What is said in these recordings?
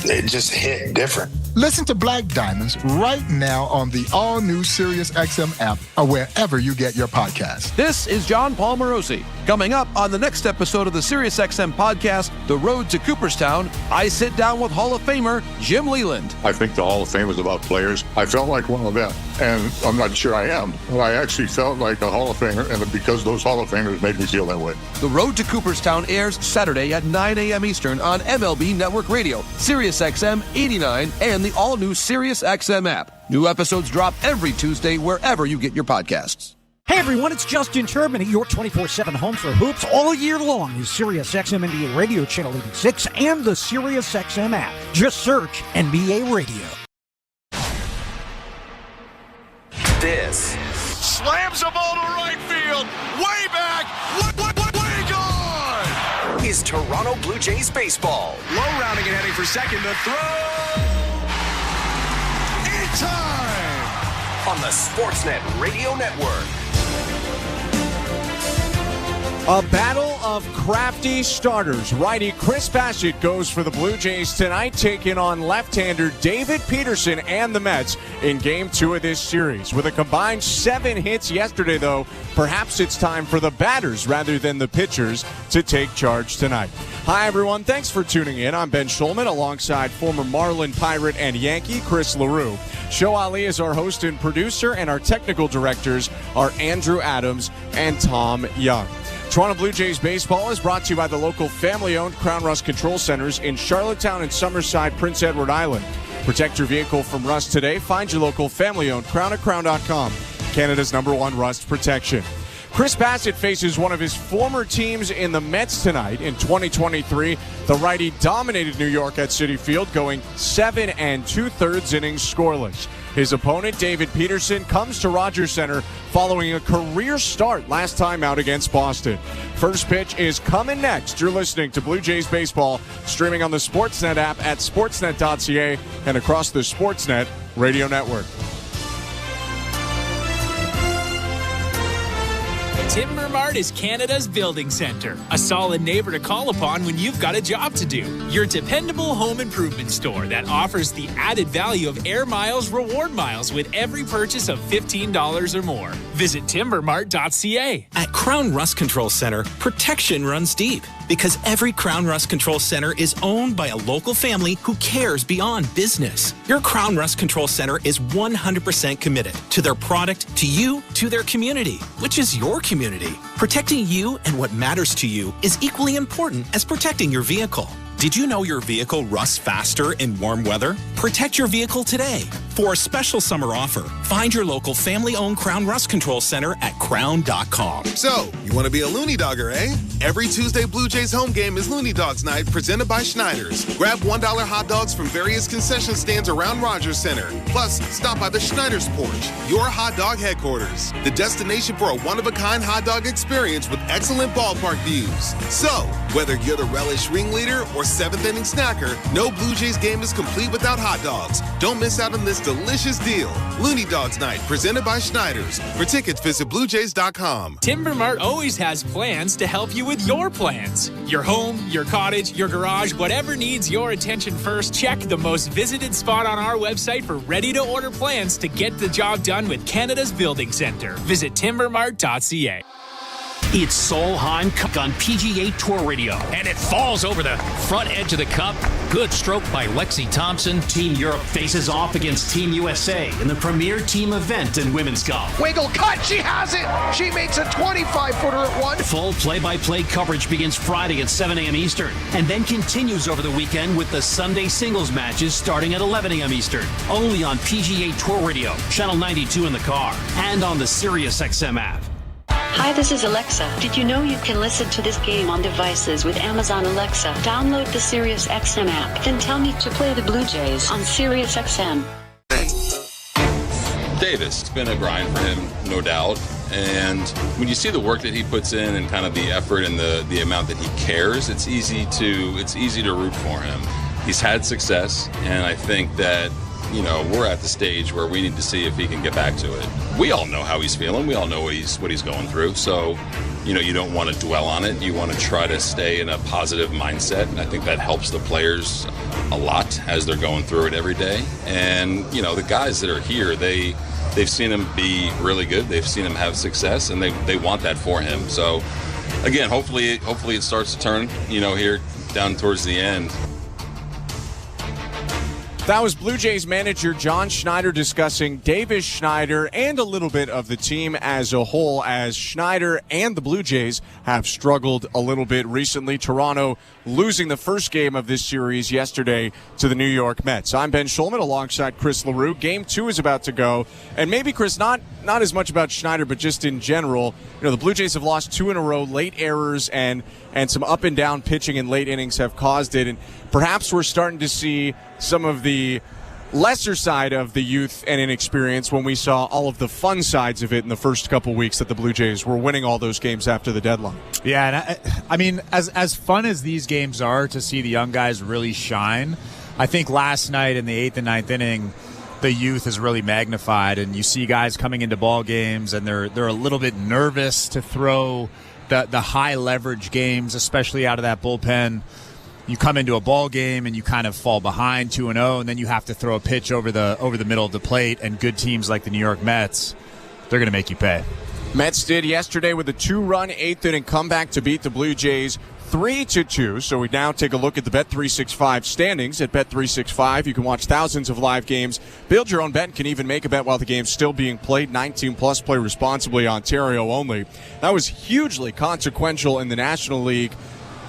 it just hit different. Listen to Black Diamonds right now on the all-new SiriusXM app or wherever you get your podcasts. This is John Paul Morosi. Coming up on the next episode of the SiriusXM podcast, The Road to Cooperstown, I sit down with Hall of Famer Jim Leyland. I think the Hall of Fame is about players. I felt like one of them, and I'm not sure I am, but I actually felt like a Hall of Famer, and because those Hall of Famers made me feel that way. The Road to Cooperstown airs Saturday at 9 a.m. Eastern on MLB Network Radio, SiriusXM 89, and the all-new SiriusXM app. New episodes drop every Tuesday wherever you get your podcasts. Hey everyone, it's Justin Turbin, your 24/7 home for hoops all year long is SiriusXM NBA Radio Channel 86 and the SiriusXM app. Just search NBA Radio. This slams the ball to right field, way back, way gone! Is Toronto Blue Jays baseball. Low rounding and heading for second, the throw! In time! On the Sportsnet Radio Network. A battle of crafty starters. Righty Chirs Bassitt goes for the Blue Jays tonight, taking on left-hander David Peterson and the Mets in Game 2 of this series. With a combined 7 hits yesterday, though, perhaps it's time for the batters rather than the pitchers to take charge tonight. Hi, everyone. Thanks for tuning in. I'm Ben Schulman alongside former Marlin, Pirate, and Yankee Chris LaRue. Show Ali is our host and producer, and our technical directors are Andrew Adams and Tom Young. Toronto Blue Jays baseball is brought to you by the local family-owned Crown Rust Control Centers in Charlottetown and Summerside, Prince Edward Island. Protect your vehicle from rust today. Find your local family-owned Crown at crown.com, Canada's #1 rust protection. Chirs Bassitt faces one of his former teams in the Mets tonight. In 2023, the righty dominated New York at Citi Field, going 7 2/3 innings scoreless. His opponent, David Peterson, comes to Rogers Center following a career start last time out against Boston. First pitch is coming next. You're listening to Blue Jays Baseball, streaming on the Sportsnet app at sportsnet.ca and across the Sportsnet Radio Network. Timber Mart is Canada's building center, a solid neighbor to call upon when you've got a job to do. Your dependable home improvement store that offers the added value of Air Miles reward miles with every purchase of $15 or more. Visit timbermart.ca. At Crown Rust Control Center, protection runs deep because every Crown Rust Control Center is owned by a local family who cares beyond business. Your Crown Rust Control Center is 100% committed to their product, to you, to their community, which is your community. Protecting you and what matters to you is equally important as protecting your vehicle. Did you know your vehicle rusts faster in warm weather? Protect your vehicle today. For a special summer offer, find your local family-owned Crown Rust Control Center at crown.com. So, you want to be a Looney Dogger, eh? Every Tuesday Blue Jays home game is Looney Dogs Night, presented by Schneider's. Grab $1 hot dogs from various concession stands around Rogers Center. Plus, stop by the Schneider's Porch, your hot dog headquarters. The destination for a one-of-a-kind hot dog experience with excellent ballpark views. So, whether you're the relish ringleader or seventh-inning snacker, no Blue Jays game is complete without hot dogs. Don't miss out on this delicious deal. Looney Dogs Night, presented by Schneider's. For tickets, visit BlueJays.com. Timber Mart always has plans to help you with your plans. Your home, your cottage, your garage, whatever needs your attention first, check the most visited spot on our website for ready-to-order plans to get the job done with Canada's Building Center. Visit timbermart.ca. It's Solheim Cup on PGA Tour Radio, and it falls over the front edge of the cup. Good stroke by Lexi Thompson. Team Europe faces off against Team USA in the premier team event in women's golf. Wiggle cut, she has it! She makes a 25-footer at one. Full play-by-play coverage begins Friday at 7 a.m. Eastern, and then continues over the weekend with the Sunday singles matches starting at 11 a.m. Eastern. Only on PGA Tour Radio, Channel 92 in the car, and on the SiriusXM app. Hi, this is Alexa. Did you know you can listen to this game on devices with Amazon Alexa? Download the SiriusXM app, then tell me to play the Blue Jays on SiriusXM. Davis, it's been a grind for him, no doubt. And when you see the work that he puts in and kind of the effort and the amount that he cares, it's easy to root for him. He's had success, and I think that we're at the stage where we need to see if he can get back to it. We all know how he's feeling. We all know what he's going through. So, you don't want to dwell on it. You want to try to stay in a positive mindset. And I think that helps the players a lot as they're going through it every day. And, the guys that are here, they've seen him be really good. They've seen him have success, and they want that for him. So, again, hopefully it starts to turn, here down towards the end. That was Blue Jays manager John Schneider discussing Davis Schneider and a little bit of the team as a whole, as Schneider and the Blue Jays have struggled a little bit recently. Toronto losing the first game of this series yesterday to the New York Mets. I'm Ben Schulman alongside Chris LaRue. Game 2 is about to go. And maybe, Chris, not as much about Schneider, but just in general, the Blue Jays have lost 2 in a row. Late errors and some up and down pitching in late innings have caused it. And perhaps we're starting to see some of the lesser side of the youth and inexperience when we saw all of the fun sides of it in the first couple weeks that the Blue Jays were winning all those games after the deadline. Yeah, and I mean, as fun as these games are to see the young guys really shine, I think last night in the 8th and 9th inning, the youth is really magnified, and you see guys coming into ball games and they're a little bit nervous to throw the high leverage games, especially out of that bullpen. You come into a ball game and you kind of fall behind 2-0, and then you have to throw a pitch over the middle of the plate, and good teams like the New York Mets, they're going to make you pay. Mets did yesterday with a 2-run 8th inning comeback to beat the Blue Jays 3-2. So we now take a look at the Bet365 standings. At Bet365, you can watch thousands of live games, build your own bet, and can even make a bet while the game's still being played. 19 plus, play responsibly, Ontario only. That was hugely consequential in the National League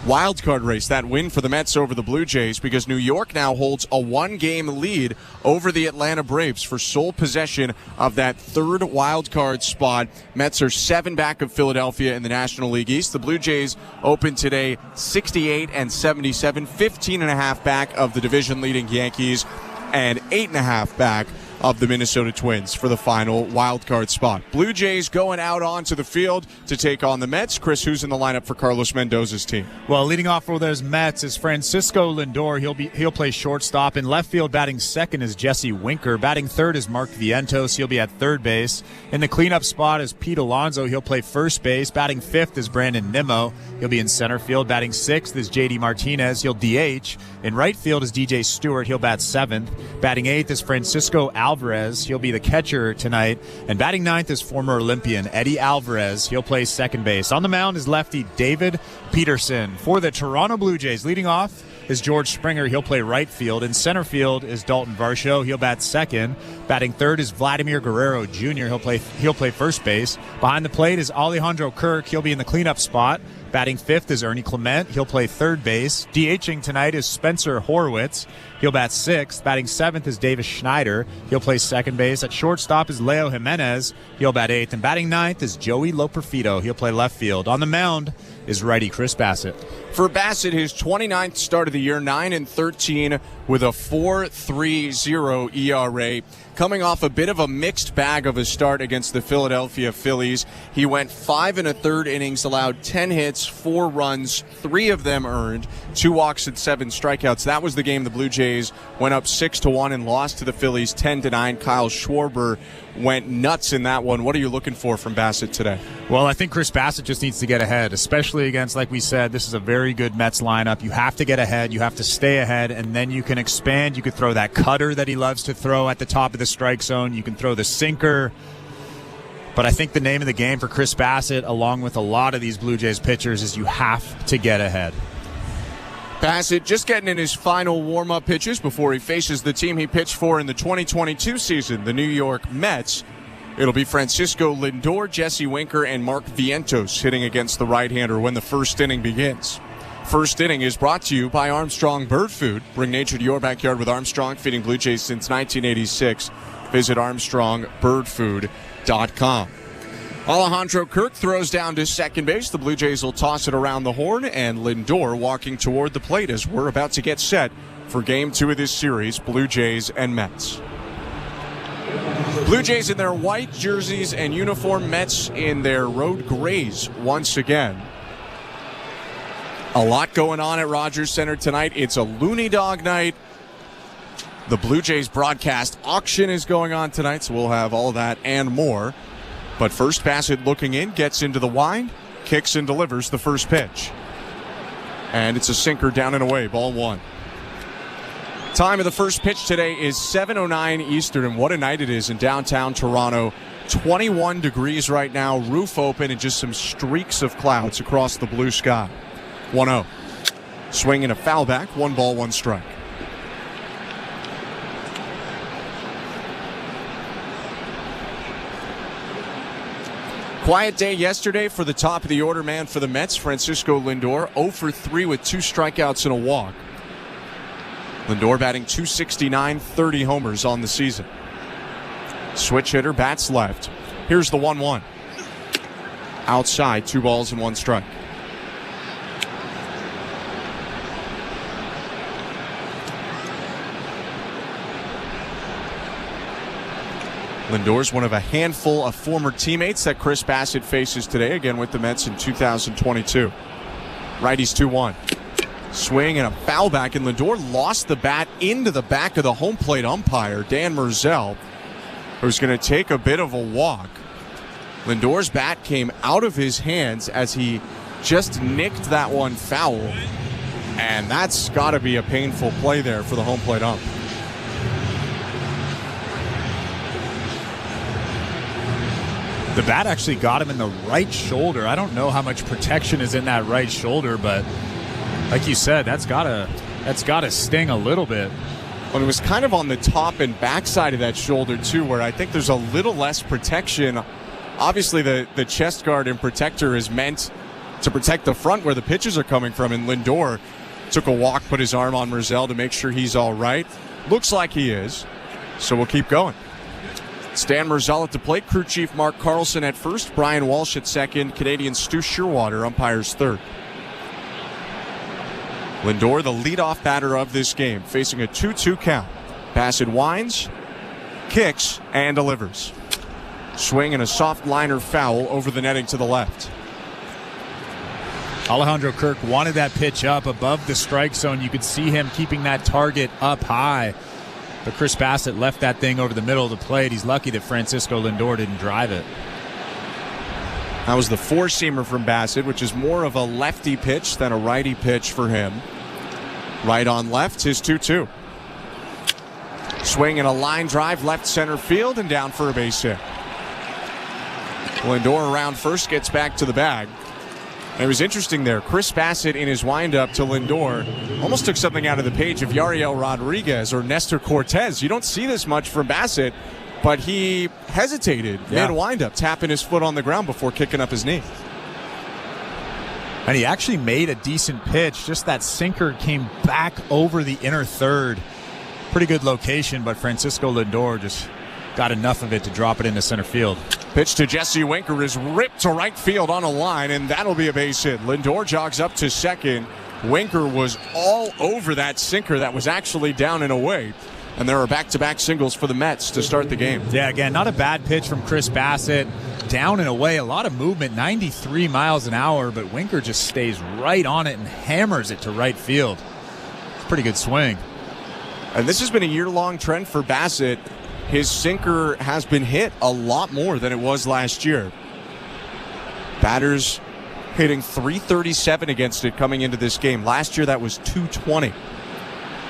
wildcard race, that win for the Mets over the Blue Jays, because New York now holds a 1-game lead over the Atlanta Braves for sole possession of that third wildcard spot. Mets are 7 back of Philadelphia in the National League East. The Blue Jays open today 68 and 77, 15.5 back of the division leading Yankees, and 8.5 back of the Minnesota Twins for the final wildcard spot. Blue Jays going out onto the field to take on the Mets. Chris, who's in the lineup for Carlos Mendoza's team? Well, leading off for those Mets is Francisco Lindor. He'll play shortstop. In left field, batting second is Jesse Winker. Batting third is Mark Vientos. He'll be at third base. In the cleanup spot is Pete Alonso. He'll play first base. Batting fifth is Brandon Nimmo. He'll be in center field. Batting sixth is JD Martinez. He'll DH. In right field is DJ Stewart. He'll bat seventh. Batting eighth is Francisco Alvarez. He'll be the catcher tonight. And batting ninth is former Olympian Eddie Alvarez. He'll play second base. On the mound is lefty David Peterson. For the Toronto Blue Jays, leading off is George Springer. He'll play right field. In center field is Dalton Varsho. He'll bat second. Batting third is Vladimir Guerrero Jr. He'll play first base. Behind the plate is Alejandro Kirk. He'll be in the cleanup spot. Batting fifth is Ernie Clement. He'll play third base. DHing tonight is Spencer Horwitz. He'll bat sixth. Batting seventh is Davis Schneider. He'll play second base. At shortstop is Leo Jimenez. He'll bat eighth. And batting ninth is Joey Loperfido. He'll play left field. On the mound is righty Chirs Bassitt. For Bassitt, his 29th start of the year, 9-13 with a 4.30 ERA. Coming off a bit of a mixed bag of a start against the Philadelphia Phillies. He went 5 1/3 innings, allowed 10 hits, 4 runs, 3 of them earned, 2 walks and 7 strikeouts. That was the game the Blue Jays went up 6-1 and lost to the Phillies 10-9. Kyle Schwarber went nuts in that one. What are you looking for from Bassitt today? Well, I think Chirs Bassitt just needs to get ahead, especially against, like we said, this is a very good Mets lineup. You have to get ahead. You have to stay ahead, and then you can expand. You could throw that cutter that he loves to throw at the top of the strike zone. You can throw the sinker. But I think the name of the game for Chirs Bassitt, along with a lot of these Blue Jays pitchers, is you have to get ahead. Bassitt just getting in his final warm-up pitches before he faces the team he pitched for in the 2022 season, the New York Mets. It'll be Francisco Lindor, Jesse Winker, and Mark Vientos hitting against the right-hander when the first inning begins. First inning is brought to you by Armstrong Bird Food. Bring nature to your backyard with Armstrong, feeding Blue Jays since 1986. Visit ArmstrongBirdFood.com. Alejandro Kirk throws down to second base. The Blue Jays will toss it around the horn, and Lindor walking toward the plate as we're about to get set for Game 2 of this series, Blue Jays and Mets. Blue Jays in their white jerseys and uniform, Mets in their road grays once again. A lot going on at Rogers Center tonight. It's a Looney Dog night. The Blue Jays broadcast auction is going on tonight, so we'll have all that and more. But first, Bassitt looking in, gets into the wind, kicks and delivers the first pitch. And it's a sinker down and away, ball one. Time of the first pitch today is 7:09 Eastern, and what a night it is in downtown Toronto. 21 degrees right now, roof open, and just some streaks of clouds across the blue sky. 1-0. Swing and a foul back, 1 ball, 1 strike. Quiet day yesterday for the top of the order man for the Mets, Francisco Lindor, 0 for 3 with 2 strikeouts and a walk. Lindor batting .269, 30 homers on the season. Switch hitter, bats left. Here's the 1-1. Outside, 2 balls and 1 strike. Lindor's one of a handful of former teammates that Chirs Bassitt faces today, again with the Mets in 2022. Righties 2-1. Swing and a foul back, and Lindor lost the bat into the back of the home plate umpire, Dan Merzel, who's going to take a bit of a walk. Lindor's bat came out of his hands as he just nicked that one foul, and that's got to be a painful play there for the home plate ump. The bat actually got him in the right shoulder. I don't know how much protection is in that right shoulder, but like you said, that's gotta sting a little bit. Well, it was kind of on the top and back side of that shoulder too, where I think there's a little less protection. Obviously, the chest guard and protector is meant to protect the front where the pitches are coming from, and Lindor took a walk, put his arm on Merzel to make sure he's all right. Looks like he is, so we'll keep going. Stan Merzel at the plate, crew chief Mark Carlson at first, Brian Walsh at second, Canadian Stu Shearwater umpires third. Lindor, the leadoff batter of this game, facing a 2-2 count. Bassitt winds, kicks, and delivers. Swing and a soft liner foul over the netting to the left. Alejandro Kirk wanted that pitch up above the strike zone. You could see him keeping that target up high. But Chirs Bassitt left that thing over the middle of the plate. He's lucky that Francisco Lindor didn't drive it. That was the four-seamer from Bassitt, which is more of a lefty pitch than a righty pitch for him. Right on left, his 2-2. Swing and a line drive, left center field, and down for a base hit. Lindor around first, gets back to the bag. And it was interesting there. Chirs Bassitt in his windup to Lindor almost took something out of the page of Yariel Rodriguez or Nestor Cortez. You don't see this much from Bassitt, but he hesitated mid-windup, tapping his foot on the ground before kicking up his knee. And he actually made a decent pitch. Just that sinker came back over the inner third. Pretty good location, but Francisco Lindor just got enough of it to drop it into center field. Pitch to Jesse Winker is ripped to right field on a line, and that'll be a base hit. Lindor jogs up to second. Winker was all over that sinker that was actually down and away. And there are back-to-back singles for the Mets to start the game. Yeah, again, not a bad pitch from Chirs Bassitt. Down and away, a lot of movement, 93 miles an hour, but Winker just stays right on it and hammers it to right field. It's a pretty good swing. And this has been a year-long trend for Bassitt. His sinker has been hit a lot more than it was last year. Batters hitting .337 against it coming into this game. Last year, that was .220.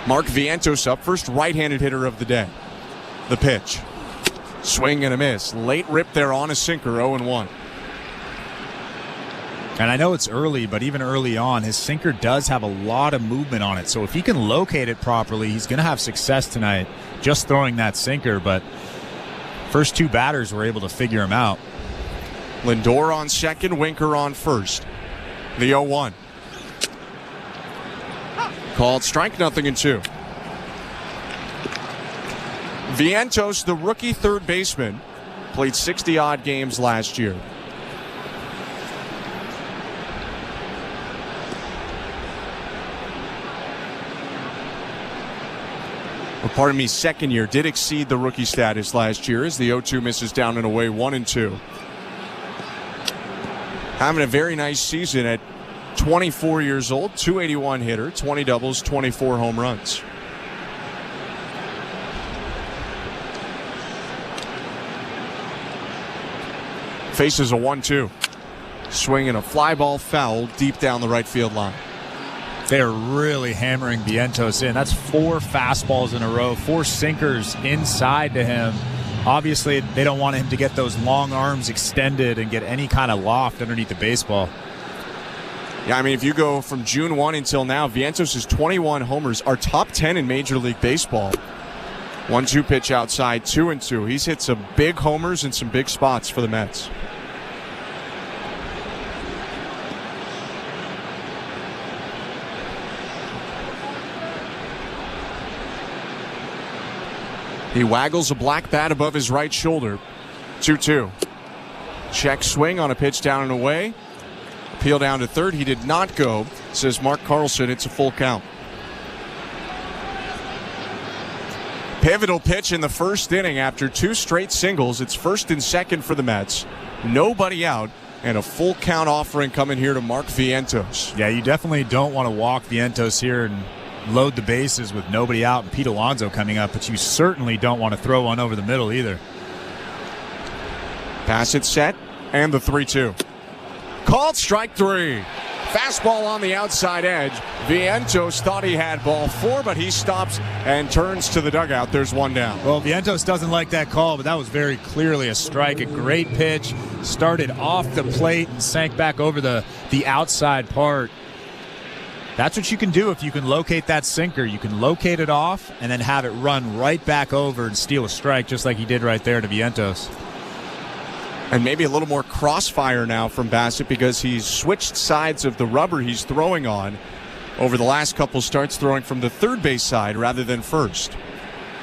Mark Vientos up first, right-handed hitter of the day. The pitch. Swing and a miss. Late rip there on a sinker, 0-1. And I know it's early, but even early on, his sinker does have a lot of movement on it. So if he can locate it properly, he's going to have success tonight just throwing that sinker. But first two batters were able to figure him out. Lindor on second, Winker on first. The 0-1. Called strike, 0-2. Vientos, the rookie third baseman, played 60-odd games last year. Second year did exceed the rookie status last year as the 0-2 misses down and away, 1-2. Having a very nice season at 24 years old, .281 hitter, 20 doubles, 24 home runs. Faces a 1-2. Swinging a fly ball foul deep down the right field line. They're really hammering Vientos in. That's 4 fastballs in a row, 4 sinkers inside to him. Obviously, they don't want him to get those long arms extended and get any kind of loft underneath the baseball. Yeah, I mean, if you go from June 1 until now, Vientos' 21 homers are top 10 in Major League Baseball. 1-2 pitch outside, 2-2. He's hit some big homers in some big spots for the Mets. He waggles a black bat above his right shoulder. 2-2. Check swing on a pitch down and away. Appeal down to third. He did not go. Says Mark Carlson, it's a full count. Pivotal pitch in the first inning after 2 straight singles. It's first and second for the Mets. Nobody out. And a full count offering coming here to Mark Vientos. Yeah, you definitely don't want to walk Vientos here and load the bases with nobody out and Pete Alonso coming up, but you certainly don't want to throw one over the middle either. Bassitt set, and the 3-2. Called strike 3. Fastball on the outside edge. Vientos thought he had ball 4, but he stops and turns to the dugout. There's one down. Well, Vientos doesn't like that call, but that was very clearly a strike. A great pitch. Started off the plate and sank back over the outside part. That's what you can do if you can locate that sinker. You can locate it off and then have it run right back over and steal a strike, just like he did right there to Vientos. And maybe a little more crossfire now from Bassitt because he's switched sides of the rubber he's throwing on over the last couple starts, throwing from the third base side rather than first.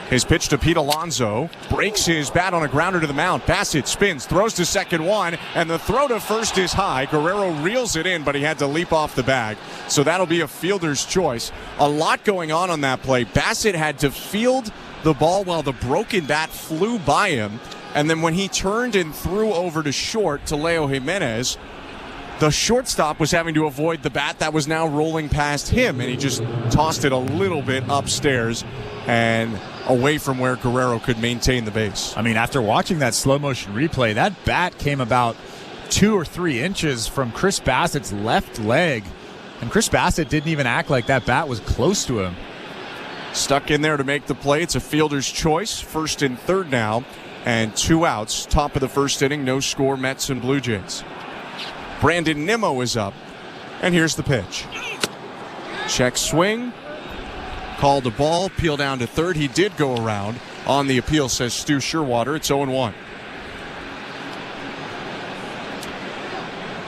His pitch to Pete Alonso breaks his bat on a grounder to the mound. Bassitt spins, throws to second one, and the throw to first is high. Guerrero reels it in, but he had to leap off the bag. So that'll be a fielder's choice. A lot going on that play. Bassitt had to field the ball while the broken bat flew by him. And then when he turned and threw over to short to Leo Jimenez, the shortstop was having to avoid the bat that was now rolling past him, and he just tossed it a little bit upstairs and away from where Guerrero could maintain the base. I mean, after watching that slow motion replay, that bat came about 2 or 3 inches from Chirs Bassitt's left leg, and Chirs Bassitt didn't even act like that bat was close to him. Stuck in there to make the play. It's a fielder's choice. First and third now, and 2 outs. Top of the first inning, no score, Mets and Blue Jays. Brandon Nimmo is up, and here's the pitch. Check swing. Called a ball, peel down to third. He did go around. On the appeal, says Stu Sherwater. It's 0-1.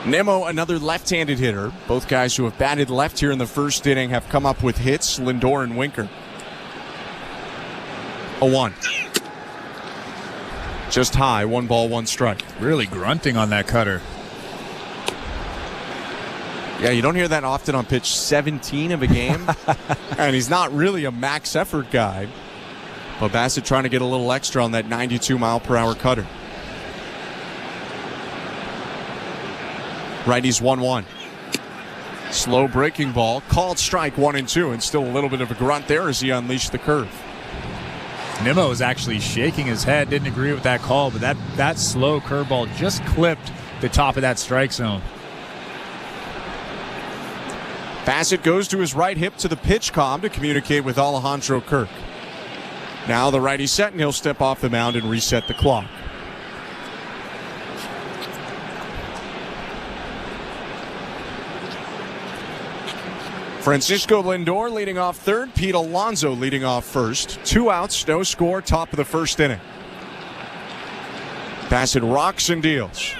Nimmo, another left-handed hitter. Both guys who have batted left here in the first inning have come up with hits, Lindor and Winker. 0-1. Just high, 1 ball, 1 strike. Really grunting on that cutter. Yeah, you don't hear that often on pitch 17 of a game. And he's not really a max effort guy. But Bassitt trying to get a little extra on that 92-mile-per-hour cutter. Righties 1-1. Slow breaking ball. Called strike 1-2. And still a little bit of a grunt there as he unleashed the curve. Nimmo was actually shaking his head. Didn't agree with that call. But that slow curveball just clipped the top of that strike zone. Bassitt goes to his right hip to the pitch comm to communicate with Alejandro Kirk. Now the righty set, and he'll step off the mound and reset the clock. Francisco Lindor leading off third. Pete Alonso leading off first. 2 outs, no score, top of the first inning. Bassitt rocks and deals.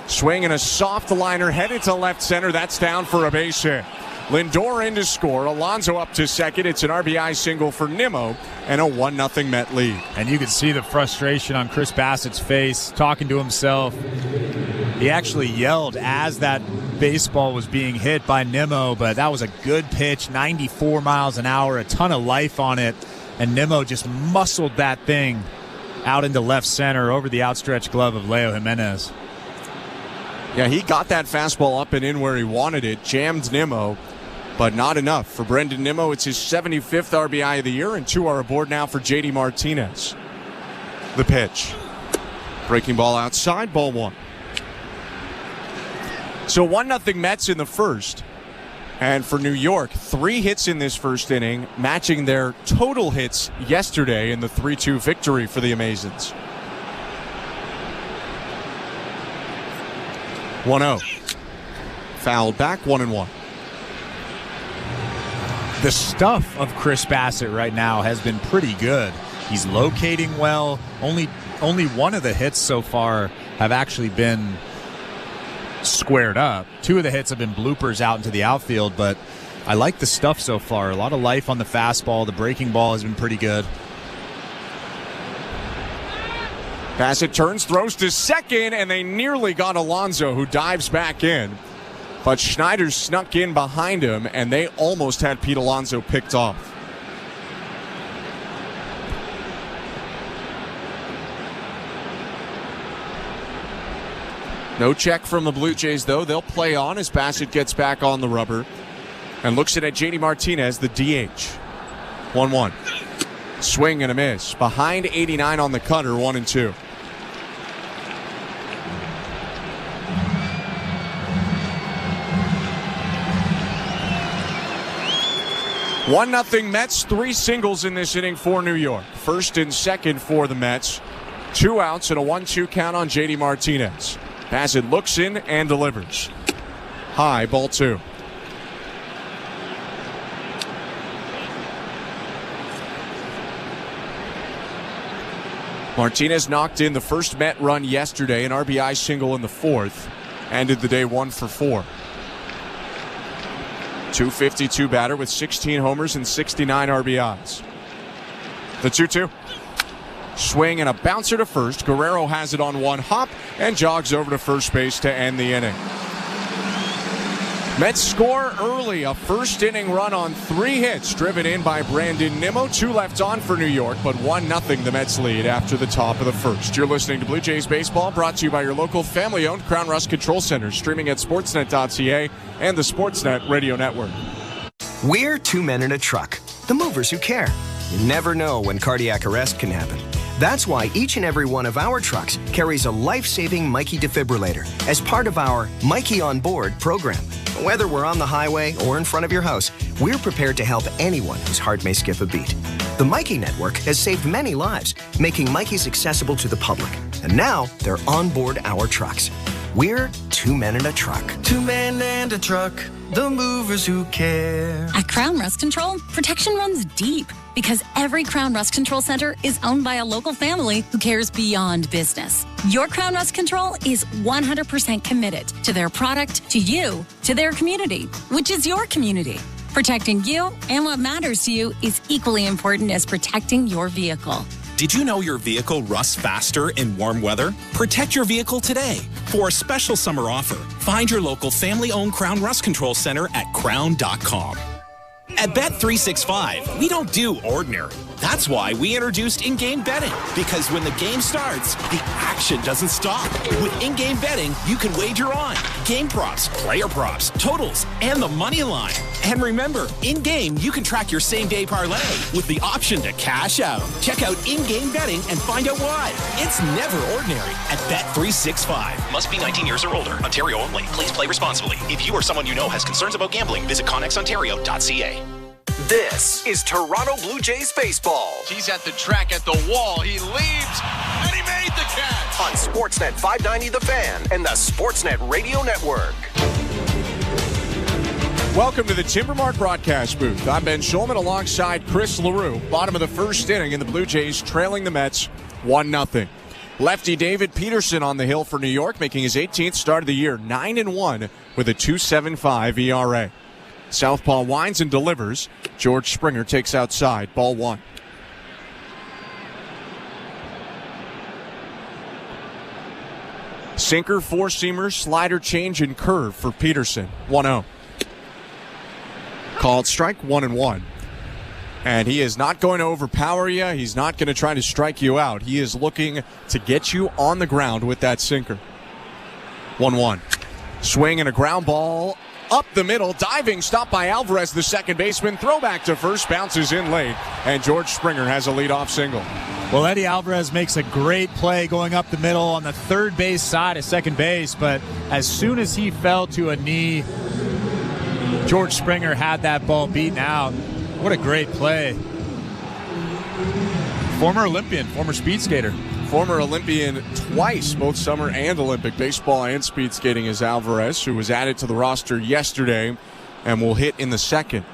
Swing and a soft liner headed to left center. That's down for a base hit. Lindor in to score. Alonso up to second. It's an RBI single for Nimmo and a 1-0 Met lead. And you can see the frustration on Chirs Bassitt's face, talking to himself. He actually yelled as that baseball was being hit by Nimmo, but that was a good pitch, 94 miles an hour, a ton of life on it, and Nimmo just muscled that thing out into left center over the outstretched glove of Leo Jimenez. Yeah, he got that fastball up and in where he wanted it, jammed Nimmo, but not enough. For Brendan Nimmo, it's his 75th RBI of the year, and 2 are aboard now for JD Martinez. The pitch. Breaking ball outside, ball 1. So 1-0 Mets in the first. And for New York, 3 hits in this first inning, matching their total hits yesterday in the 3-2 victory for the Amazons. 1-0. Fouled back, 1-1. The stuff of Chirs Bassitt right now has been pretty good. He's locating well. Only one of the hits so far have actually been squared up. 2 of the hits have been bloopers out into the outfield, but I like the stuff so far. A lot of life on the fastball. The breaking ball has been pretty good. Bassitt turns, throws to second, and they nearly got Alonso, who dives back in. But Schneider snuck in behind him, and they almost had Pete Alonso picked off. No check from the Blue Jays, though. They'll play on as Bassitt gets back on the rubber and looks at JD Martinez, the DH. 1-1. Swing and a miss. Behind 89 on the cutter, 1-2. One nothing Mets, 3 singles in this inning for New York. First and second for the Mets. 2 outs and a 1-2 count on JD Martinez. Bassitt looks in and delivers. High, ball 2. Martinez knocked in the first Met run yesterday, an RBI single in the 4th. Ended the day 1 for 4. .252 batter with 16 homers and 69 RBIs. The 2-2. Swing and a bouncer to first. Guerrero has it on one hop and jogs over to first base to end the inning. Mets score early, a first inning run on 3 hits driven in by Brandon Nimmo. 2 left on for New York, but 1-0 the Mets lead after the top of the first. You're listening to Blue Jays Baseball, brought to you by your local family-owned Crown Rust Control Center, streaming at sportsnet.ca and the Sportsnet Radio Network. We're 2 men in a truck, the movers who care. You never know when cardiac arrest can happen. That's why each and every one of our trucks carries a life-saving Mikey defibrillator as part of our Mikey on Board program. Whether we're on the highway or in front of your house, we're prepared to help anyone whose heart may skip a beat. The Mikey Network has saved many lives, making Mikeys accessible to the public. And now they're on board our trucks. We're 2 men in a truck. 2 men and a truck, the movers who care. At Crown Rust Control, protection runs deep because every Crown Rust Control Center is owned by a local family who cares beyond business. Your Crown Rust Control is 100% committed to their product, to you, to their community, which is your community. Protecting you and what matters to you is equally important as protecting your vehicle. Did you know your vehicle rusts faster in warm weather? Protect your vehicle today. For a special summer offer, find your local family-owned Crown Rust Control Center at crown.com. At Bet365, we don't do ordinary. That's why we introduced in-game betting. Because when the game starts, the action doesn't stop. With in-game betting, you can wager on game props, player props, totals, and the money line. And remember, in-game, you can track your same-day parlay with the option to cash out. Check out in-game betting and find out why. It's never ordinary at Bet365. Must be 19 years or older. Ontario only. Please play responsibly. If you or someone you know has concerns about gambling, visit connexontario.ca. This is Toronto Blue Jays baseball. He's at the track, at the wall. He leaps, and he made the catch. On Sportsnet 590 The Fan and the Sportsnet Radio Network. Welcome to the Timbermark broadcast booth. I'm Ben Shulman alongside Chris LaRue. Bottom of the first inning, and the Blue Jays trailing the Mets 1-0. Lefty David Peterson on the hill for New York, making his 18th start of the year, 9-1 with a 2.75 ERA. Southpaw winds and delivers. George Springer takes outside. Ball 1. Sinker, four-seamer, slider, change, and curve for Peterson. 1-0. Called strike, 1-1. And he is not going to overpower you. He's not going to try to strike you out. He is looking to get you on the ground with that sinker. 1-1. Swing and a ground ball up the middle, diving stop by Alvarez, the second baseman. Throwback to first, bounces in late, and George Springer has a leadoff single. Well, Eddie Alvarez makes a great play going up the middle on the third base side of second base, but as soon as he fell to a knee, George Springer had that ball beaten out. What a great play. Former Olympian, former speed skater. Former Olympian twice, both summer and Olympic baseball and speed skating, is Alvarez, who was added to the roster yesterday and will hit in the second.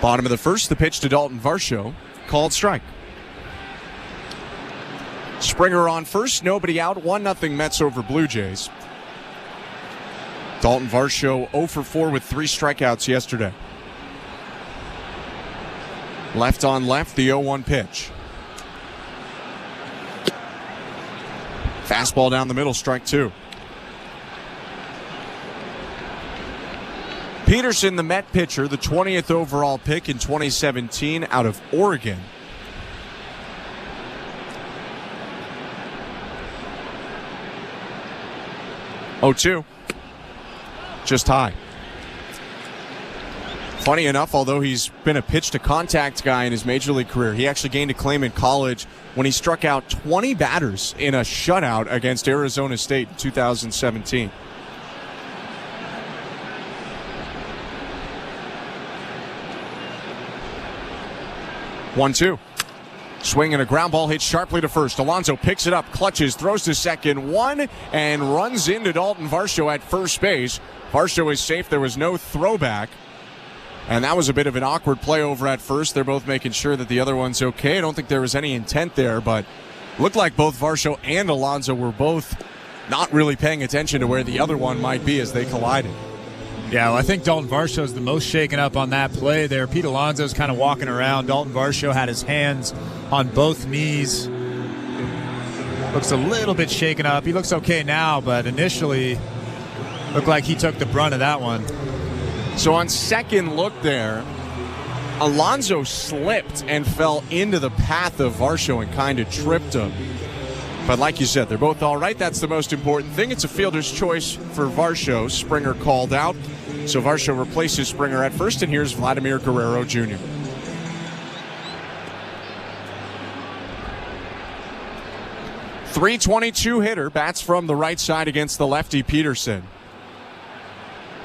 Bottom of the first, the pitch to Dalton Varsho, called strike. Springer on first, nobody out, 1-0 Mets over Blue Jays. Dalton Varsho 0 for 4 with 3 strikeouts yesterday. Left on left, the 0-1 pitch. Fastball down the middle, strike 2. Peterson, the Met pitcher, the 20th overall pick in 2017 out of Oregon. Oh-2. Just high. Funny enough, although he's been a pitch-to-contact guy in his major league career, he actually gained acclaim in college when he struck out 20 batters in a shutout against Arizona State in 2017. One-two. Swing and a ground ball hit sharply to first. Alonso picks it up, clutches, throws to second, one, and runs into Dalton Varsho at first base. Varsho is safe. There was no throwback. And that was a bit of an awkward play over at first. They're both making sure that the other one's okay. I don't think there was any intent there, but looked like both Varsho and Alonso were both not really paying attention to where the other one might be as they collided. Yeah, well, I think Dalton Varsho is the most shaken up on that play there. Pete Alonso's kind of walking around. Dalton Varsho had his hands on both knees. Looks a little bit shaken up. He looks okay now, but initially looked like he took the brunt of that one. So on second look there, Alonso slipped and fell into the path of Varsho and kind of tripped him. But like you said, they're both all right. That's the most important thing. It's a fielder's choice for Varsho. Springer called out. So Varsho replaces Springer at first, and here's Vladimir Guerrero Jr. .322 hitter, bats from the right side against the lefty Peterson.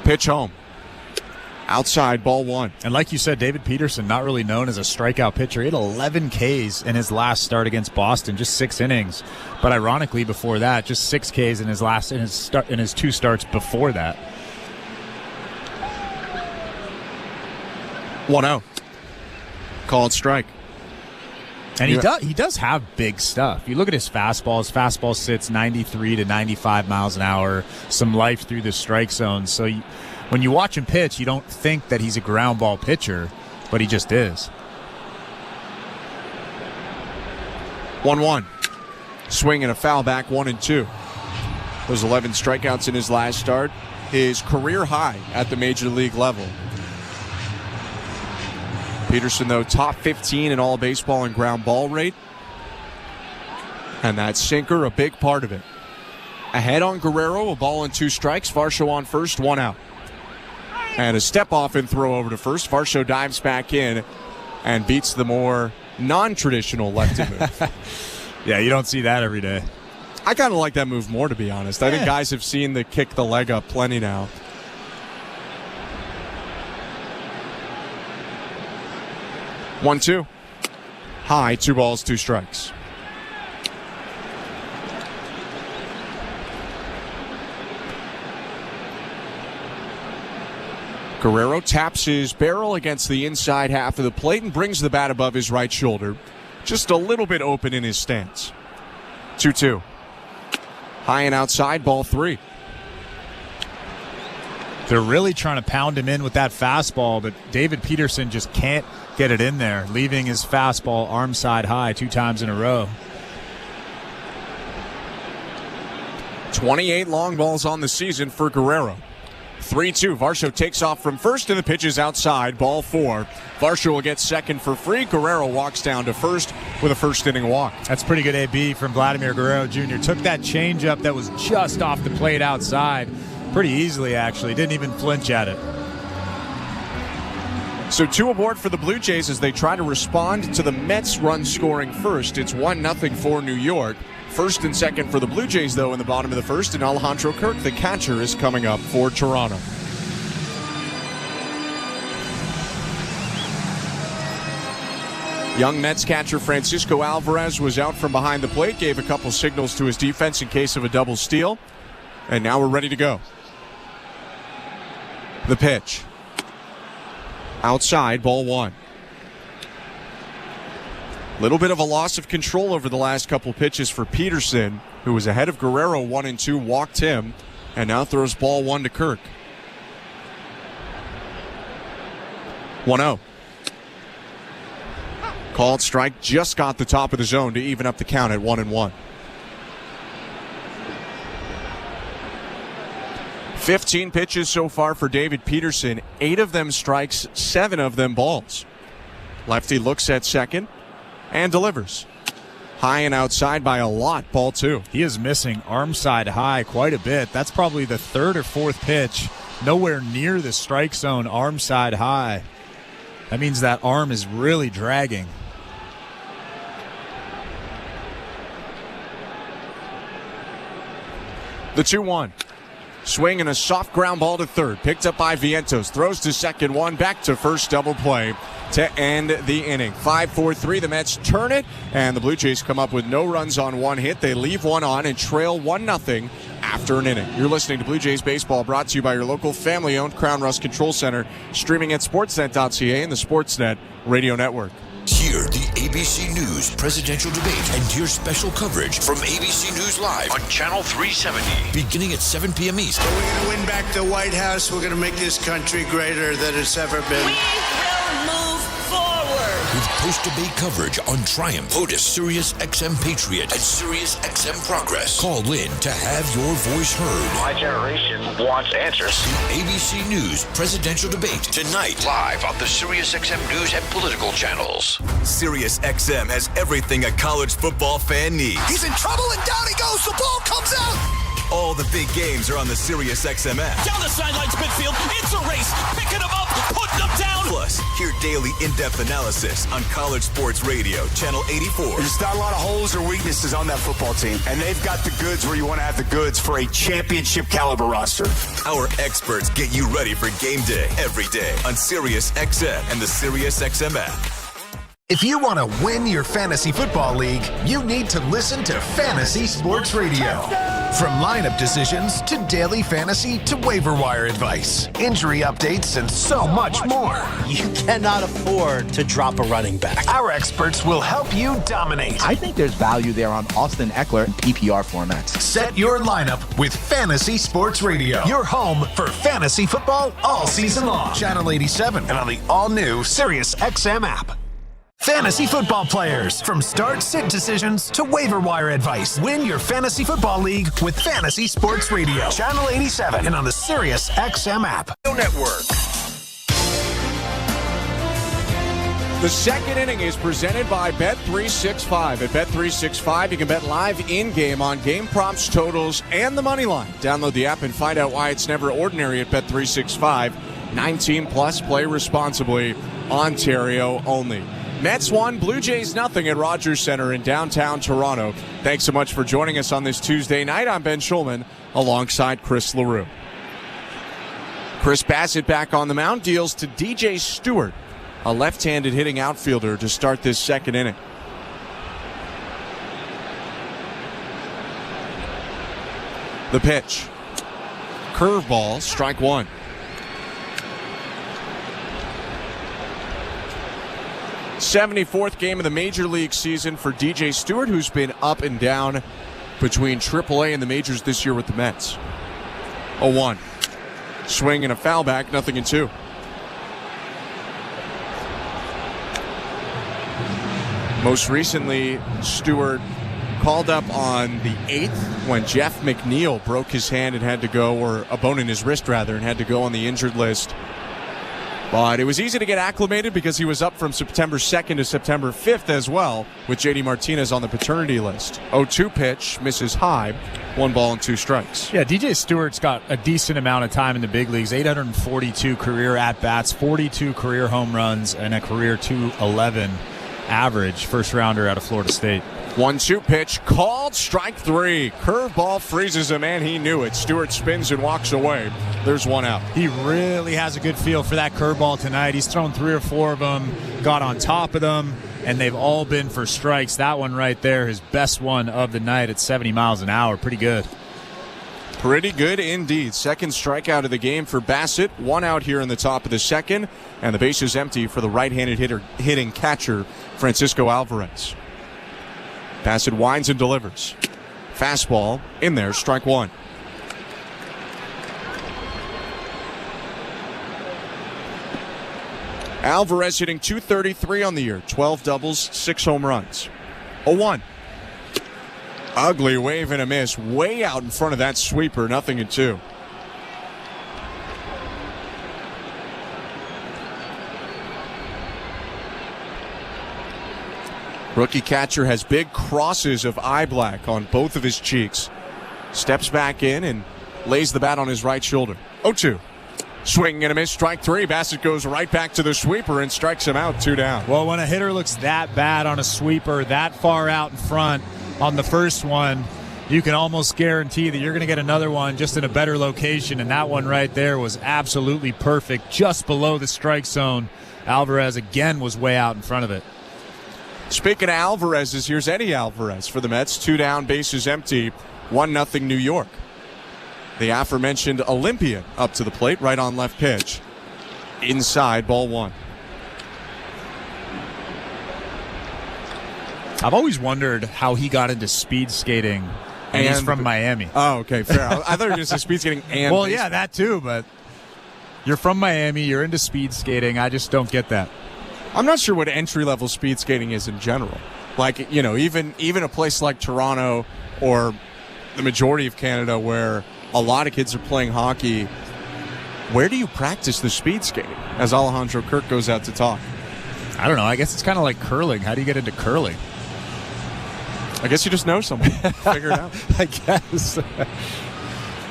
Pitch home. Outside, ball 1. And like you said, David Peterson, not really known as a strikeout pitcher. He had 11 Ks in his last start against Boston, just 6 innings. But ironically, before that, just 6 Ks in his 2 starts before that. 1-0. Called strike. And he does have big stuff. You look at his fastball. His fastball sits 93 to 95 miles an hour, some life through the strike zone. So when you watch him pitch, you don't think that he's a ground ball pitcher, but he just is. 1-1. Swing and a foul back, 1-2. Those 11 strikeouts in his last start. His career high at the major league level. Peterson, though, top 15 in all baseball and ground ball rate. And that sinker, a big part of it. Ahead on Guerrero, a ball and 2 strikes. Varsho on first, 1 out. And a step off and throw over to first. Varsho dives back in and beats the more non-traditional lefty move. Yeah, you don't see that every day. I kind of like that move more, to be honest. I think guys have seen the kick the leg up plenty now. One, 2. High, 2 balls, 2 strikes. Guerrero taps his barrel against the inside half of the plate and brings the bat above his right shoulder. Just a little bit open in his stance. 2-2. High and outside, ball 3. They're really trying to pound him in with that fastball, but David Peterson just can't get it in there, leaving his fastball arm side high 2 times in a row. 28 long balls on the season for Guerrero. 3-2. Varsho takes off from first, and the pitch is outside, ball 4. Varsho will get second for free. Guerrero walks down to first with a first-inning walk. That's pretty good AB from Vladimir Guerrero Jr. Took that changeup that was just off the plate outside, Pretty easily, actually. Didn't even flinch at it. So 2 aboard for the Blue Jays as they try to respond to the Mets run scoring first. It's 1-0 for New York. First and second for the Blue Jays, though, in the bottom of the first, and Alejandro Kirk, the catcher, is coming up for Toronto. Young Mets catcher Francisco Alvarez was out from behind the plate, gave a couple signals to his defense in case of a double steal, and now we're ready to go. The pitch. Outside, ball 1. Little bit of a loss of control over the last couple pitches for Peterson, who was ahead of Guerrero 1-2, walked him, and now throws ball 1 to Kirk. 1-0. Called strike, just got the top of the zone to even up the count at 1-1. 15 pitches so far for David Peterson, 8 of them strikes, 7 of them balls. Lefty looks at second and delivers. High and outside by a lot, ball 2. He is missing arm side high quite a bit. That's probably the 3rd or 4th pitch. Nowhere near the strike zone, arm side high. That means that arm is really dragging. The 2-1. Swing and a soft ground ball to third. Picked up by Vientos. Throws to second, 1 back to first, double play to end the inning. 5-4-3. The Mets turn it, and the Blue Jays come up with no runs on 1 hit. They leave 1 on and trail 1-0 after an inning. You're listening to Blue Jays Baseball, brought to you by your local family-owned Crown Rust Control Center, streaming at sportsnet.ca and the Sportsnet Radio Network. Hear the ABC News presidential debate and hear special coverage from ABC News Live on Channel 370, beginning at 7 p.m. East. We're going to win back the White House. We're going to make this country greater than it's ever been. We will move forward. With post-debate coverage on Triumph, Otis, Sirius XM Patriot, and Sirius XM Progress. Call in to have your voice heard. My generation wants answers. The ABC News presidential debate tonight, live on the Sirius XM News and political channels. Sirius XM has everything a college football fan needs. He's in trouble and down he goes. The ball comes out. All the big games are on the Sirius XM app. Down the sidelines, midfield. It's a race. Picking them up, putting them down. Plus, hear daily in-depth analysis on College Sports Radio, Channel 84. There's not a lot of holes or weaknesses on that football team, and they've got the goods where you want to have the goods for a championship caliber roster. Our experts get you ready for game day every day on Sirius XM and the Sirius XM app. If you want to win your fantasy football league, you need to listen to Fantasy Sports Radio. From lineup decisions to daily fantasy to waiver wire advice, injury updates, and so much more. You cannot afford to drop a running back. Our experts will help you dominate. I think there's value there on Austin Eckler in PPR formats. Set your lineup with Fantasy Sports Radio. Your home for fantasy football all season long. Channel 87 and on the all-new Sirius XM app. Fantasy football players, from start-sit decisions to waiver wire advice. Win your fantasy football league with Fantasy Sports Radio. Channel 87 and on the Sirius XM app. Network. The second inning is presented by Bet365. At Bet365, you can bet live in-game on game props, totals, and the money line. Download the app and find out why it's never ordinary at Bet365. 19 plus, play responsibly. Ontario only. Mets 1, Blue Jays nothing at Rogers Center in downtown Toronto. Thanks so much for joining us on this Tuesday night. I'm Ben Schulman alongside Chris LaRue. Chirs Bassitt back on the mound, deals to DJ Stewart, a left-handed hitting outfielder, to start this second inning. The pitch. Curveball, strike 1. '74th game of the Major League season for DJ Stewart, who's been up and down between AAA and the majors this year with the Mets. 0-1. Swing and a foul back, 0-2. Most recently, Stewart called up on the 8th when Jeff McNeil broke his hand and had to go, or a bone in his wrist rather, and had to go on the injured list But it was easy to get acclimated because he was up from September 2nd to September 5th as well, with J.D. Martinez on the paternity list. 0-2 pitch, misses high, 1 ball and 2 strikes. Yeah, DJ Stewart's got a decent amount of time in the big leagues, 842 career at-bats, 42 career home runs, and a career .211 average, first rounder out of Florida State. 1-2 pitch, called, strike 3. Curveball freezes him, and he knew it. Stewart spins and walks away. There's 1 out. He really has a good feel for that curveball tonight. He's thrown 3 or 4 of them, got on top of them, and they've all been for strikes. That one right there, his best one of the night at 70 miles an hour. Pretty good. Pretty good indeed. Second strikeout of the game for Bassitt. 1 out here in the top of the second, and the base is empty for the right-handed hitting catcher, Francisco Alvarez. Bassitt winds and delivers. Fastball in there, strike 1. Alvarez hitting .233 on the year, 12 doubles, 6 home runs. 0-1. Ugly wave and a miss, way out in front of that sweeper, 0-2. Rookie catcher has big crosses of eye black on both of his cheeks. Steps back in and lays the bat on his right shoulder. 0-2. Swing and a miss, strike 3. Bassitt goes right back to the sweeper and strikes him out, 2 down. Well, when a hitter looks that bad on a sweeper, that far out in front on the first one, you can almost guarantee that you're going to get another one just in a better location, and that one right there was absolutely perfect, just below the strike zone. Alvarez again was way out in front of it. Speaking of Alvarez's, here's Eddie Alvarez for the Mets. 2 down, bases empty, 1-0 New York. The aforementioned Olympian up to the plate, right on left pitch. Inside, ball 1. I've always wondered how he got into speed skating, and he's from Miami. Oh, okay, fair. I thought you were just speed skating and well, yeah, that too, but you're from Miami, you're into speed skating. I just don't get that. I'm not sure what entry-level speed skating is in general. Like, you know, even a place like Toronto or the majority of Canada where a lot of kids are playing hockey, where do you practice the speed skating? As Alejandro Kirk goes out to talk. I don't know. I guess it's kind of like curling. How do you get into curling? I guess you just know someone. Figure it out. I guess.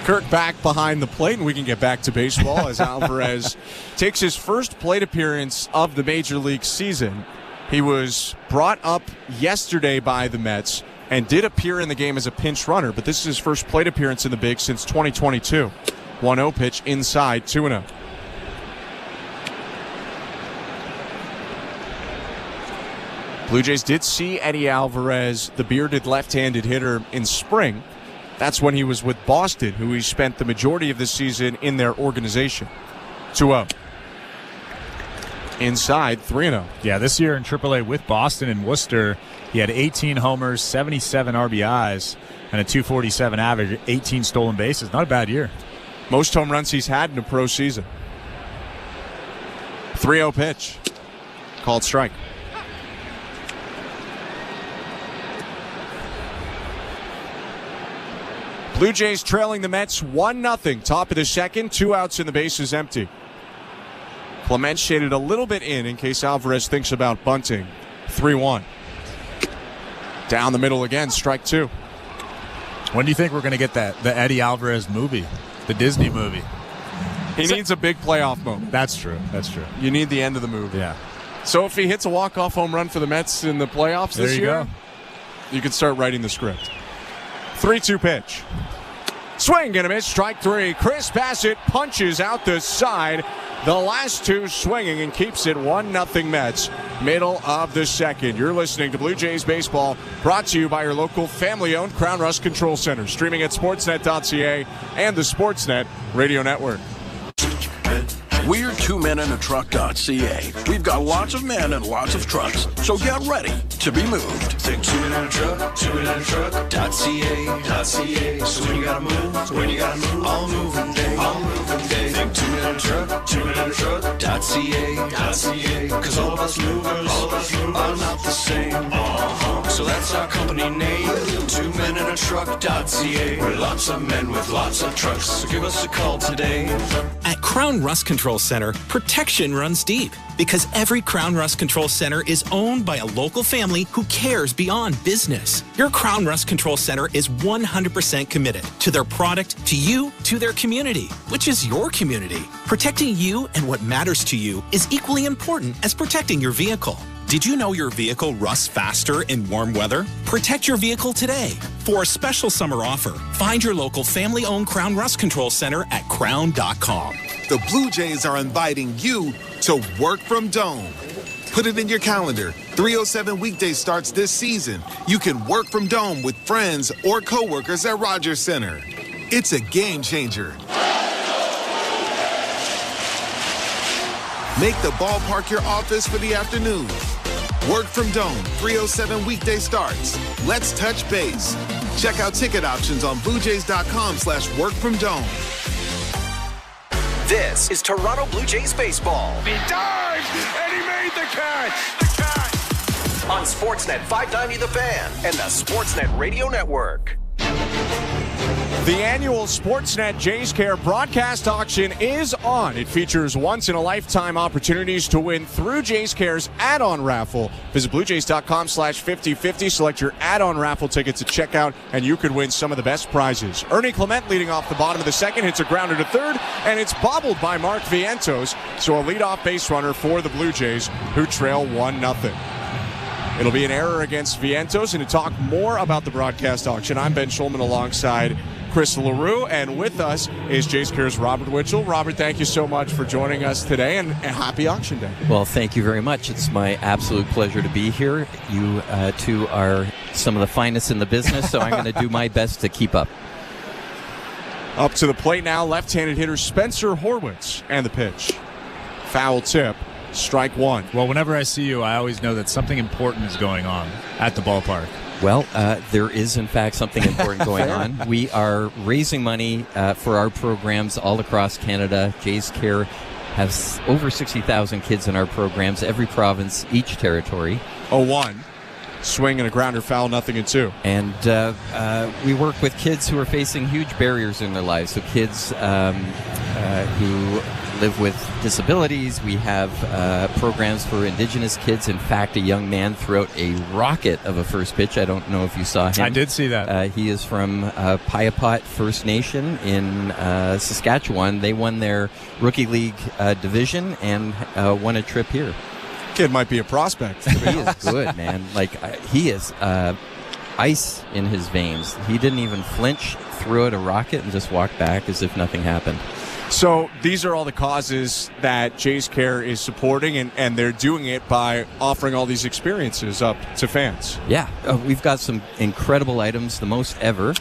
Kirk back behind the plate, and we can get back to baseball as Alvarez takes his first plate appearance of the Major League season. He was brought up yesterday by the Mets and did appear in the game as a pinch runner, but this is his first plate appearance in the big since 2022. 1-0 pitch inside, 2-0. Blue Jays did see Eddie Alvarez, the bearded left-handed hitter, in spring. That's when he was with Boston, who he spent the majority of the season in their organization. 2-0. Inside, 3-0. Yeah, this year in AAA with Boston and Worcester, he had 18 homers, 77 RBIs, and a .247 average, 18 stolen bases. Not a bad year. Most home runs he's had in a pro season. 3-0 pitch. Called strike. Blue Jays trailing the Mets 1-0. Top of the second, 2 outs and the base is empty. Clement shaded a little bit in case Alvarez thinks about bunting. 3-1. Down the middle again, strike 2. When do you think we're going to get the Eddie Alvarez movie, the Disney movie? He needs a big playoff moment. That's true. That's true. You need the end of the movie. Yeah. So if he hits a walk-off home run for the Mets in the playoffs this year, you can start writing the script. 3-2 pitch. Swing and a miss, strike 3. Chirs Bassitt punches out the side. The last 2 swinging and keeps it 1-0 Mets. Middle of the second. You're listening to Blue Jays Baseball, brought to you by your local family-owned Crown Rust Control Center. Streaming at sportsnet.ca and the Sportsnet Radio Network. We're 2menintruck.ca. We've got lots of men and lots of trucks, so get ready to be moved. Think 2menintruck.ca. So when you gotta move, all moving day. Think 2menintruck.ca. Cause all of us movers are not the same. So that's our company name, 2meninaTruck.ca. We're lots of men with lots of trucks, so give us a call today. At Crown Rust Control Center, protection runs deep because every Crown Rust Control Center is owned by a local family who cares beyond business. Your Crown Rust Control Center is 100% committed to their product, to you, to their community, which is your community. Protecting you and what matters to you is equally important as protecting your vehicle. Did you know your vehicle rusts faster in warm weather? Protect your vehicle today. For a special summer offer, find your local family-owned Crown Rust Control Center at crown.com. The Blue Jays are inviting you to work from Dome. Put it in your calendar. 307 weekdays starts this season. You can work from Dome with friends or coworkers at Rogers Center. It's a game changer. Make the ballpark your office for the afternoon. Work from Dome, 307 weekday starts. Let's touch base. Check out ticket options on BlueJays.com/workfromdome. This is Toronto Blue Jays baseball. He dived, and he made the catch. On Sportsnet 590 The Fan and the Sportsnet Radio Network. The annual Sportsnet Jays Care broadcast auction is on. It features once-in-a-lifetime opportunities to win through Jays Care's add-on raffle. Visit BlueJays.com/5050. Select your add-on raffle tickets at checkout, and you could win some of the best prizes. Ernie Clement leading off the bottom of the second, hits a grounder to third, and it's bobbled by Mark Vientos. So a leadoff base runner for the Blue Jays, who trail 1-0. It'll be an error against Vientos, and to talk more about the broadcast auction, I'm Ben Schulman alongside Chris LaRue, and with us is Jays Care's Robert Witchell. Robert, thank you so much for joining us today, and happy auction day. Well, thank you very much. It's my absolute pleasure to be here. You two are some of the finest in the business, so I'm going to do my best to keep up. Up to the plate now, left-handed hitter Spencer Horwitz, and the pitch. Foul tip. Strike one. Well, whenever I see you, I always know that something important is going on at the ballpark. Well, there is, in fact, something important going on. We are raising money for our programs all across Canada. Jays Care has over 60,000 kids in our programs, every province, each territory. 0-1. Swing and a grounder foul, 0-2. And we work with kids who are facing huge barriers in their lives. So kids who live with disabilities. We have programs for Indigenous kids. In fact, a young man threw out a rocket of a first pitch. I don't know if you saw him. I did see that. He is from Piapot First Nation in Saskatchewan. They won their Rookie League division and won a trip here. Kid might be a prospect. He is good, man. He is ice in his veins. He didn't even flinch, threw out a rocket, and just walked back as if nothing happened. So these are all the causes that Jays Care is supporting, and they're doing it by offering all these experiences up to fans. Yeah, we've got some incredible items, the most ever.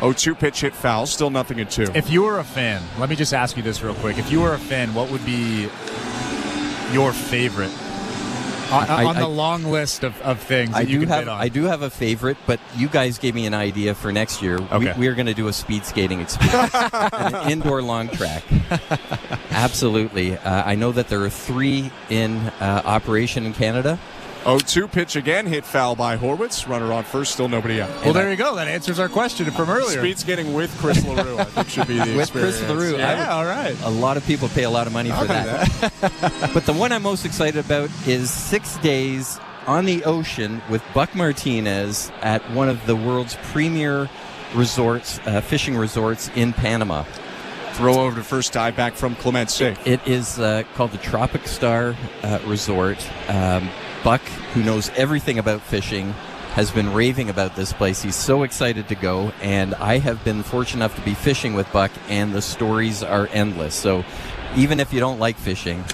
0-2 pitch hit foul, still 0-2. If you were a fan, let me just ask you this real quick. If you were a fan, what would be your favorite on the long list of things that you can bid on? I do have a favorite, but you guys gave me an idea for next year. Okay. We are going to do a speed skating experience, an indoor long track. Absolutely. I know that there are 3 in operation in Canada. 0-2 pitch again, hit foul by Horwitz. Runner on first, still nobody out. Well, there you go. That answers our question from earlier. Speed skating with Chris LaRue, I think, should be the with experience. Chris LaRue. Yeah, all right. A lot of people pay a lot of money for that. But the one I'm most excited about is 6 days on the ocean with Buck Martinez at one of the world's premier resorts, fishing resorts in Panama. Throw over to first, dive back from Clement safe. It is called the Tropic Star Resort. Buck, who knows everything about fishing, has been raving about this place. He's so excited to go, and I have been fortunate enough to be fishing with Buck, and the stories are endless. So even if you don't like fishing...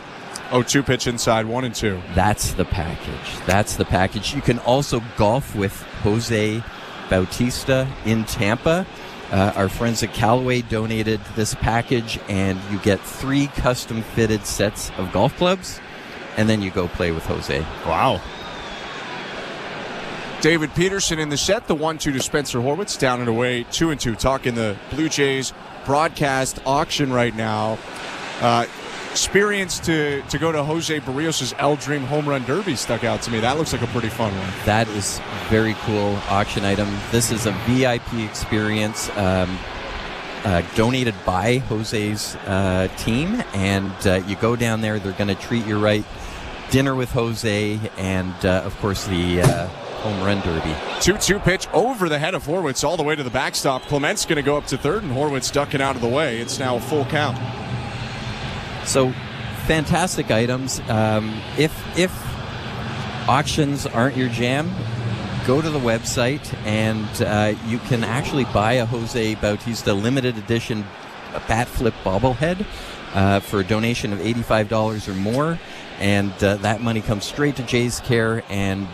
0-2 pitch inside, 1-2. That's the package. That's the package. You can also golf with Jose Bautista in Tampa. Our friends at Callaway donated this package, and you get 3 custom-fitted sets of golf clubs. And then you go play with Jose. Wow. David Peterson in the set, the 1-2 to Spencer Horwitz, down and away, 2-2. Talking the Blue Jays broadcast auction right now. experience to go to Jose Barrios' El Dream Home Run Derby stuck out to me. That looks like a pretty fun one. That is very cool auction item. This is a VIP experience donated by Jose's team, and you go down there. They're going to treat you right. Dinner with Jose, and of course the home run derby. 2-2 pitch over the head of Horwitz all the way to the backstop. Clement's going to go up to third, and Horwitz ducking out of the way. It's now a full count. So, fantastic items. If auctions aren't your jam, go to the website, and you can actually buy a Jose Bautista limited edition bat flip bobblehead for a donation of $85 or more. And that money comes straight to Jay's care, and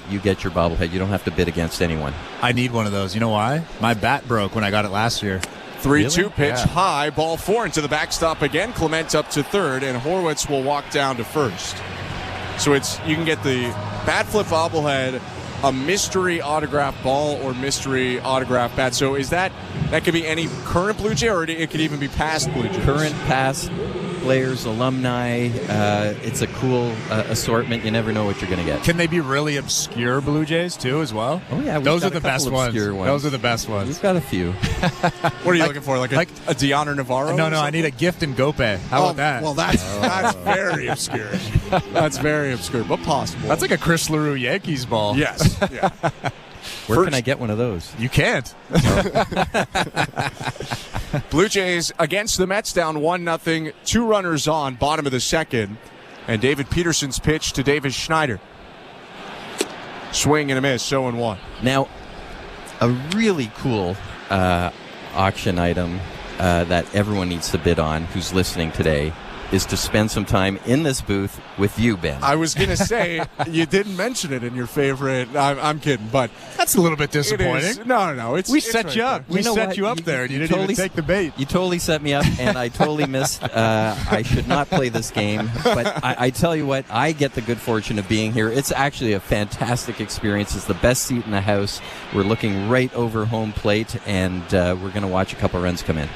you get your bobblehead. You don't have to bid against anyone. I need one of those. You know why? My bat broke when I got it last year. 3-2 pitch high, ball 4 into the backstop again. Clement up to third, and Horwitz will walk down to first. So you can get the bat flip bobblehead, a mystery autograph ball, or mystery autograph bat. So that could be any current Blue Jay, or it could even be past Blue Jays? Current, past players, alumni. It's a cool assortment. You never know what you're going to get. Can they be really obscure Blue Jays too as well? Oh yeah, those are the best ones. Those are the best ones. We've got a few. What are you looking for? Like a Deoner Navarro? No, I need a gift in Gope. How about that? Well, that's very obscure. That's very obscure, but possible. That's like a Chris LaRue Yankees ball. Yes. Yeah. Where can I get one of those? You can't. Blue Jays against the Mets, down 1-0. 2 runners on, bottom of the second. And David Peterson's pitch to Davis Schneider. Swing and a miss, 0-1. Now, a really cool auction item that everyone needs to bid on who's listening today is to spend some time in this booth with you, Ben. I was going to say, you didn't mention it in your favorite. I'm kidding, but that's a little bit disappointing. No. We set you up. We set you up there, and you didn't even take the bait. You totally set me up, and I totally missed. I should not play this game, but I tell you what, I get the good fortune of being here. It's actually a fantastic experience. It's the best seat in the house. We're looking right over home plate, and we're going to watch a couple runs come in.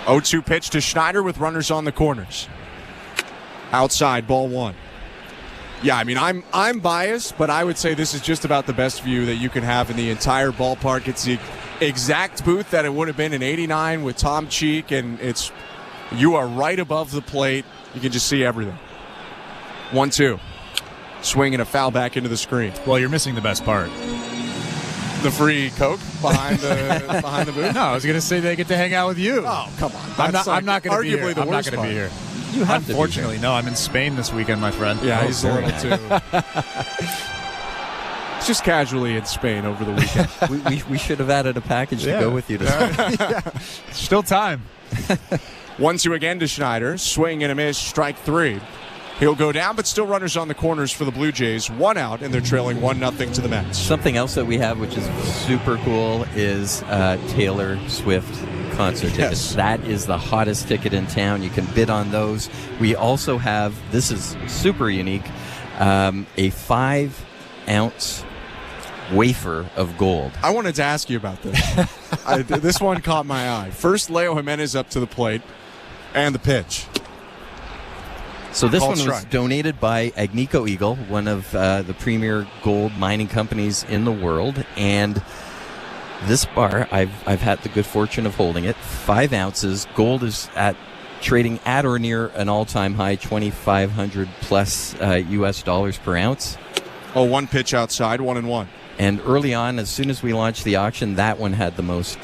0-2 pitch to Schneider with runners on the corners. Outside, ball 1. Yeah, I mean, I'm biased, but I would say this is just about the best view that you can have in the entire ballpark. It's the exact booth that it would have been in '89 with Tom Cheek, and you are right above the plate. You can just see everything. 1-2. Swing and a foul back into the screen. Well, you're missing the best part. The free Coke behind the booth? No, I was going to say they get to hang out with you. Oh, come on. I'm not going to be here. Arguably the worst part. Be here. You have Unfortunately, no. I'm in Spain this weekend, my friend. Yeah, he's a little too. Just casually in Spain over the weekend. we should have added a package to go with you this week. Still time. 1-2 again to Schneider. Swing and a miss, strike 3. He'll go down, but still runners on the corners for the Blue Jays. 1 out, and they're trailing 1-0 to the Mets. Something else that we have, which is super cool, is Taylor Swift concert tickets. That is the hottest ticket in town. You can bid on those. We also have, this is super unique, a 5-ounce wafer of gold. I wanted to ask you about this. This one caught my eye. First, Leo Jimenez up to the plate, and the pitch. So this one was donated by Agnico Eagle, one of the premier gold mining companies in the world, and this bar, I've had the good fortune of holding it. 5 ounces. Gold is trading at or near an all-time high, $2,500 plus US dollars per ounce. Oh, 1 pitch outside, 1-1. And early on, as soon as we launched the auction, that one had the most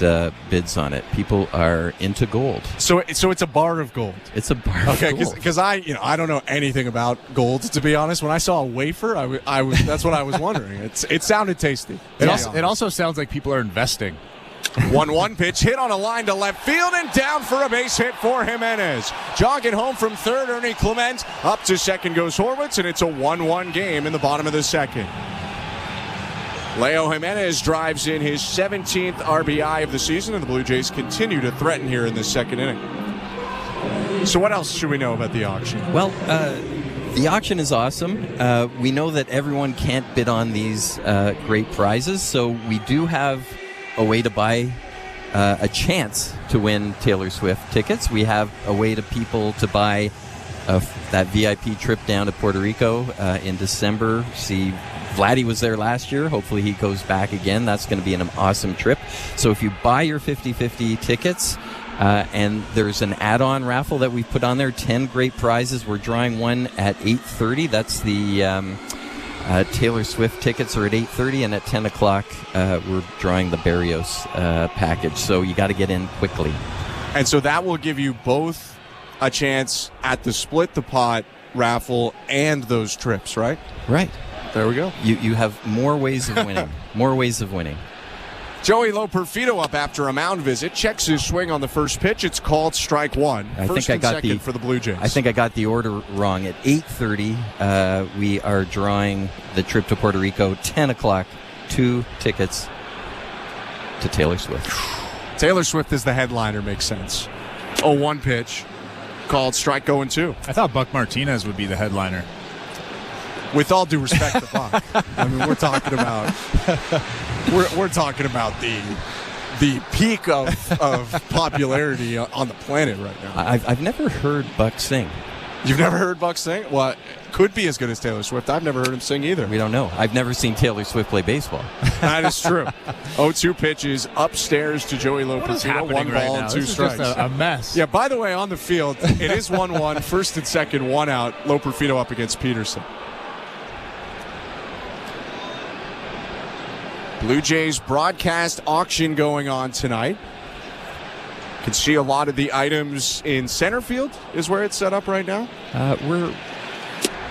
bids on it. People are into gold. So it's a bar of gold. It's a bar of gold. Okay, because I don't know anything about gold, to be honest. When I saw a wafer, I was that's what I was wondering. It sounded tasty. It also sounds like people are investing. 1-1 pitch hit on a line to left field and down for a base hit for Jimenez. Jogging home from third, Ernie Clement. Up to second goes Horwitz, and it's a 1-1 game in the bottom of the second. Leo Jimenez drives in his 17th RBI of the season, and the Blue Jays continue to threaten here in this second inning. So what else should we know about the auction? Well, the auction is awesome. We know that everyone can't bid on these great prizes, so we do have a way to buy a chance to win Taylor Swift tickets. We have a way to people to buy that VIP trip down to Puerto Rico in December. See, Vladdy was there last year. Hopefully he goes back again. That's going to be an awesome trip. So if you buy your 50-50 tickets, and there's an add-on raffle that we put on there, 10 great prizes. We're drawing one at 8:30. That's the Taylor Swift tickets are at 8:30, and at 10 o'clock we're drawing the Barrios package. So you got to get in quickly. And so that will give you both a chance at the Split the Pot raffle and those trips, right? Right. There we go. You have more ways of winning. More ways of winning. Joey Loperfido up after a mound visit. Checks his swing on the first pitch. It's called strike one. First and second for the Blue Jays. I think I got the order wrong. At 8:30, we are drawing the trip to Puerto Rico. 10 o'clock, 2 tickets to Taylor Swift. Taylor Swift is the headliner, makes sense. 0-1 pitch, called strike 0-2. I thought Buck Martinez would be the headliner. With all due respect to Buck, I mean, we're talking about the peak of popularity on the planet right now. I've never heard Buck sing. You've never heard Buck sing? Well, it could be as good as Taylor Swift. I've never heard him sing either. We don't know. I've never seen Taylor Swift play baseball. That is true. 0-2 pitches upstairs to Joey Loperfido. 1 ball and 2 strikes. Just a mess. Yeah, by the way, on the field, it is 1-1. First and second, 1 out. Loperfido up against Peterson. Blue Jays broadcast auction going on tonight. You can see a lot of the items in center field is where it's set up right now. We're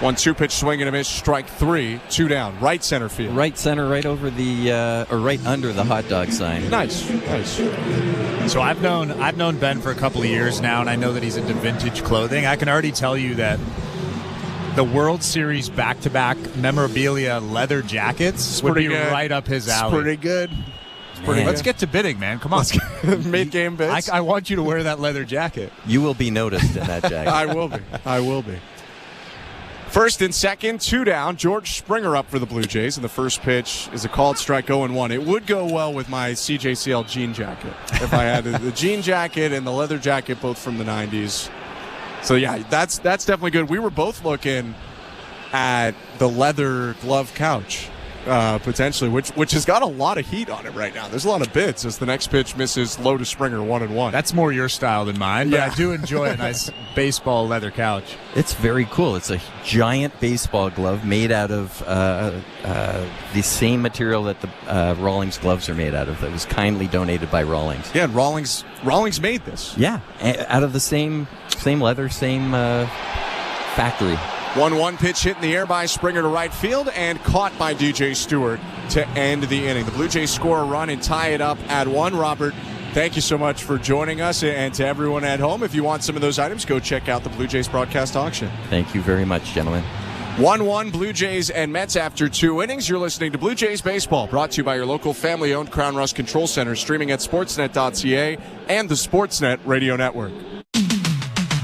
1-2 pitch swing and a miss, strike 3, 2 down, right center field. Right center, right over the or right under the hot dog sign. Nice. So I've known Ben for a couple of years now, and I know that he's into vintage clothing. I can already tell you that the World Series back-to-back memorabilia leather jackets would be right up his alley. It's pretty good. Let's get to bidding, man. Come on. Mid-game bids. I want you to wear that leather jacket. You will be noticed in that jacket. I will be. First and second, 2 down. George Springer up for the Blue Jays, and the first pitch is a called strike 0-1. It would go well with my CJCL jean jacket if I had the jean jacket and the leather jacket, both from the 90s. So, yeah, that's definitely good. We were both looking at the leather glove couch, potentially, which has got a lot of heat on it right now. There's a lot of bids as the next pitch misses low to Springer 1-1. That's more your style than mine, but I do enjoy a nice baseball leather couch. It's very cool. It's a giant baseball glove made out of the same material that the Rawlings gloves are made out of. That was kindly donated by Rawlings. Yeah, and Rawlings made this. Yeah, out of the same leather, same factory. 1-1 pitch hit in the air by Springer to right field and caught by DJ Stewart to end the inning. The Blue Jays score a run and tie it up at 1. Robert, thank you so much for joining us, and to everyone at home, if you want some of those items, go check out the Blue Jays broadcast auction. Thank you very much, gentlemen. 1-1 Blue Jays and Mets after 2 innings. You're listening to Blue Jays Baseball, brought to you by your local family-owned Crown Rust Control Center, streaming at sportsnet.ca and the Sportsnet Radio Network.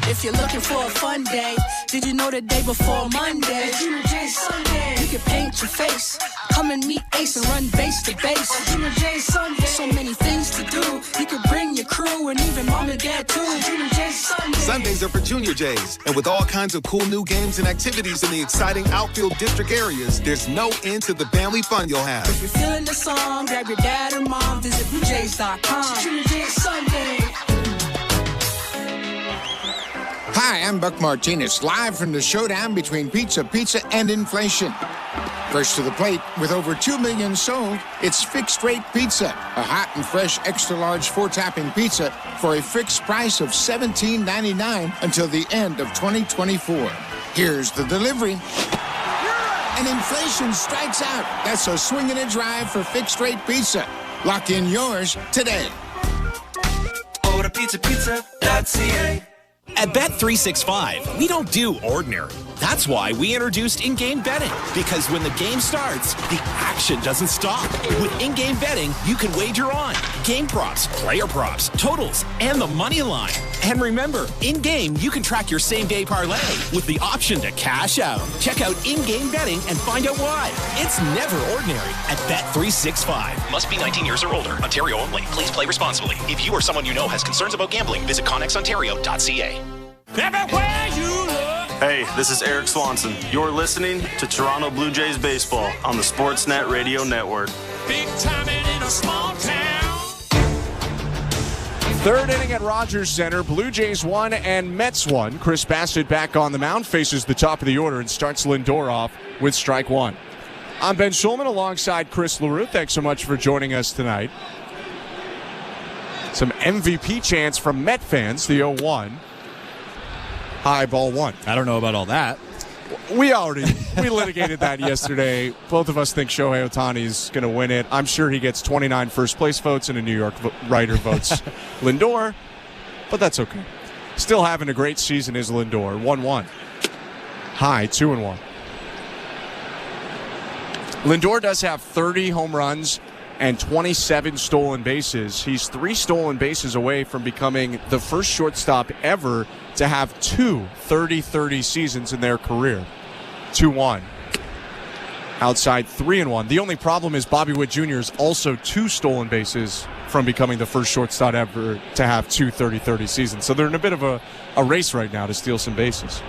If you're looking for a fun day, did you know the day before Monday? Junior J Sunday. You can paint your face, come and meet Ace and run base to base. Junior J Sunday. So many things to do. You could bring your crew and even mom and dad too. Junior J Sunday. Sundays are for Junior Jays, and with all kinds of cool new games and activities in the exciting outfield district areas, there's no end to the family fun you'll have. If you're feeling the song, grab your dad or mom, visit BlueJays.com. Junior J Sunday. Hi, I'm Buck Martinez, live from the showdown between pizza, and inflation. First to the plate, with over 2 million sold, it's Fixed Rate Pizza, a hot and fresh extra-large 4-topping pizza for a fixed price of $17.99 until the end of 2024. Here's the delivery. And inflation strikes out. That's a swing and a drive for Fixed Rate Pizza. Lock in yours today. Order pizza.ca. At Bet365, we don't do ordinary. That's why we introduced in-game betting. Because when the game starts, the action doesn't stop. With in-game betting, you can wager on game props, player props, totals, and the money line. And remember, in-game, you can track your same-day parlay with the option to cash out. Check out in-game betting and find out why. It's never ordinary at Bet365. Must be 19 years or older. Ontario only. Please play responsibly. If you or someone you know has concerns about gambling, visit connexontario.ca. Everywhere you look, Hey, this is Eric Swanson. You're listening to Toronto Blue Jays baseball on the Sportsnet Radio Network. Big time in a small town. Third inning at Rogers Center. Blue Jays 1 and Mets 1. Chirs Bassitt back on the mound, faces the top of the order and starts Lindor off with strike one. I'm Ben Schulman alongside Chris LaRue. Thanks so much for joining us tonight. Some MVP chants from Met fans, the 0-1. High ball one. I don't know about all that. We litigated that yesterday. Both of us think Shohei Ohtani is going to win it. I'm sure he gets 29 first place votes and a New York writer votes Lindor, but that's okay. Still having a great season is Lindor. 1-1. High 2-1. Lindor does have 30 home runs and 27 stolen bases. He's 3 stolen bases away from becoming the first shortstop ever to have 2 30-30 seasons in their career. 2-1. Outside 3-1. The only problem is Bobby Witt Jr. is also 2 stolen bases from becoming the first shortstop ever to have 2 30-30 seasons. So they're in a bit of a race right now to steal some bases.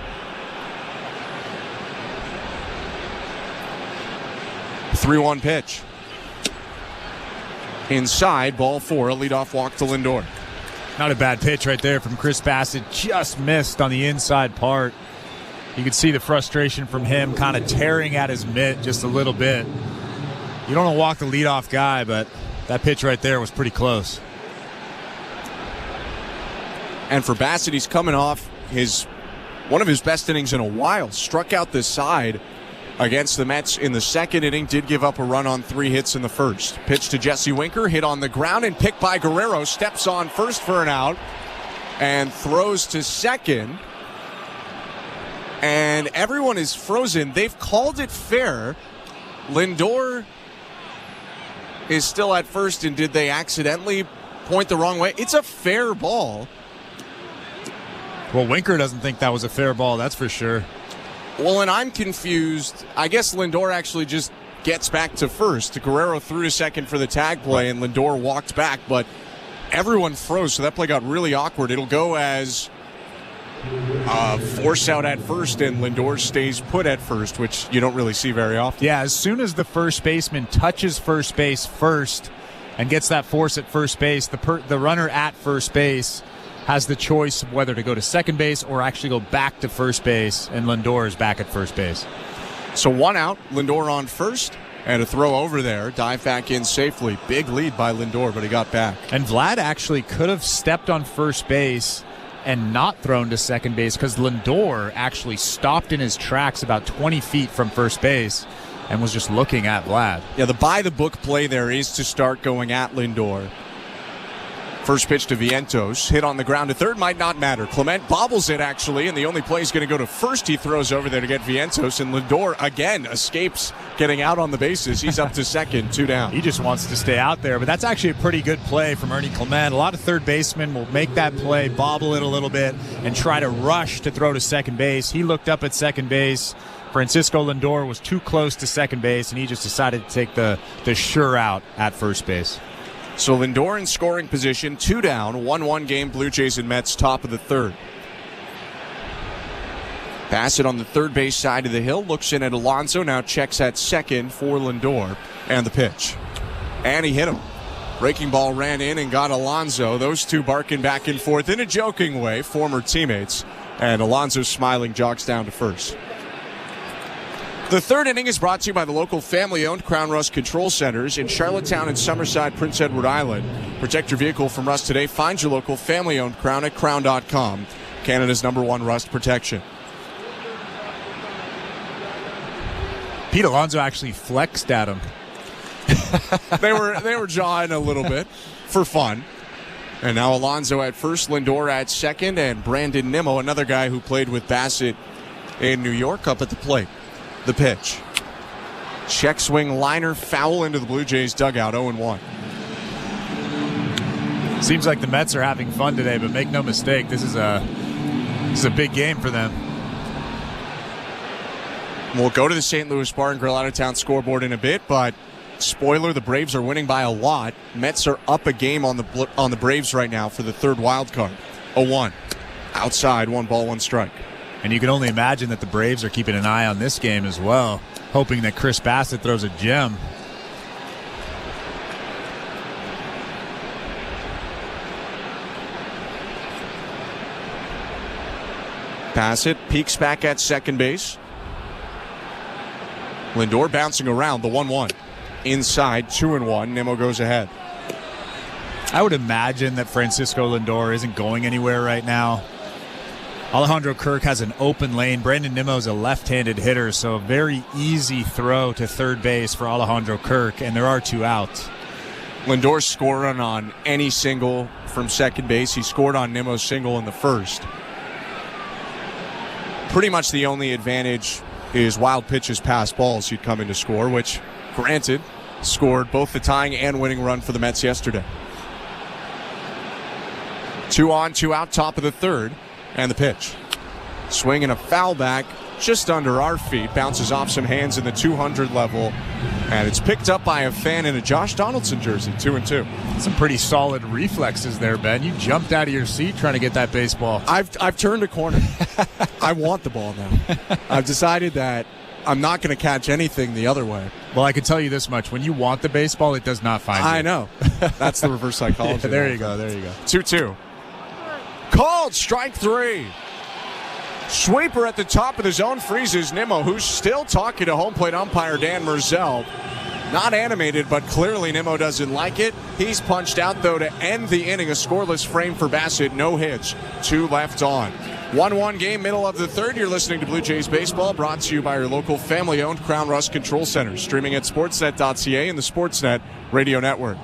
3-1 pitch. Inside, ball 4, a leadoff walk to Lindor. Not a bad pitch right there from Chirs Bassitt. Just missed on the inside part. You could see the frustration from him kind of tearing at his mitt just a little bit. You don't want to walk the leadoff guy, but that pitch right there was pretty close. And for Bassitt, he's coming off one of his best innings in a while. Struck out the side against the Mets in the second inning, did give up a run on 3 hits in the first. Pitch to Jesse Winker, hit on the ground and picked by Guerrero. Steps on first for an out and throws to second. And everyone is frozen. They've called it fair. Lindor is still at first, and did they accidentally point the wrong way? It's a fair ball. Well, Winker doesn't think that was a fair ball, that's for sure. Well, and I'm confused. I guess Lindor actually just gets back to first. Guerrero threw to second for the tag play, and Lindor walked back, but everyone froze, so that play got really awkward. It'll go as force out at first, and Lindor stays put at first, which you don't really see very often. Yeah, as soon as the first baseman touches first base first and gets that force at first base, the runner at first base has the choice of whether to go to second base or actually go back to first base, and Lindor is back at first base. So 1 out, Lindor on first, and a throw over there, dive back in safely. Big lead by Lindor, but he got back. And Vlad actually could have stepped on first base and not thrown to second base, because Lindor actually stopped in his tracks about 20 feet from first base and was just looking at Vlad. Yeah, the by-the-book play there is to start going at Lindor. First pitch to Vientos, hit on the ground to third, might not matter. Clement bobbles it, actually, and the only play is going to go to first. He throws over there to get Vientos, and Lindor again escapes getting out on the bases. He's up to second, 2 down. He just wants to stay out there, but that's actually a pretty good play from Ernie Clement. A lot of third basemen will make that play, bobble it a little bit, and try to rush to throw to second base. He looked up at second base. Francisco Lindor was too close to second base, and he just decided to take the sure out at first base. So Lindor in scoring position, 2 down, 1-1 game, Blue Jays and Mets, top of the third. Bassitt on the third base side of the hill, looks in at Alonso, now checks at second for Lindor, and the pitch. And he hit him. Breaking ball ran in and got Alonso. Those two barking back and forth in a joking way, former teammates. And Alonso smiling, jogs down to first. The third inning is brought to you by the local family-owned Crown Rust Control Centers in Charlottetown and Summerside, Prince Edward Island. Protect your vehicle from rust today. Find your local family-owned Crown at crown.com. Canada's #1 rust protection. Pete Alonso actually flexed at him. They were jawing a little bit for fun. And now Alonso at first, Lindor at second, and Brandon Nimmo, another guy who played with Bassitt in New York, up at the plate. The pitch. Check swing liner, foul into the Blue Jays dugout, 0-1. Seems like the Mets are having fun today, but make no mistake, this is a big game for them. We'll go to the St. Louis Bar and Grill out-of-town scoreboard in a bit, but spoiler, the Braves are winning by a lot. Mets are up a game on the Braves right now for the third wild card. 0-1. Outside, 1 ball, 1 strike. And you can only imagine that the Braves are keeping an eye on this game as well, hoping that Chirs Bassitt throws a gem. Bassitt peeks back at second base. Lindor bouncing around the 1-1. Inside, 2-1. Nimmo goes ahead. I would imagine that Francisco Lindor isn't going anywhere right now. Alejandro Kirk has an open lane. Brandon Nimmo's a left-handed hitter, so a very easy throw to third base for Alejandro Kirk, and there are 2 outs. Lindor scoring on any single from second base. He scored on Nimmo's single in the first. Pretty much the only advantage is wild pitches past balls he'd come in to score, which, granted, scored both the tying and winning run for the Mets yesterday. 2 on, 2 out, top of the third, and the pitch. Swing and a foul back just under our feet. Bounces off some hands in the 200 level, and it's picked up by a fan in a Josh Donaldson jersey. 2-2. Some pretty solid reflexes there, Ben. You jumped out of your seat trying to get that baseball. I've turned a corner. I want the ball now. I've decided that I'm not going to catch anything the other way. Well, I can tell you this much. When you want the baseball, it does not find you. I know. That's the reverse psychology. Yeah, there you go. 2-2. Called strike 3. Sweeper at the top of the zone freezes Nimmo, who's still talking to home plate umpire Dan Merzel. Not animated, but clearly Nimmo doesn't like it. He's punched out, though, to end the inning. A scoreless frame for Bassitt. No hits. 2 left on. 1-1 game, middle of the third. You're listening to Blue Jays Baseball, brought to you by your local family-owned Crown Rust Control Center. Streaming at sportsnet.ca and the Sportsnet Radio Network.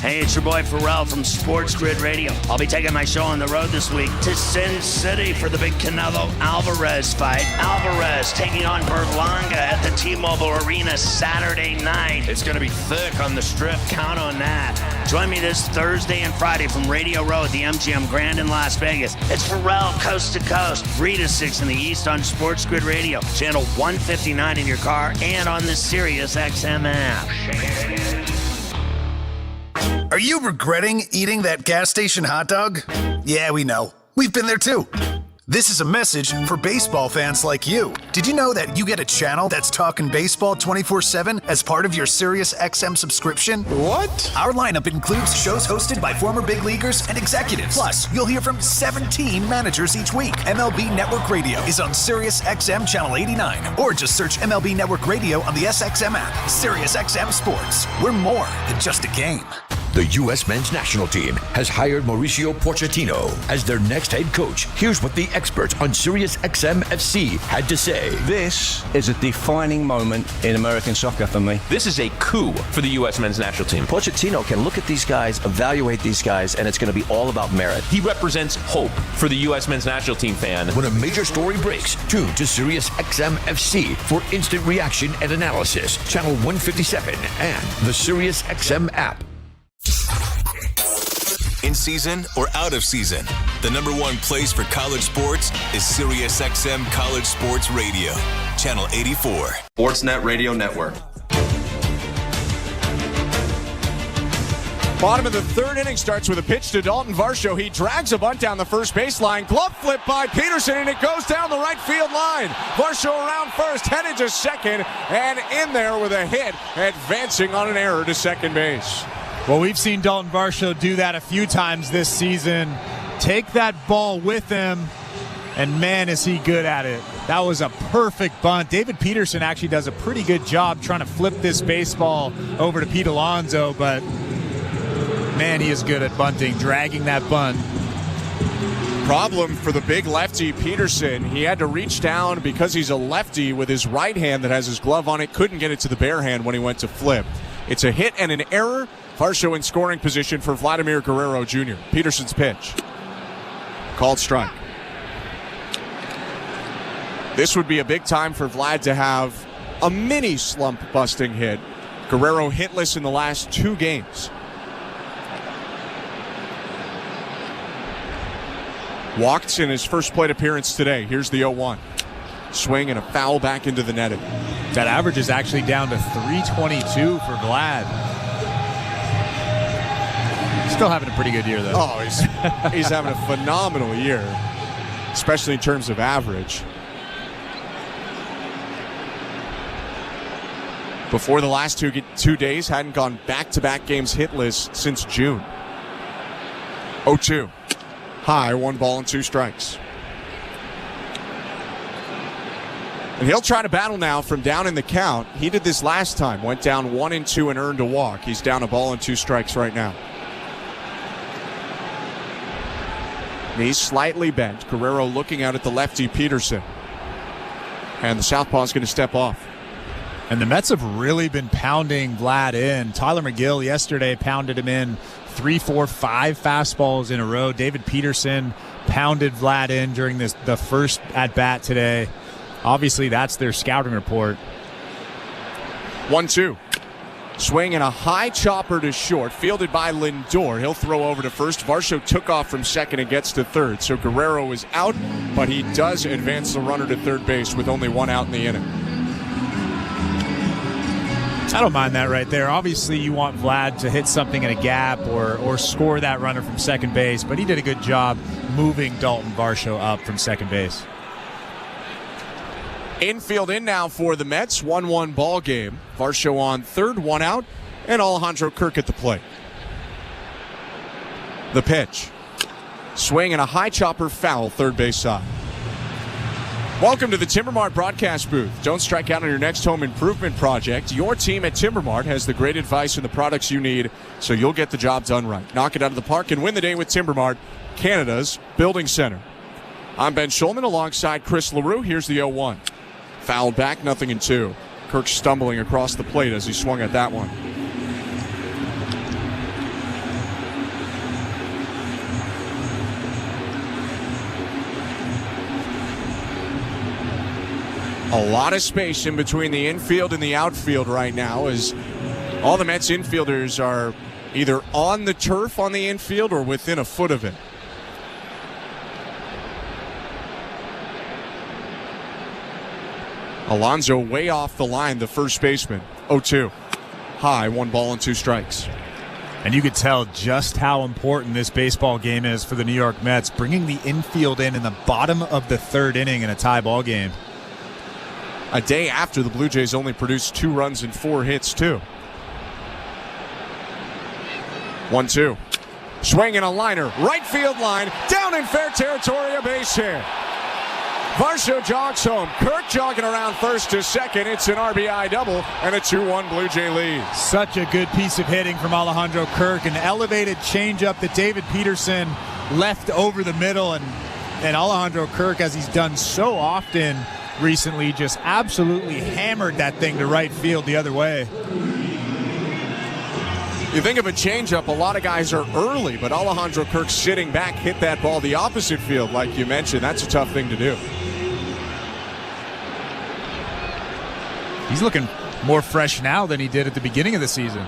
Hey, it's your boy Pharrell from Sports Grid Radio. I'll be taking my show on the road this week to Sin City for the big Canelo Alvarez fight. Alvarez taking on Berlanga at the T-Mobile Arena Saturday night. It's going to be thick on the strip. Count on that. Join me this Thursday and Friday from Radio Row at the MGM Grand in Las Vegas. It's Pharrell coast to coast, 3 to 6 in the East on Sports Grid Radio, channel 159 in your car and on the Sirius XM app. Are you regretting eating that gas station hot dog? Yeah, we know. We've been there too. This is a message for baseball fans like you. Did you know that you get a channel that's talking baseball 24/7 as part of your Sirius XM subscription? What? Our lineup includes shows hosted by former big leaguers and executives. Plus, you'll hear from 17 managers each week. MLB Network Radio is on Sirius XM Channel 89. Or just search MLB Network Radio on the SXM app. Sirius XM Sports. We're more than just a game. The U.S. men's national team has hired Mauricio Pochettino as their next head coach. Here's what the experts on Sirius XM FC had to say. This is a defining moment in American soccer for me. This is a coup for the U.S. men's national team. Pochettino can look at these guys, evaluate these guys, and it's going to be all about merit. He represents hope for the U.S. men's national team fan. When a major story breaks, tune to Sirius XM FC for instant reaction and analysis. Channel 157 and the Sirius XM app. In season or out of season, the #1 place for college sports is Sirius XM College Sports Radio, Channel 84. Sportsnet Radio Network. Bottom of the third inning starts with a pitch to Dalton Varsho. He drags a bunt down the first baseline. Glove flip by Peterson, and it goes down the right field line. Varsho around first, headed to second, and in there with a hit, advancing on an error to second base. Well, we've seen Dalton Varsho do that a few times this season. Take that ball with him, and man, is he good at it. That was a perfect bunt. David Peterson actually does a pretty good job trying to flip this baseball over to Pete Alonso, but man, he is good at bunting, dragging that bunt. Problem for the big lefty Peterson. He had to reach down because he's a lefty with his right hand that has his glove on it. Couldn't get it to the bare hand when he went to flip. It's a hit and an error. Varsho in scoring position for Vladimir Guerrero Jr. Peterson's pitch. Called strike. This would be a big time for Vlad to have a mini slump-busting hit. Guerrero hitless in the last 2 games. Walked in his first plate appearance today. Here's the 0-1. Swing and a foul back into the netting. That average is actually down to 322 for Vlad. Still having a pretty good year, though. Oh, he's having a phenomenal year, especially in terms of average. Before the last 2 days, hadn't gone back-to-back games hitless since June. 0-2. High, 1 ball and 2 strikes. And he'll try to battle now from down in the count. He did this last time. Went down 1-2 and earned a walk. He's down 1 ball and 2 strikes right now. Knees slightly bent. Guerrero looking out at the lefty Peterson. And the southpaw is going to step off. And the Mets have really been pounding Vlad in. Tyler McGill yesterday pounded him in 3, 4, 5 fastballs in a row. David Peterson pounded Vlad in during the first at-bat today. Obviously, that's their scouting report. 1-2. Swing and a high chopper to short, fielded by Lindor. He'll throw over to first. Varsho took off from second and gets to third. So Guerrero is out, but he does advance the runner to third base with only 1 out in the inning. I don't mind that right there. Obviously, you want Vlad to hit something in a gap or score that runner from second base, but he did a good job moving Dalton Varsho up from second base. Infield in now for the Mets. 1-1 ball game. Varsho on third, 1 out, and Alejandro Kirk at the plate. The pitch. Swing and a high chopper foul, third base side. Welcome to the Timbermart broadcast booth. Don't strike out on your next home improvement project. Your team at Timbermart has the great advice and the products you need, so you'll get the job done right. Knock it out of the park and win the day with Timbermart, Canada's building center. I'm Ben Schulman alongside Chris LaRue. Here's the 0-1. Fouled back, 0-2. Kirk stumbling across the plate as he swung at that one. A lot of space in between the infield and the outfield right now as all the Mets infielders are either on the turf on the infield or within a foot of it. Alonso way off the line, the first baseman. 0-2. High, 1 ball and 2 strikes. And you could tell just how important this baseball game is for the New York Mets, bringing the infield in the bottom of the third inning in a tie ball game. A day after the Blue Jays only produced 2 runs and 4 hits, too. 1-2. Swing and a liner. Right field line. Down in fair territory, a base hit. Varsho jogs home. Kirk jogging around first to second. It's an RBI double and a 2-1 Blue Jay lead. Such a good piece of hitting from Alejandro Kirk. An elevated changeup that David Peterson left over the middle. And Alejandro Kirk, as he's done so often recently, just absolutely hammered that thing to right field the other way. You think of a changeup, a lot of guys are early, but Alejandro Kirk sitting back hit that ball the opposite field, like you mentioned. That's a tough thing to do. He's looking more fresh now than he did at the beginning of the season.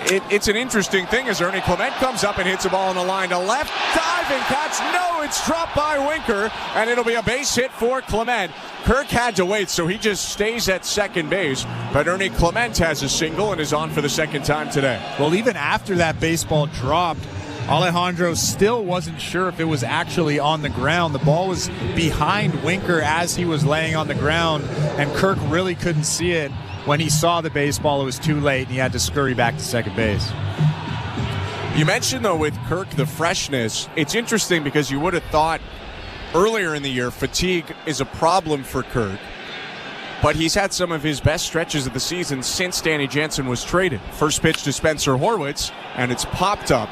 It's an interesting thing as Ernie Clement comes up and hits a ball on the line to left. Diving catch. No, it's dropped by Winker, and it'll be a base hit for Clement. Kirk had to wait, so he just stays at second base. But Ernie Clement has a single and is on for the second time today. Well, even after that baseball dropped, Alejandro still wasn't sure if it was actually on the ground. The ball was behind Winker as he was laying on the ground, and Kirk really couldn't see it. When he saw the baseball, it was too late, and he had to scurry back to second base. You mentioned, though, with Kirk, the freshness. It's interesting because you would have thought earlier in the year fatigue is a problem for Kirk, but he's had some of his best stretches of the season since Danny Jansen was traded. First pitch to Spencer Horwitz, and it's popped up.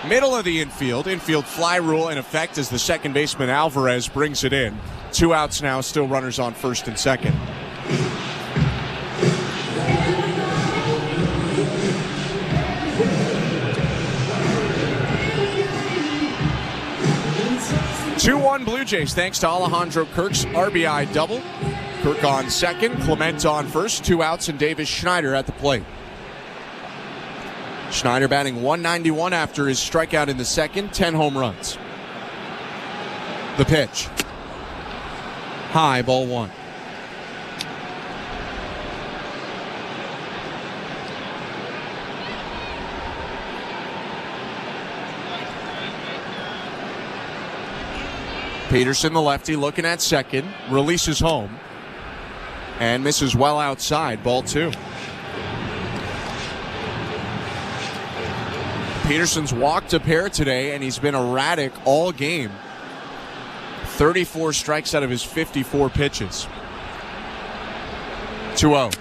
Middle of the infield fly rule in effect as the second baseman Alvarez brings it in. 2 outs now, still runners on first and second. (2-1) Blue Jays, thanks to Alejandro Kirk's RBI double. Kirk on second, Clement on first, 2 outs, and Davis Schneider at the plate. Schneider batting .191 after his strikeout in the second, 10 home runs. The pitch. High, ball 1. Peterson, the lefty, looking at second, releases home, and misses well outside, ball 2. Peterson's walked a pair today, and he's been erratic all game. 34 strikes out of his 54 pitches. 2-0.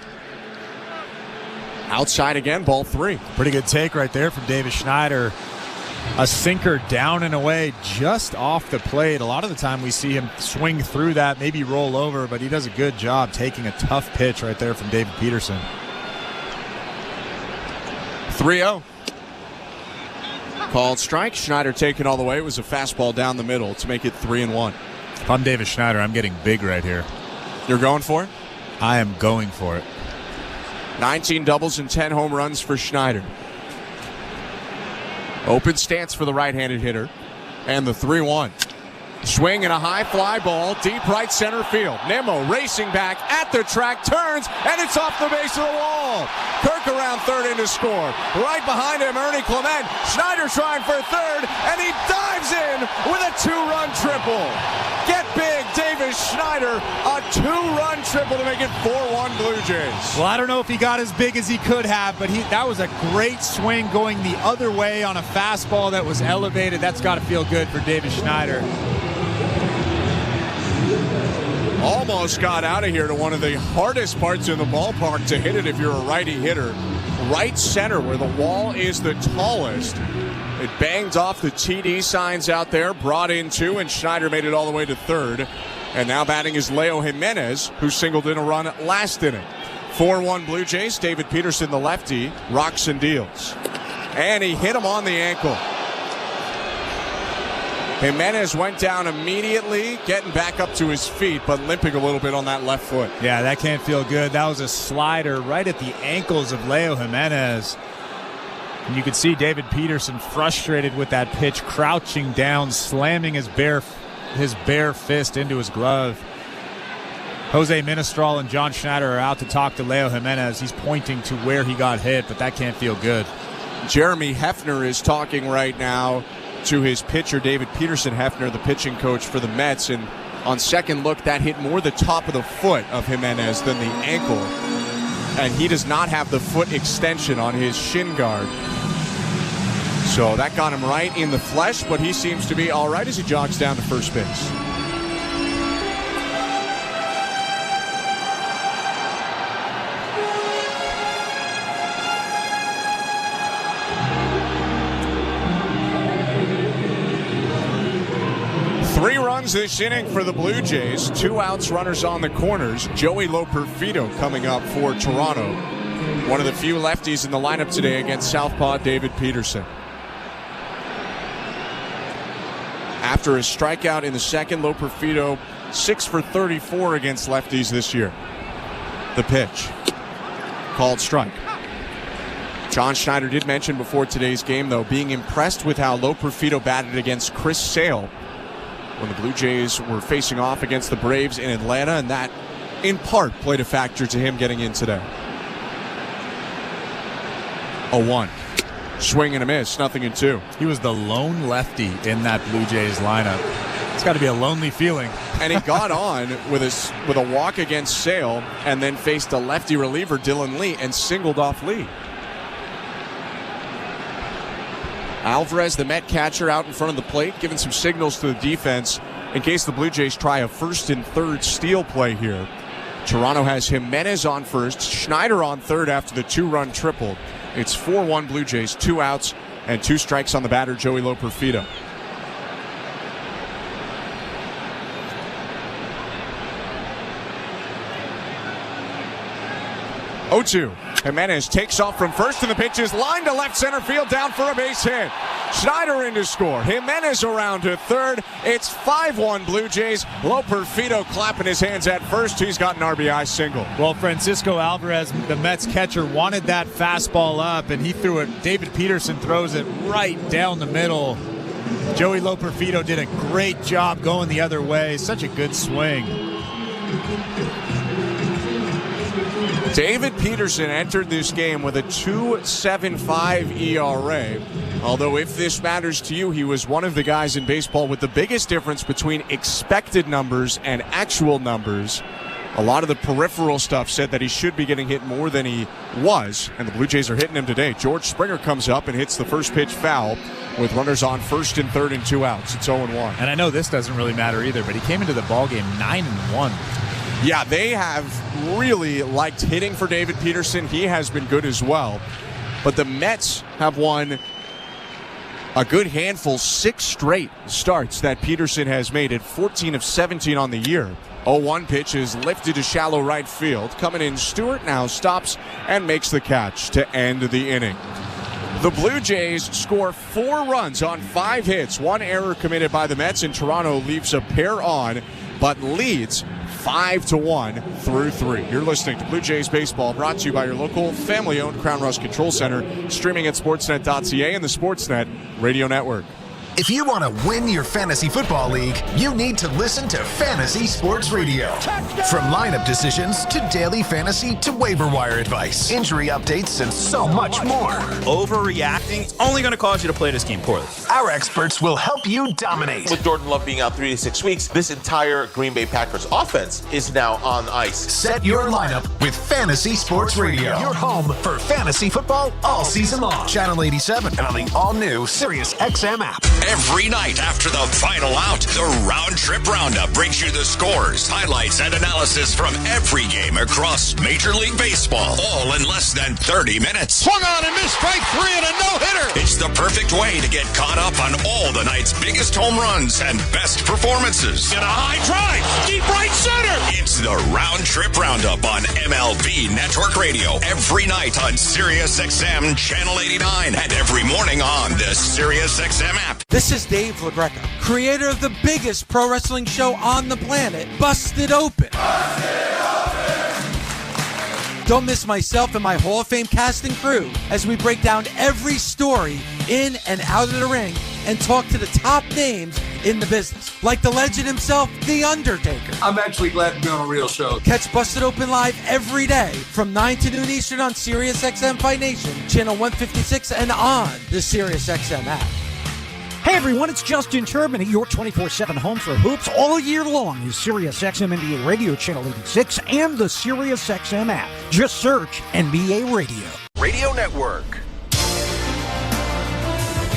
Outside again, ball 3. Pretty good take right there from Davis Schneider. A sinker down and away just off the plate. A lot of the time we see him swing through that, maybe roll over, but he does a good job taking a tough pitch right there from David Peterson. 3-0. Called strike. Schneider taken all the way. It was a fastball down the middle to make it 3-1. If I'm Davis Schneider, I'm getting big right here. You're going for it? I am going for it. 19 doubles and 10 home runs for Schneider. Open stance for the right-handed hitter. And the 3-1. Swing and a high fly ball, deep right center field. Nimmo racing back at the track, turns, and it's off the base of the wall. Kirk around third in to score. Right behind him, Ernie Clement. Schneider trying for third, and he dives in with a 2-run triple. Get big, Davis Schneider. A 2-run triple to make it 4-1 Blue Jays. Well, I don't know if he got as big as he could have, but that was a great swing going the other way on a fastball that was elevated. That's got to feel good for Davis Schneider. Almost got out of here to one of the hardest parts in the ballpark to hit it if you're a righty hitter. Right center where the wall is the tallest. It banged off the TD signs out there, brought in 2, and Schneider made it all the way to third. And now batting is Leo Jimenez, who singled in a run last inning. 4-1 Blue Jays. David Peterson, the lefty, rocks and deals. And he hit him on the ankle. Jimenez went down immediately, getting back up to his feet, but limping a little bit on that left foot. Yeah, that can't feel good. That was a slider right at the ankles of Leo Jimenez. And you could see David Peterson frustrated with that pitch, crouching down, slamming his bare fist into his glove. Jose Ministral and John Schneider are out to talk to Leo Jimenez. He's pointing to where he got hit, but that can't feel good. Jeremy Hefner is talking right now to his pitcher, David Peterson. Hefner, the pitching coach for the Mets, and on second look, that hit more the top of the foot of Jimenez than the ankle, and he does not have the foot extension on his shin guard, so that got him right in the flesh, but he seems to be all right as he jogs down to first base. This inning for the Blue Jays. 2 outs, runners on the corners. Joey Loperfido coming up for Toronto. One of the few lefties in the lineup today against southpaw David Peterson. After a strikeout in the second, Loperfido 6 for 34 against lefties this year. The pitch. Called strike. John Schneider did mention before today's game, though, being impressed with how Loperfido batted against Chris Sale when the Blue Jays were facing off against the Braves in Atlanta, and that, in part, played a factor to him getting in today. 0-1. Swing and a miss, 0-2. He was the lone lefty in that Blue Jays lineup. It's got to be a lonely feeling. And he got on with a walk against Sale, and then faced a lefty reliever, Dylan Lee, and singled off Lee. Alvarez, the Met catcher, out in front of the plate, giving some signals to the defense in case the Blue Jays try a first and third steal play here. Toronto has Jimenez on first, Schneider on third after the 2-run triple. It's 4-1 Blue Jays, 2 outs and 2 strikes on the batter, Joey Loperfido. Oh-2. Jimenez takes off from first, and the pitch is lined to left center field, down for a base hit. Schneider in to score. Jimenez around to third. It's 5-1 Blue Jays. Loperfido clapping his hands at first. He's got an RBI single. Well, Francisco Alvarez, the Mets catcher, wanted that fastball up, and he threw it. David Peterson throws it right down the middle. Joey Loperfido did a great job going the other way. Such a good swing. David Peterson entered this game with a 2.75 ERA. Although if this matters to you, he was one of the guys in baseball with the biggest difference between expected numbers and actual numbers. A lot of the peripheral stuff said that he should be getting hit more than he was, and the Blue Jays are hitting him today. George Springer comes up and hits the first pitch foul with runners on first and third and 2 outs. It's 0-1. And I know this doesn't really matter either, but he came into the ballgame 9-1. Yeah, they have really liked hitting for David Peterson. He has been good as well. But the Mets have won a good handful, 6 straight starts that Peterson has made it, 14 of 17 on the year. 0-1 pitch is lifted to shallow right field. Coming in, Stewart now stops and makes the catch to end the inning. The Blue Jays score 4 runs on 5 hits. 1 error committed by the Mets, and Toronto leaves a pair on, but leads 5-1 through 3. You're listening to Blue Jays Baseball, brought to you by your local family-owned Crown Rust Control Center, streaming at sportsnet.ca and the Sportsnet Radio Network. If you want to win your fantasy football league, you need to listen to Fantasy Sports Radio. From lineup decisions to daily fantasy to waiver wire advice, injury updates, and so much more. Overreacting is only going to cause you to play this game poorly. Our experts will help you dominate. With Jordan Love being out 3 to 6 weeks, this entire Green Bay Packers offense is now on ice. Set your lineup with Fantasy Sports Radio. Your home for fantasy football all season long. Channel 87 and on the all-new Sirius XM app. Every night after the final out, the Round Trip Roundup brings you the scores, highlights, and analysis from every game across Major League Baseball, all in less than 30 minutes. Swung on and missed, strike 3 and a no-hitter. It's the perfect way to get caught up on all the night's biggest home runs and best performances. And a high drive, deep right center. It's the Round Trip Roundup on MLB Network Radio every night on Sirius XM Channel 89 and every morning on the Sirius XM app. This is Dave LaGreca, creator of the biggest pro wrestling show on the planet, Busted Open. Don't miss myself and my Hall of Fame cast and crew as we break down every story in and out of the ring and talk to the top names in the business, like the legend himself, The Undertaker. I'm actually glad to be on a real show. Catch Busted Open live every day from 9 to noon Eastern on Sirius XM Fight Nation, channel 156, and on the Sirius XM app. Hey everyone, it's Justin Turbin at your 24/7 home for hoops all year long is Sirius XM NBA Radio Channel 86 and the Sirius XM app. Just search NBA Radio. Radio Network.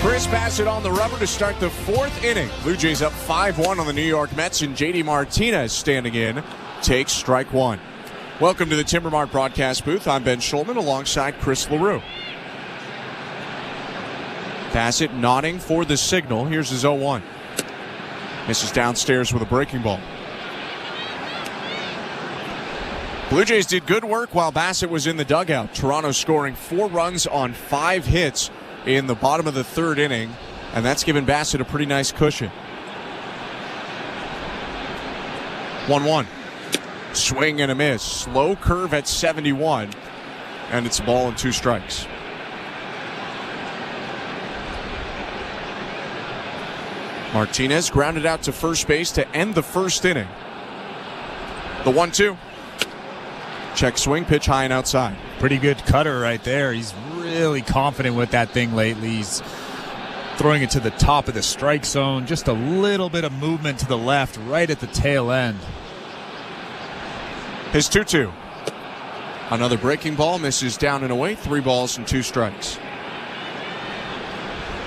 Chirs Bassitt on the rubber to start the 4th inning. Blue Jays up 5-1 on the New York Mets, and JD Martinez standing in takes strike 1. Welcome to the Timber Mart broadcast booth. I'm Ben Schulman alongside Chris LaRue. Bassitt nodding for the signal. Here's his 0-1. Misses downstairs with a breaking ball. Blue Jays did good work while Bassitt was in the dugout. Toronto scoring 4 runs on 5 hits in the bottom of the 3rd inning, and that's given Bassitt a pretty nice cushion. 1-1. Swing and a miss. Slow curve at 71, and it's a ball and 2 strikes. Martinez grounded out to first base to end the 1st inning. The 1-2. Check swing, pitch high and outside. Pretty good cutter right there. He's really confident with that thing lately. He's throwing it to the top of the strike zone. Just a little bit of movement to the left right at the tail end. His 2-2. Another breaking ball, misses down and away. 3 balls and 2 strikes.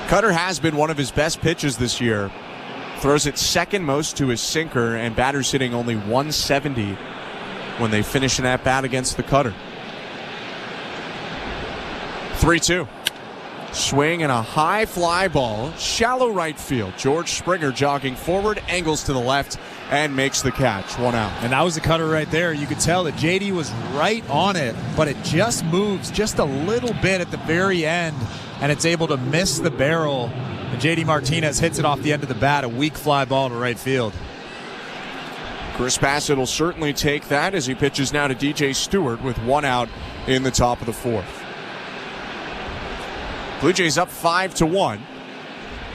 Cutter has been one of his best pitches this year. Throws it second most to his sinker, and batters hitting only 170 when they finish an at-bat against the cutter. 3-2. Swing and a high fly ball, shallow right field. George Springer jogging forward, angles to the left, and makes the catch. 1 out. And that was the cutter right there. You could tell that JD was right on it, but it just moves just a little bit at the very end, and it's able to miss the barrel. And JD Martinez hits it off the end of the bat, a weak fly ball to right field. Chirs Bassitt will certainly take that as he pitches now to DJ Stewart with 1 out in the top of the 4th. Blue Jays up 5-1.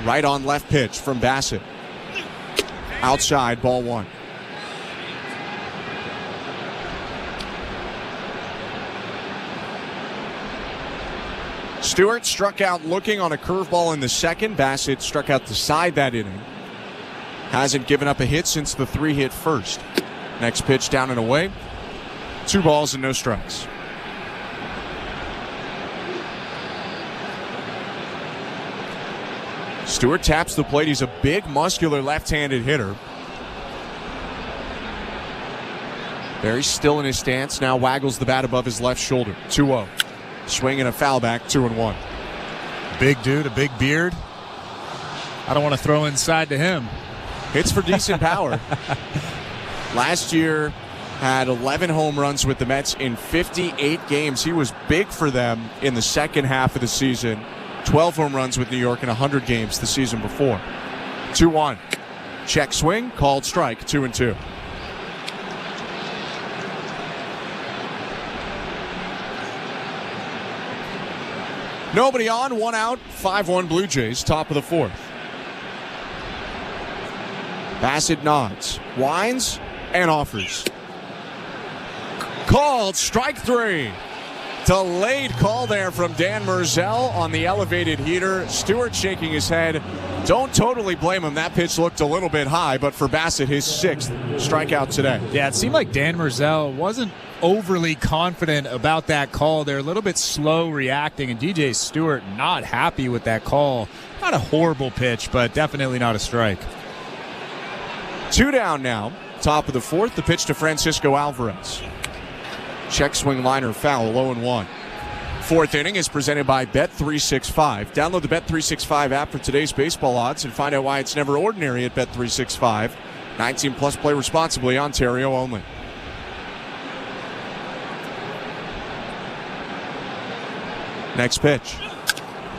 Right on left pitch from Bassitt. Outside, ball 1. Stewart struck out looking on a curveball in the 2nd. Bassitt struck out the side that inning. Hasn't given up a hit since the 3-hit 1st. Next pitch down and away. 2 balls and no strikes. Stewart taps the plate. He's a big, muscular left-handed hitter. Very still in his stance. Now waggles the bat above his left shoulder. 2-0. Swing and a foul back, 2-1. Big dude, a big beard. I don't want to throw inside to him. Hits for decent power. Last year had 11 home runs with the Mets in 58 games. He was big for them in the second half of the season. 12 home runs with New York in 100 games the season before. 2-1. Check swing, called strike, 2-2. Nobody on, 1 out, 5-1 Blue Jays, top of the 4th. Bassitt nods, winds, and offers. Called, strike 3. Delayed call there from Dan Merzel on the elevated heater. Stewart shaking his head. Don't totally blame him. That pitch looked a little bit high, but for Bassitt, his 6th strikeout today. Yeah, it seemed like Dan Merzel wasn't overly confident about that call. They're a little bit slow reacting, and DJ Stewart not happy with that call. Not a horrible pitch, but definitely not a strike. 2 down now. Top of the 4th, the pitch to Francisco Alvarez. Check swing liner foul, 0-1. 4th inning is presented by Bet365. Download the Bet365 app for today's baseball odds and find out why it's never ordinary at Bet365. 19 plus, play responsibly, Ontario only. Next pitch.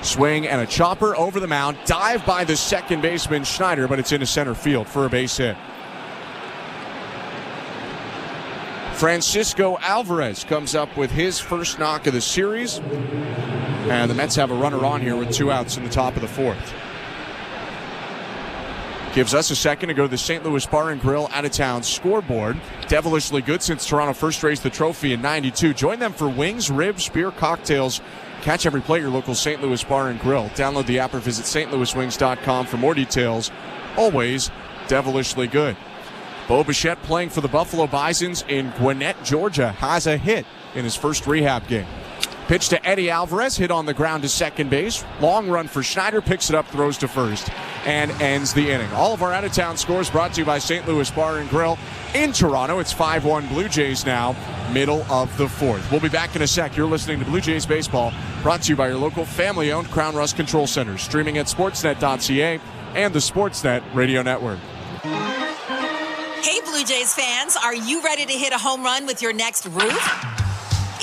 Swing and a chopper over the mound. Dive by the second baseman Schneider, but it's into center field for a base hit. Francisco Alvarez comes up with his first knock of the series. And the Mets have a runner on here with 2 outs in the top of the 4th. Gives us a second to go to the St. Louis Bar and Grill out-of-town scoreboard. Devilishly good since Toronto first raised the trophy in '92. Join them for wings, ribs, beer, cocktails. Catch every play at your local St. Louis Bar and Grill. Download the app or visit stlouiswings.com for more details. Always devilishly good. Bo Bichette playing for the Buffalo Bisons in Gwinnett, Georgia, has a hit in his first rehab game. Pitch to Eddie Alvarez, hit on the ground to second base. Long run for Schneider, picks it up, throws to first, and ends the inning. All of our out-of-town scores brought to you by St. Louis Bar and Grill in Toronto. It's 5-1 Blue Jays now, middle of the 4th. We'll be back in a sec. You're listening to Blue Jays Baseball, brought to you by your local family-owned Crown Rust Control Center, streaming at sportsnet.ca and the Sportsnet Radio Network. Hey, Blue Jays fans, are you ready to hit a home run with your next roof?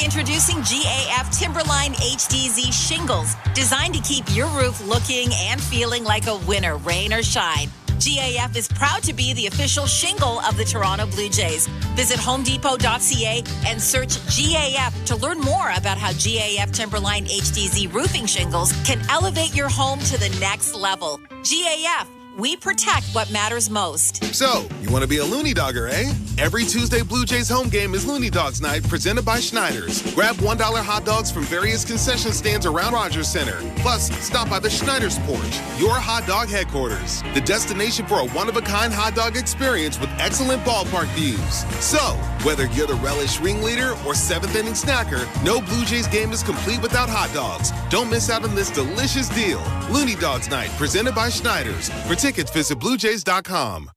Introducing GAF Timberline HDZ shingles, designed to keep your roof looking and feeling like a winner, rain or shine. GAF is proud to be the official shingle of the Toronto Blue Jays. Visit homedepot.ca and search GAF to learn more about how GAF Timberline HDZ roofing shingles can elevate your home to the next level. GAF, we protect what matters most. So, you want to be a Looney Dogger, eh? Every Tuesday Blue Jays home game is Looney Dogs Night, presented by Schneider's. Grab $1 hot dogs from various concession stands around Rogers Center. Plus, stop by the Schneider's Porch, your hot dog headquarters. The destination for a one-of-a-kind hot dog experience with excellent ballpark views. So, whether you're the relish ringleader or 7th-inning snacker, no Blue Jays game is complete without hot dogs. Don't miss out on this delicious deal. Looney Dogs Night, presented by Schneider's. For tickets, visit BlueJays.com.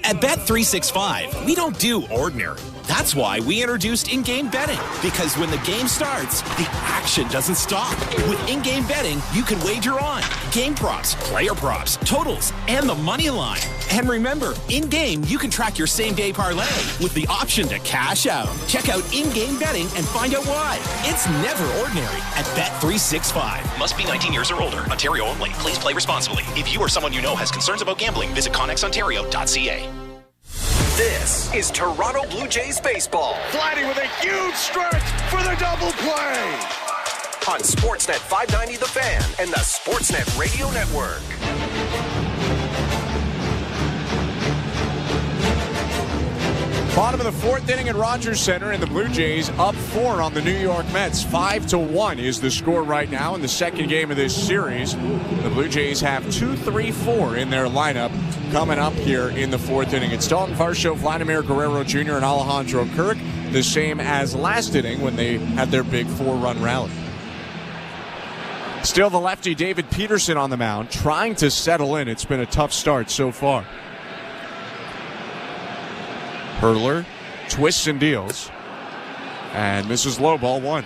At Bet365, we don't do ordinary. That's why we introduced in-game betting. Because when the game starts, the action doesn't stop. With in-game betting, you can wager on game props, player props, totals, and the money line. And remember, in-game, you can track your same-day parlay with the option to cash out. Check out in-game betting and find out why. It's never ordinary at Bet365. Must be 19 years or older. Ontario only. Please play responsibly. If you or someone you know has concerns about gambling, visit connexontario.ca. This is Toronto Blue Jays baseball. Gliding with a huge stretch for the double play. On Sportsnet 590 The Fan and the Sportsnet Radio Network. Bottom of the fourth inning at Rogers Center, and the Blue Jays up 4 on the New York Mets. 5-1 is the score right now in the second game of this series. The Blue Jays have 2-3-4 in their lineup coming up here in the fourth inning. It's Dalton Varsho, Vladimir Guerrero Jr., and Alejandro Kirk, the same as last inning when they had their big 4-run rally. Still the lefty David Peterson on the mound, trying to settle in. It's been a tough start so far. Hurler twists and deals, and misses low, ball 1.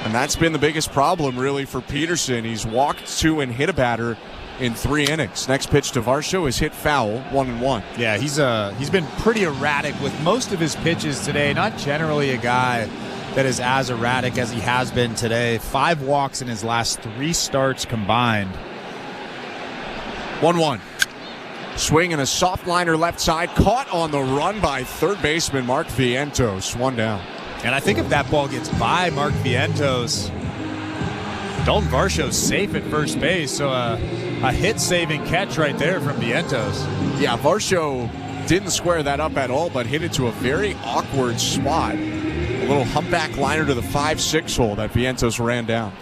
And that's been the biggest problem really for Peterson. He's walked 2 and hit a batter in 3 innings. Next pitch to Varsho is hit foul, 1-1. Yeah, he's been pretty erratic with most of his pitches today. Not generally a guy that is as erratic as he has been today. 5 walks in his last 3 starts combined. 1-1. Swing and a soft liner left side, caught on the run by third baseman Mark Vientos. 1 down. And I think if that ball gets by Mark Vientos, Dalton Varsho's safe at first base. So a hit-saving catch right there from Vientos. Yeah, Varsho didn't square that up at all, but hit it to a very awkward spot. A little humpback liner to the 5-6 hole that Vientos ran down.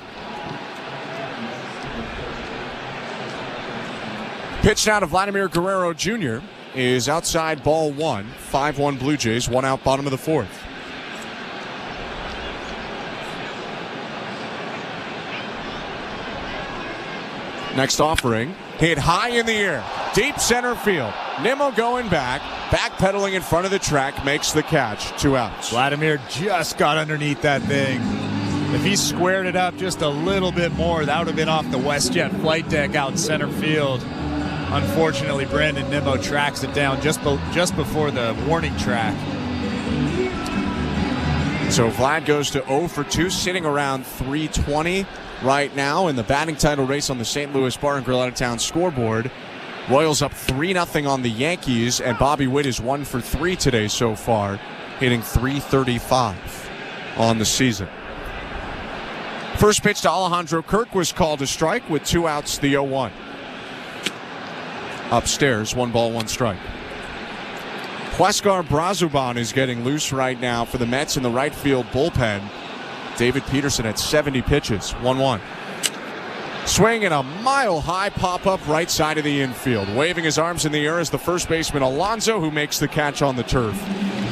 Pitch now to Vladimir Guerrero Jr. is outside, ball 1. 5-1 Blue Jays, 1 out, bottom of the fourth. Next offering, hit high in the air, deep center field. Nimmo going backpedaling in front of the track, makes the catch. 2 outs. Vladimir just got underneath that thing. If he squared it up just a little bit more, that would have been off the WestJet flight deck out in center field. Unfortunately, Brandon Nimmo tracks it down just before the warning track. So Vlad goes to 0 for 2, sitting around 320 right now in the batting title race on the St. Louis Bar and Grill out-of-town scoreboard. Royals up 3-0 on the Yankees, and Bobby Witt is 1 for 3 today so far, hitting .335 on the season. First pitch to Alejandro Kirk was called a strike with 2 outs, the 0-1. Upstairs, 1 ball, 1 strike. Huascar Brazuban is getting loose right now for the Mets in the right field bullpen. David Peterson at 70 pitches, 1-1. Swing and a mile-high pop-up right side of the infield. Waving his arms in the air is the first baseman Alonso, who makes the catch on the turf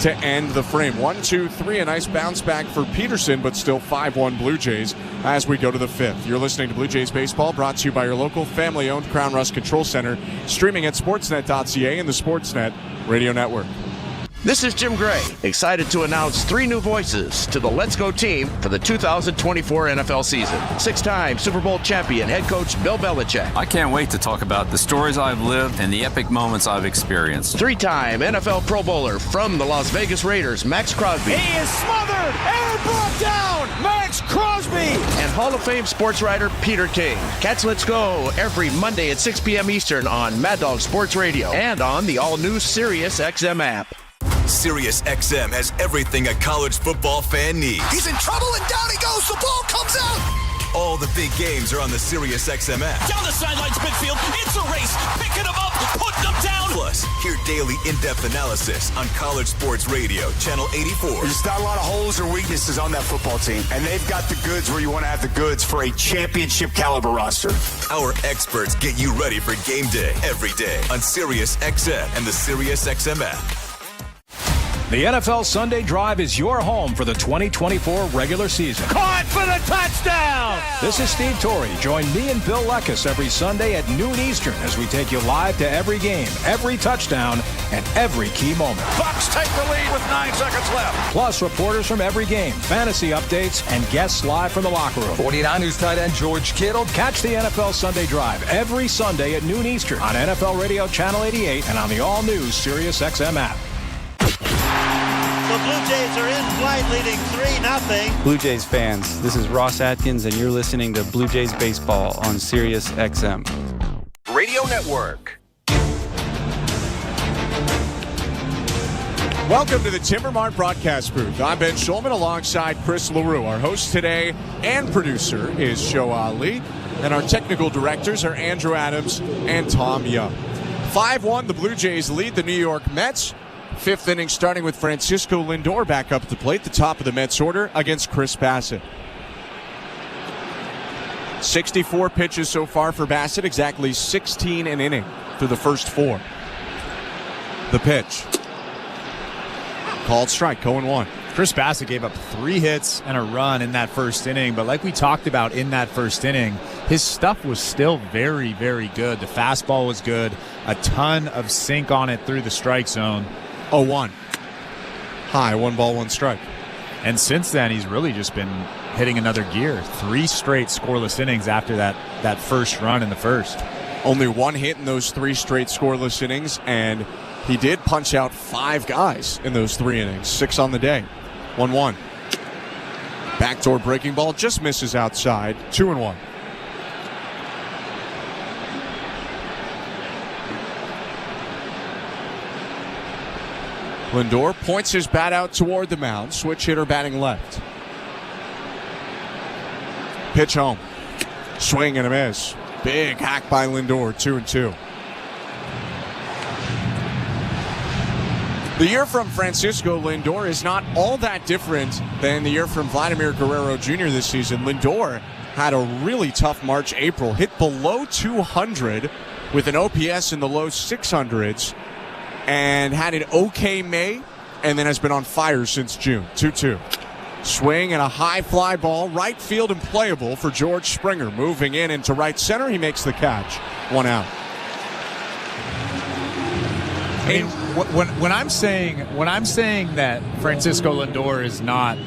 to end the frame. 1-2-3, a nice bounce back for Peterson, but still 5-1 Blue Jays as we go to the 5th. You're listening to Blue Jays Baseball, brought to you by your local family-owned Crown Rust Control Center, streaming at sportsnet.ca and the Sportsnet Radio Network. This is Jim Gray, excited to announce 3 new voices to the Let's Go team for the 2024 NFL season. 6-time Super Bowl champion head coach Bill Belichick. I can't wait to talk about the stories I've lived and the epic moments I've experienced. 3-time NFL Pro Bowler from the Las Vegas Raiders, Max Crosby. He is smothered and brought down, Max Crosby. And Hall of Fame sports writer Peter King. Catch Let's Go every Monday at 6 p.m. Eastern on Mad Dog Sports Radio and on the all-new Sirius XM app. Sirius XM has everything a college football fan needs. He's in trouble and down he goes. The ball comes out. All the big games are on the Sirius XM app. Down the sidelines, midfield. It's a race. Picking them up, putting them down. Plus, hear daily in-depth analysis on College Sports Radio, Channel 84. There's not a lot of holes or weaknesses on that football team, and they've got the goods where you want to have the goods for a championship caliber roster. Our experts get you ready for game day every day on Sirius XM and the Sirius XM app. The NFL Sunday Drive is your home for the 2024 regular season. Caught for the touchdown! This is Steve Torrey. Join me and Bill Leckus every Sunday at noon Eastern as we take you live to every game, every touchdown, and every key moment. Bucs take the lead with 9 seconds left. Plus, reporters from every game, fantasy updates, and guests live from the locker room. 49ers tight end George Kittle. Catch the NFL Sunday Drive every Sunday at noon Eastern on NFL Radio Channel 88 and on the all-new Sirius XM app. The Blue Jays are in flight, leading 3-0. Blue Jays fans, this is Ross Atkins, and you're listening to Blue Jays Baseball on Sirius XM Radio Network. Welcome to the Timber Mart broadcast booth. I'm Ben Schulman alongside Chris LaRue. Our host today and producer is Show Ali, and our technical directors are Andrew Adams and Tom Young. 5-1, the Blue Jays lead the New York Mets. Fifth inning starting with Francisco Lindor back up at the plate, the top of the Mets order against Chirs Bassitt. 64 pitches so far for Bassitt, exactly 16 an inning through the first 4. The pitch. Called strike, 0-1. Chirs Bassitt gave up 3 hits and a run in that first inning, but like we talked about in that first inning, his stuff was still very, very good. The fastball was good, a ton of sink on it through the strike zone. 0-1. High, 1 ball, 1 strike. And since then, he's really just been hitting another gear. 3 straight scoreless innings after that first run in the first. Only 1 hit in those 3 straight scoreless innings, and he did punch out 5 guys in those 3 innings. 6 on the day. 1-1. Backdoor breaking ball just misses outside. 2-1. Lindor points his bat out toward the mound. Switch hitter batting left. Pitch home. Swing and a miss. Big hack by Lindor. 2-2. The year from Francisco Lindor is not all that different than the year from Vladimir Guerrero Jr. this season. Lindor had a really tough March, April, hit below 200 with an OPS in the low 600s, and had an okay May, and then has been on fire since June. 2-2. Swing and a high fly ball, right field and playable for George Springer. Moving in into right center, he makes the catch. 1 out. I mean, when I'm saying that Francisco Lindor is not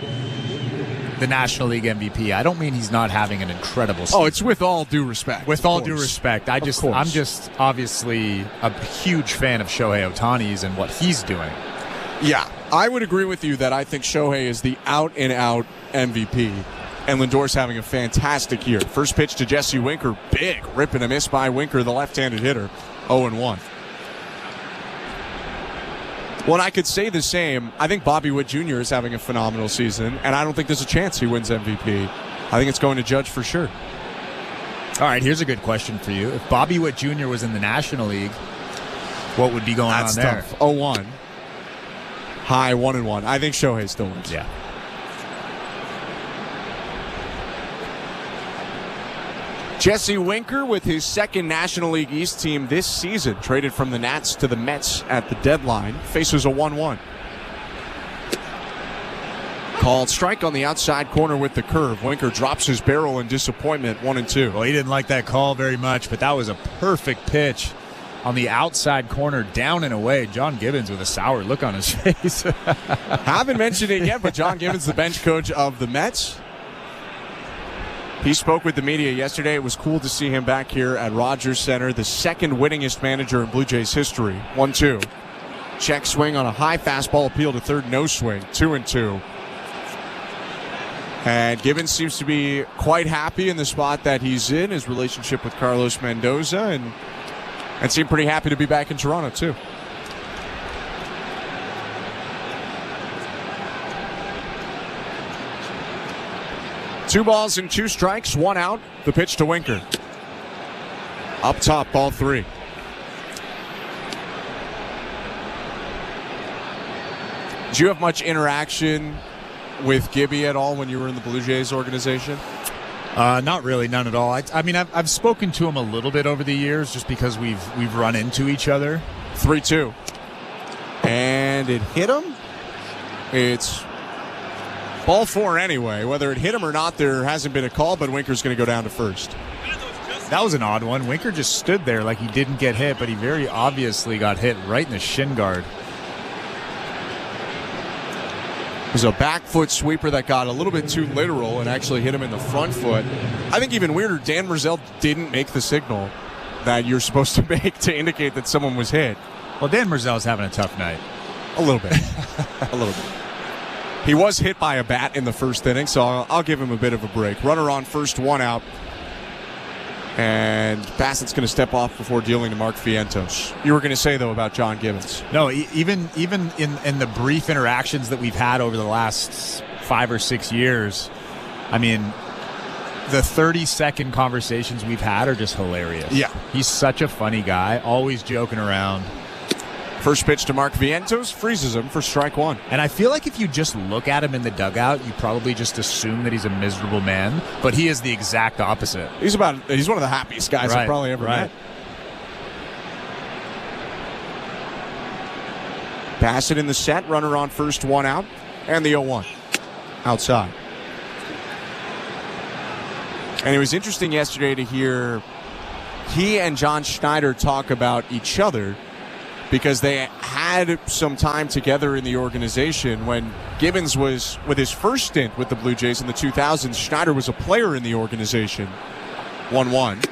the National League MVP, I don't mean he's not having an incredible season. Oh, it's with all due respect. With all due respect. I'm just obviously a huge fan of Shohei Ohtani's and what he's doing. Yeah, I would agree with you that I think Shohei is the out-and-out MVP, and Lindor's having a fantastic year. First pitch to Jesse Winker, big rip and a miss by Winker, the left-handed hitter. 0-1. Well, I could say the same. I think Bobby Witt Jr. is having a phenomenal season, and I don't think there's a chance he wins MVP. I think it's going to Judge for sure. All right, here's a good question for you. If Bobby Witt Jr. was in the National League, what would be going on there? That's tough. 0-1. High, 1-1. I think Shohei still wins. Yeah. Jesse Winker with his second National League East team this season, traded from the Nats to the Mets at the deadline, faces a 1-1. Called strike on the outside corner with the curve. Winker drops his barrel in disappointment, 1-2. Well, he didn't like that call very much, but that was a perfect pitch on the outside corner, down and away. John Gibbons with a sour look on his face. Haven't mentioned it yet, but John Gibbons, the bench coach of the Mets, he spoke with the media yesterday. It was cool to see him back here at Rogers Center, the second winningest manager in Blue Jays history. 1-2. Check swing on a high fastball appeal to third, no swing. 2-2. And Gibbons seems to be quite happy in the spot that he's in, his relationship with Carlos Mendoza, and seemed pretty happy to be back in Toronto, too. Two balls and 2 strikes, 1 out. The pitch to Winker. Up top, ball 3. Did you have much interaction with Gibby at all when you were in the Blue Jays organization? Not really, none at all. I mean, I've spoken to him a little bit over the years just because we've run into each other. 3-2. And it hit him. It's ball 4 anyway. Whether it hit him or not, there hasn't been a call, but Winker's going to go down to first. That was an odd one. Winker just stood there like he didn't get hit, but he very obviously got hit right in the shin guard. It was a back foot sweeper that got a little bit too literal and actually hit him in the front foot. I think even weirder, Dan Merzel didn't make the signal that you're supposed to make to indicate that someone was hit. Well, Dan Merzel's having a tough night. A little bit. A little bit. He was hit by a bat in the first inning, so I'll give him a bit of a break. Runner on first, 1 out. And Bassitt's going to step off before dealing to Mark Vientos. You were going to say, though, about John Gibbons. No, even in the brief interactions that we've had over the last 5 or 6 years, I mean, The 30-second conversations we've had are just hilarious. Yeah. He's such a funny guy, always joking around. First pitch to Mark Vientos freezes him for strike one. And I feel like if you just look at him in the dugout, you probably just assume that he's a miserable man, but he is the exact opposite. He's one of the happiest guys I've probably ever met. Bassitt in the set, runner on first, one out, and the 0-1 outside. And it was interesting yesterday to hear he and John Schneider talk about each other because they had some time together in the organization. When Gibbons was with his first stint with the Blue Jays in the 2000s, Schneider was a player in the organization. 1-1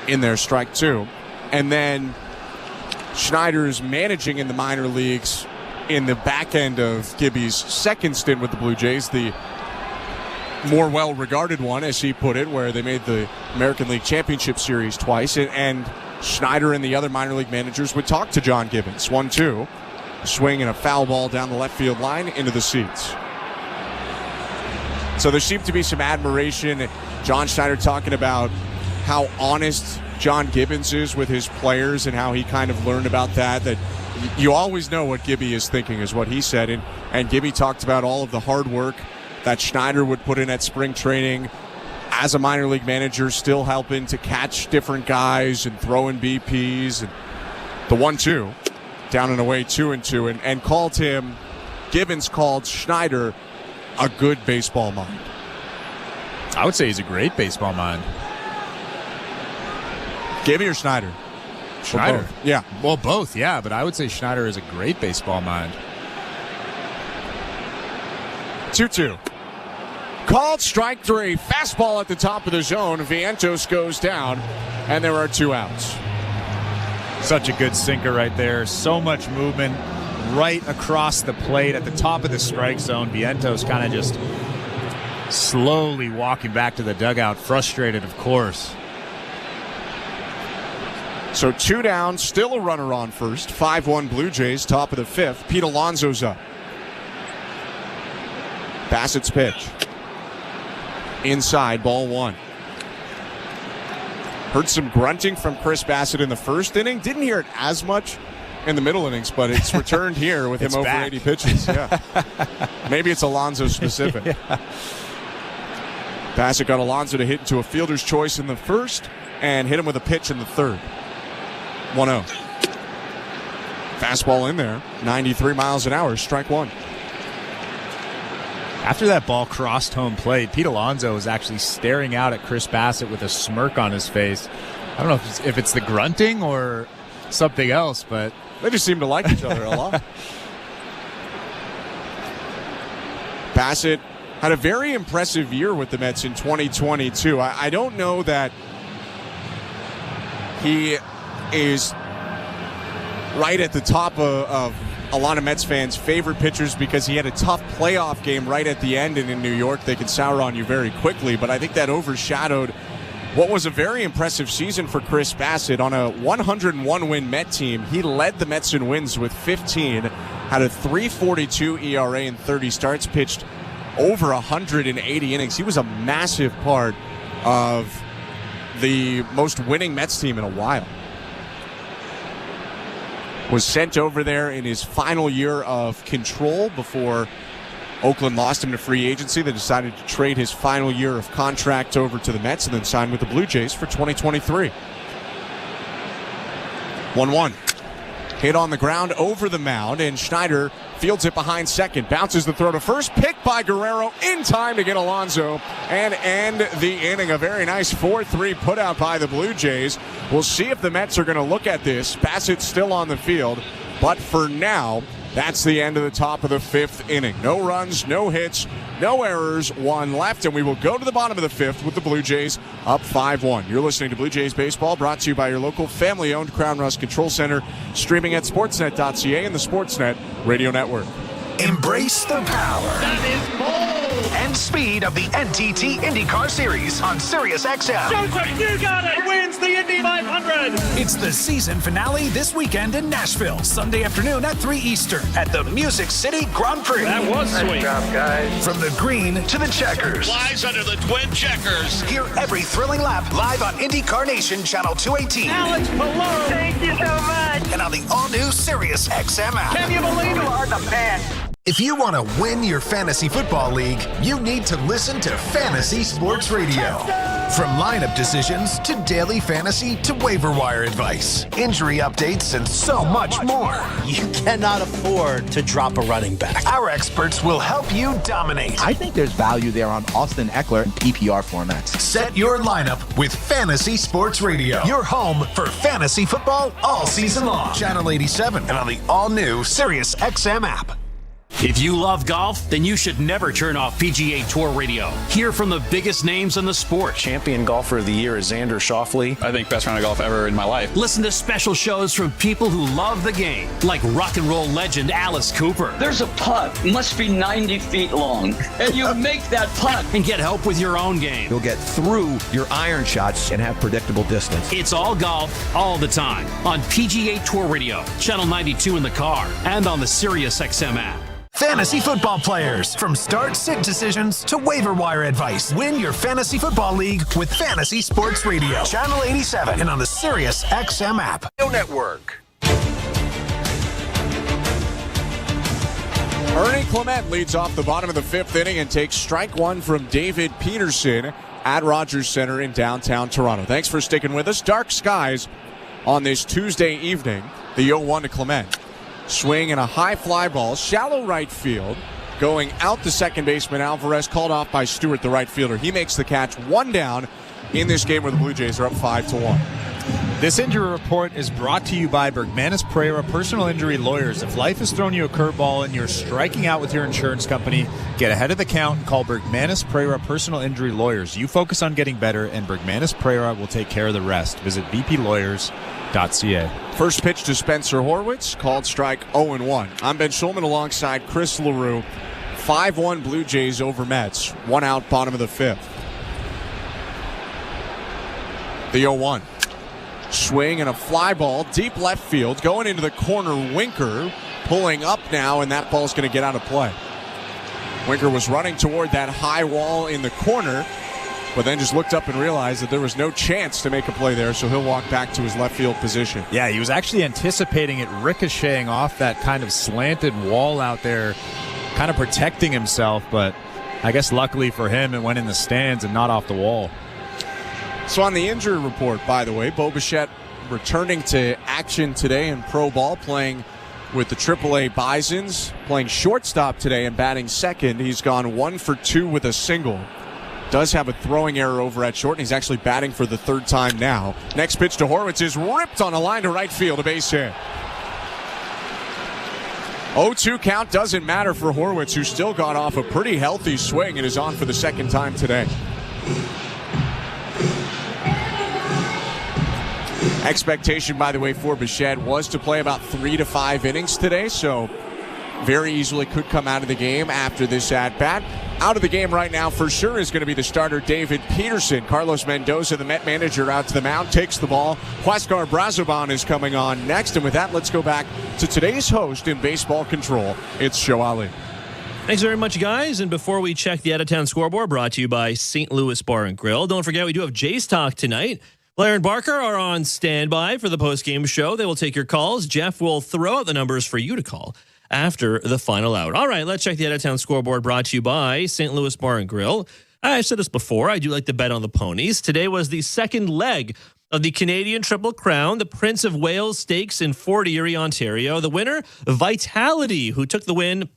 in there, strike two. And then Schneider's managing in the minor leagues in the back end of Gibby's second stint with the Blue Jays, the more well-regarded one, as he put it, where they made the American League Championship Series twice. And Schneider and the other minor league managers would talk to John Gibbons. 1-2. Swing and a foul ball down the left field line into the seats. So there seemed to be some admiration. John Schneider talking about how honest John Gibbons is with his players and how he kind of learned about that you always know what Gibby is thinking, is what he said. And Gibby talked about all of the hard work that Schneider would put in at spring training as a minor league manager, still helping to catch different guys and throw in BPs. And the 1-2, down and away, 2-2, and Gibbons called Schneider a good baseball mind. I would say he's a great baseball mind. Gibby or Schneider? Schneider. Yeah. Well, both, yeah, but I would say Schneider is a great baseball mind. 2-2. Called strike three. Fastball at the top of the zone. Vientos goes down, and there are two outs. Such a good sinker right there. So much movement right across the plate at the top of the strike zone. Vientos kind of just slowly walking back to the dugout, frustrated, of course. So two down, still a runner on first. 5-1 Blue Jays, top of the fifth. Pete Alonso's up. Bassitt's pitch. Inside, ball one. Heard some grunting from Chirs Bassitt in the first inning. Didn't hear it as much in the middle innings, but it's returned here with him over back. 80 pitches. Yeah. Maybe it's Alonso specific. Yeah. Bassitt got Alonso to hit into a fielder's choice in the first and hit him with a pitch in the third. 1-0. Fastball in there. 93 miles an hour. Strike one. After that ball crossed home plate, Pete Alonso was actually staring out at Chirs Bassitt with a smirk on his face. I don't know if it's the grunting or something else, but they just seem to like each other a lot. Bassitt had a very impressive year with the Mets in 2022. I don't know that he is right at the top of a lot of Mets fans' favorite pitchers because he had a tough playoff game right at the end, and in New York they can sour on you very quickly, but I think that overshadowed what was a very impressive season for Chirs Bassitt. On a 101-win Met team, he led the Mets in wins with 15, had a 3.42 ERA in 30 starts, pitched over 180 innings. He was a massive part of the most winning Mets team in a while. Was sent over there in his final year of control before Oakland lost him to free agency. They decided to trade his final year of contract over to the Mets and then signed with the Blue Jays for 2023. 1-1. Hit on the ground over the mound, and Schneider fields it behind second. Bounces the throw to first. Picked by Guerrero in time to get Alonso and end the inning. A very nice 4-3 put out by the Blue Jays. We'll see if the Mets are going to look at this. Bassitt's still on the field, but for now, that's the end of the top of the fifth inning. No runs, no hits, no errors, one left, and we will go to the bottom of the fifth with the Blue Jays up 5-1. You're listening to Blue Jays Baseball, brought to you by your local family-owned Crown Rust Control Center, streaming at sportsnet.ca and the Sportsnet Radio Network. Embrace the power. That is bold. and speed of the NTT IndyCar Series on Sirius XM. Joseph Newgarden wins the Indy 500. It's the season finale this weekend in Nashville, Sunday afternoon at 3 Eastern at the Music City Grand Prix. That was sweet. Nice job, guys. From the green to the checkers. Flies under the twin checkers. Hear every thrilling lap live on IndyCar Nation Channel 218. Alex Palou. Thank you so much. And on the all-new Sirius XM app. Can you believe it? You are the best. If you want to win your fantasy football league, you need to listen to Fantasy Sports Radio. From lineup decisions to daily fantasy to waiver wire advice, injury updates, and so much more. You cannot afford to drop a running back. Our experts will help you dominate. I think there's value there on Austin Eckler in PPR formats. Set your lineup with Fantasy Sports Radio. Your home for fantasy football all season long. Channel 87 and on the all-new Sirius XM app. If you love golf, then you should never turn off PGA Tour Radio. Hear from the biggest names in the sport. Champion golfer of the year is Xander Schauffele. I think best round of golf ever in my life. Listen to special shows from people who love the game, like rock and roll legend Alice Cooper. There's a putt, must be 90 feet long, and you make that putt. And get help with your own game. You'll get through your iron shots and have predictable distance. It's all golf, all the time, on PGA Tour Radio, Channel 92 in the car, and on the Sirius XM app. Fantasy football players, from start-sit decisions to waiver wire advice. Win your fantasy football league with Fantasy Sports Radio. Channel 87 and on the Sirius XM app. Network. Ernie Clement leads off the bottom of the fifth inning and takes strike one from David Peterson at Rogers Center in downtown Toronto. Thanks for sticking with us. Dark skies on this Tuesday evening. The 0-1 to Clement. Swing and a high fly ball, shallow right field, going out to second baseman Alvarez, called off by Stewart, the right fielder. He makes the catch, one down in this game where the Blue Jays are up 5-1. This injury report is brought to you by Bergmanis Pereira Personal Injury Lawyers. If life has thrown you a curveball and you're striking out with your insurance company, get ahead of the count and call Bergmanis Pereira Personal Injury Lawyers. You focus on getting better, and Bergmanis Pereira will take care of the rest. Visit bplawyers.ca. First pitch to Spencer Horwitz, called strike 0-1. I'm Ben Schulman alongside Chris LaRue. 5-1 Blue Jays over Mets. One out, bottom of the fifth. The 0-1. Swing and a fly ball, deep left field, going into the corner. Winker pulling up now, and that ball's going to get out of play. Winker was running toward that high wall in the corner, but then just looked up and realized that there was no chance to make a play there, so he'll walk back to his left field position. Yeah, he was actually anticipating it ricocheting off that kind of slanted wall out there, kind of protecting himself, but I guess luckily for him, it went in the stands and not off the wall. So on the injury report, by the way, Bo Bichette returning to action today in pro ball, playing with the AAA Bisons, playing shortstop today and batting second. He's gone 1 for 2 with a single. Does have a throwing error over at short, and he's actually batting for the third time now. Next pitch to Horwitz is ripped on a line to right field, a base hit. 0-2 count doesn't matter for Horwitz, who still got off a pretty healthy swing and is on for the second time today. Expectation, by the way, for Bichette was to play about 3 to 5 innings today, so very easily could come out of the game after this at-bat. Out of the game right now for sure is going to be the starter, David Peterson. Carlos Mendoza, the Met manager, out to the mound, takes the ball. Huáscar Brazoban is coming on next, and with that, let's go back to today's host in Baseball Control. It's Joe Ali. Thanks very much, guys. And before we check the out-of-town scoreboard, brought to you by St. Louis Bar and Grill. Don't forget, we do have Jays Talk tonight. Blair and Barker are on standby for the post-game show. They will take your calls. Jeff will throw out the numbers for you to call after the final out. All right, let's check the out-of-town scoreboard, brought to you by St. Louis Bar and Grill. I've said this before. I do like to bet on the ponies. Today was the second leg of the Canadian Triple Crown, the Prince of Wales Stakes in Fort Erie, Ontario. The winner, Vitality, who took the win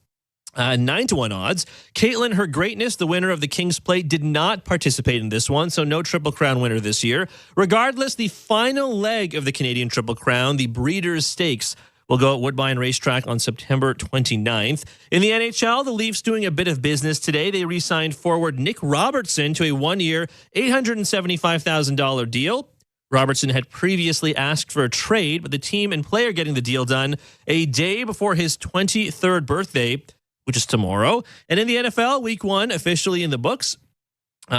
9-1 odds. Caitlin, Her Greatness, the winner of the King's Plate, did not participate in this one, so no Triple Crown winner this year. Regardless, the final leg of the Canadian Triple Crown, the Breeders' Stakes, will go at Woodbine Racetrack on September 29th. In the NHL, the Leafs doing a bit of business today. They re-signed forward Nick Robertson to a one-year, $875,000 deal. Robertson had previously asked for a trade, but the team and player getting the deal done a day before his 23rd birthday which is tomorrow. And in the NFL, week 1 officially in the books.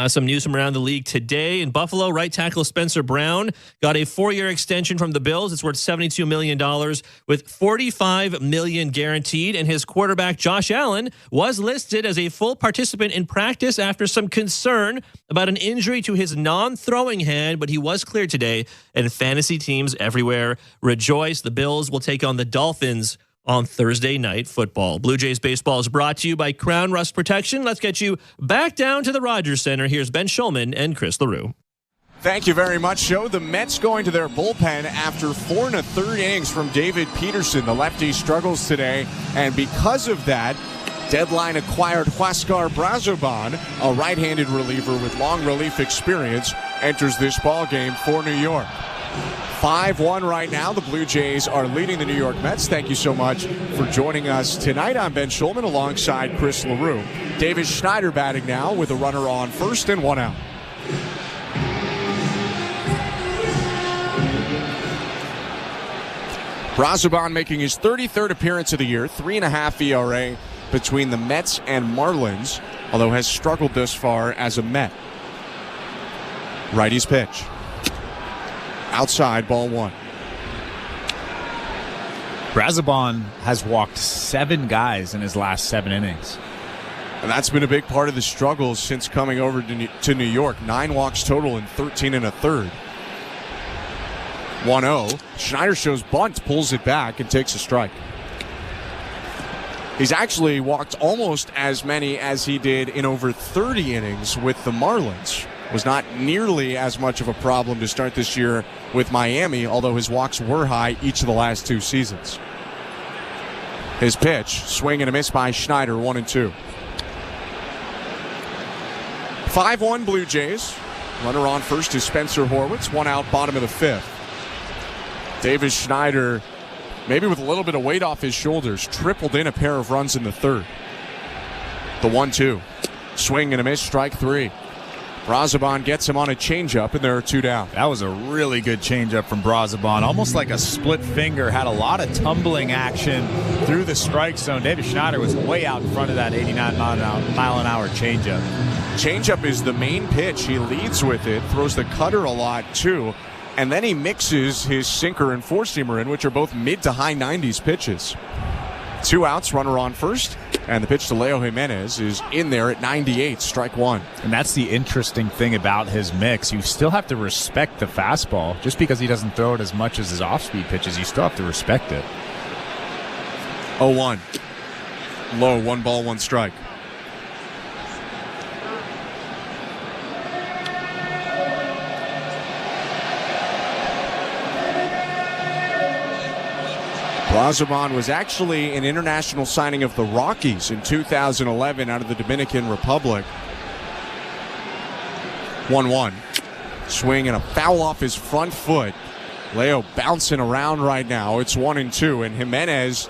Some news from around the league today. In Buffalo, right tackle Spencer Brown got a 4-year extension from the Bills. It's worth $72 million with $45 million guaranteed. And his quarterback, Josh Allen, was listed as a full participant in practice after some concern about an injury to his non-throwing hand, but he was cleared today. And fantasy teams everywhere rejoice. The Bills will take on the Dolphins on Thursday Night Football. Blue Jays Baseball is brought to you by Crown Rust Protection. Let's get you back down to the Rogers Center. Here's Ben Schulman and Chris LaRue. Thank you very much, Joe. The Mets going to their bullpen after 4 1/3 innings from David Peterson. The lefty struggles today, and because of that, deadline acquired Huascar Brazoban, a right-handed reliever with long relief experience, enters this ball game for New York. 5-1 right now. The Blue Jays are leading the New York Mets. Thank you so much for joining us tonight. I'm Ben Schulman alongside Chris LaRue. Davis Schneider batting now with a runner on first and 1 out. Brazoban making his 33rd appearance of the year, 3.5 ERA between the Mets and Marlins, although has struggled thus far as a Met. Righty's pitch. Outside, ball 1. Brazoban has walked 7 guys in his last 7 innings. And that's been a big part of the struggles since coming over to New York. 9 walks total in 13 1/3. 1-0. Schneider shows bunt, pulls it back, and takes a strike. He's actually walked almost as many as he did in over 30 innings with the Marlins. Was not nearly as much of a problem to start this year with Miami, although his walks were high each of the last 2 seasons. His pitch, swing and a miss by Schneider, 1-2. 5-1 Blue Jays. Runner on first is Spencer Horwitz, 1 out, bottom of the 5th. Davis Schneider, maybe with a little bit of weight off his shoulders, tripled in a pair of runs in the 3rd. The 1-2. Swing and a miss, strike 3. Brazoban gets him on a changeup, and there are 2 down. That was a really good changeup from Brazoban. Almost like a split finger. Had a lot of tumbling action through the strike zone. David Schneider was way out in front of that 89 mile an hour changeup. Changeup is the main pitch. He leads with it, throws the cutter a lot too, and then he mixes his sinker and 4-seamer in, which are both mid to high 90s pitches. 2 outs, runner on first. And the pitch to Leo Jimenez is in there at 98, strike 1. And that's the interesting thing about his mix. You still have to respect the fastball. Just because he doesn't throw it as much as his off-speed pitches, you still have to respect it. 0-1. Low, 1 ball, 1 strike. Brazoban was actually an international signing of the Rockies in 2011 out of the Dominican Republic. 1-1. Swing and a foul off his front foot. Leo bouncing around right now. It's 1-2, and Jimenez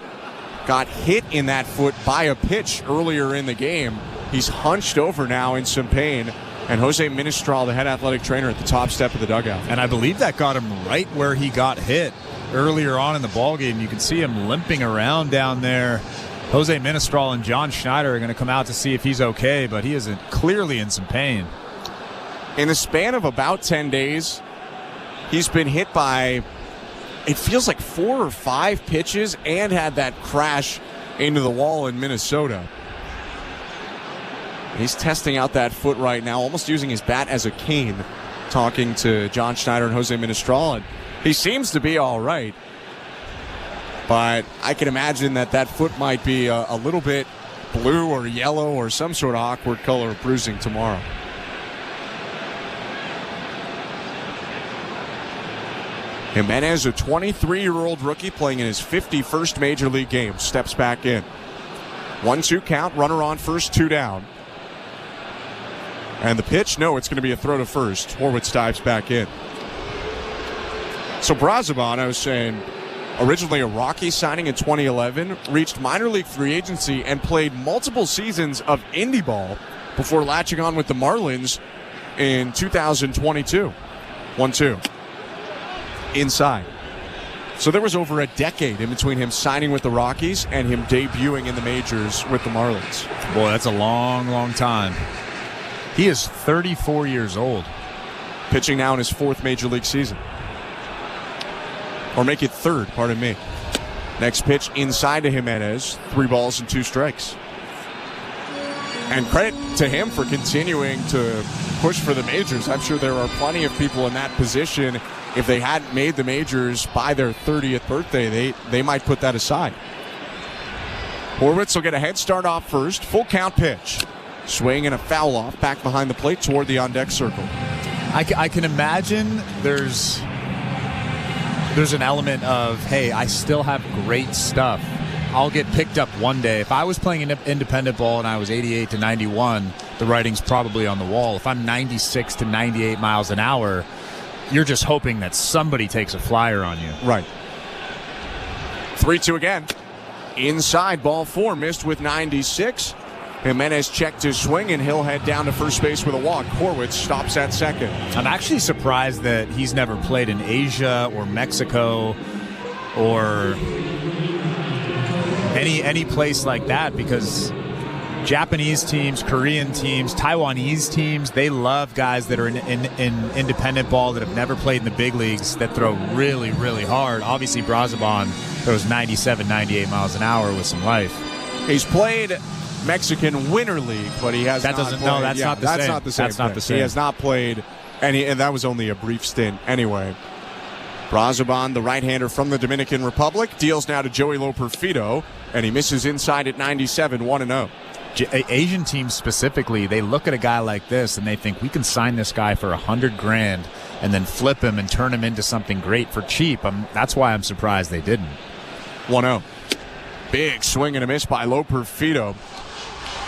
got hit in that foot by a pitch earlier in the game. He's hunched over now in some pain. And Jose Ministral, the head athletic trainer, at the top step of the dugout. And I believe that got him right where he got hit earlier on in the ballgame. You can see him limping around down there. Jose Ministral and John Schneider are going to come out to see if he's okay, but he is clearly in some pain. In the span of about 10 days, he's been hit by, it feels like 4 or 5 pitches and had that crash into the wall in Minnesota. He's testing out that foot right now, almost using his bat as a cane, talking to John Schneider and Jose Ministral, and he seems to be all right. But I can imagine that foot might be a little bit blue or yellow or some sort of awkward color of bruising tomorrow. Jimenez, a 23-year-old rookie playing in his 51st Major League game, steps back in. 1-2 count, runner on first, 2 down. And the pitch, no, it's going to be a throw to first. Horwitz dives back in. So Brazoban, I was saying, originally a Rockies signing in 2011, reached minor league free agency and played multiple seasons of indie ball before latching on with the Marlins in 2022. 1-2. Inside. So there was over a decade in between him signing with the Rockies and him debuting in the majors with the Marlins. Boy, that's a long, long time. He is 34 years old. Pitching now in his 4th major league season. Or make it 3rd, pardon me. Next pitch inside to Jimenez. 3 balls and 2 strikes. And credit to him for continuing to push for the majors. I'm sure there are plenty of people in that position. If they hadn't made the majors by their 30th birthday, they might put that aside. Horwitz will get a head start off first. Full count pitch. Swing and a foul off back behind the plate toward the on-deck circle. I can imagine there's an element of, hey, I still have great stuff. I'll get picked up one day. If I was playing independent ball and I was 88 to 91, the writing's probably on the wall. If I'm 96 to 98 miles an hour, you're just hoping that somebody takes a flyer on you. Right. 3-2 again. Inside, ball 4, missed with 96. Jimenez checked his swing, and he'll head down to first base with a walk. Horwitz stops at second. I'm actually surprised that he's never played in Asia or Mexico or any place like that, because Japanese teams, Korean teams, Taiwanese teams, they love guys that are in independent ball that have never played in the big leagues that throw really, really hard. Obviously, Brazoban throws 97, 98 miles an hour with some life. He's played Mexican Winter League, but he has not the same. That's not the same. That's not the same. He has not played, and that was only a brief stint anyway. Brazoban, the right-hander from the Dominican Republic, deals now to Joey Loperfido, and he misses inside at 97, 1-0. Asian teams specifically, they look at a guy like this and they think we can sign this guy for $100,000 and then flip him and turn him into something great for cheap. That's why I'm surprised they didn't. 1-0. Big swing and a miss by Loperfido.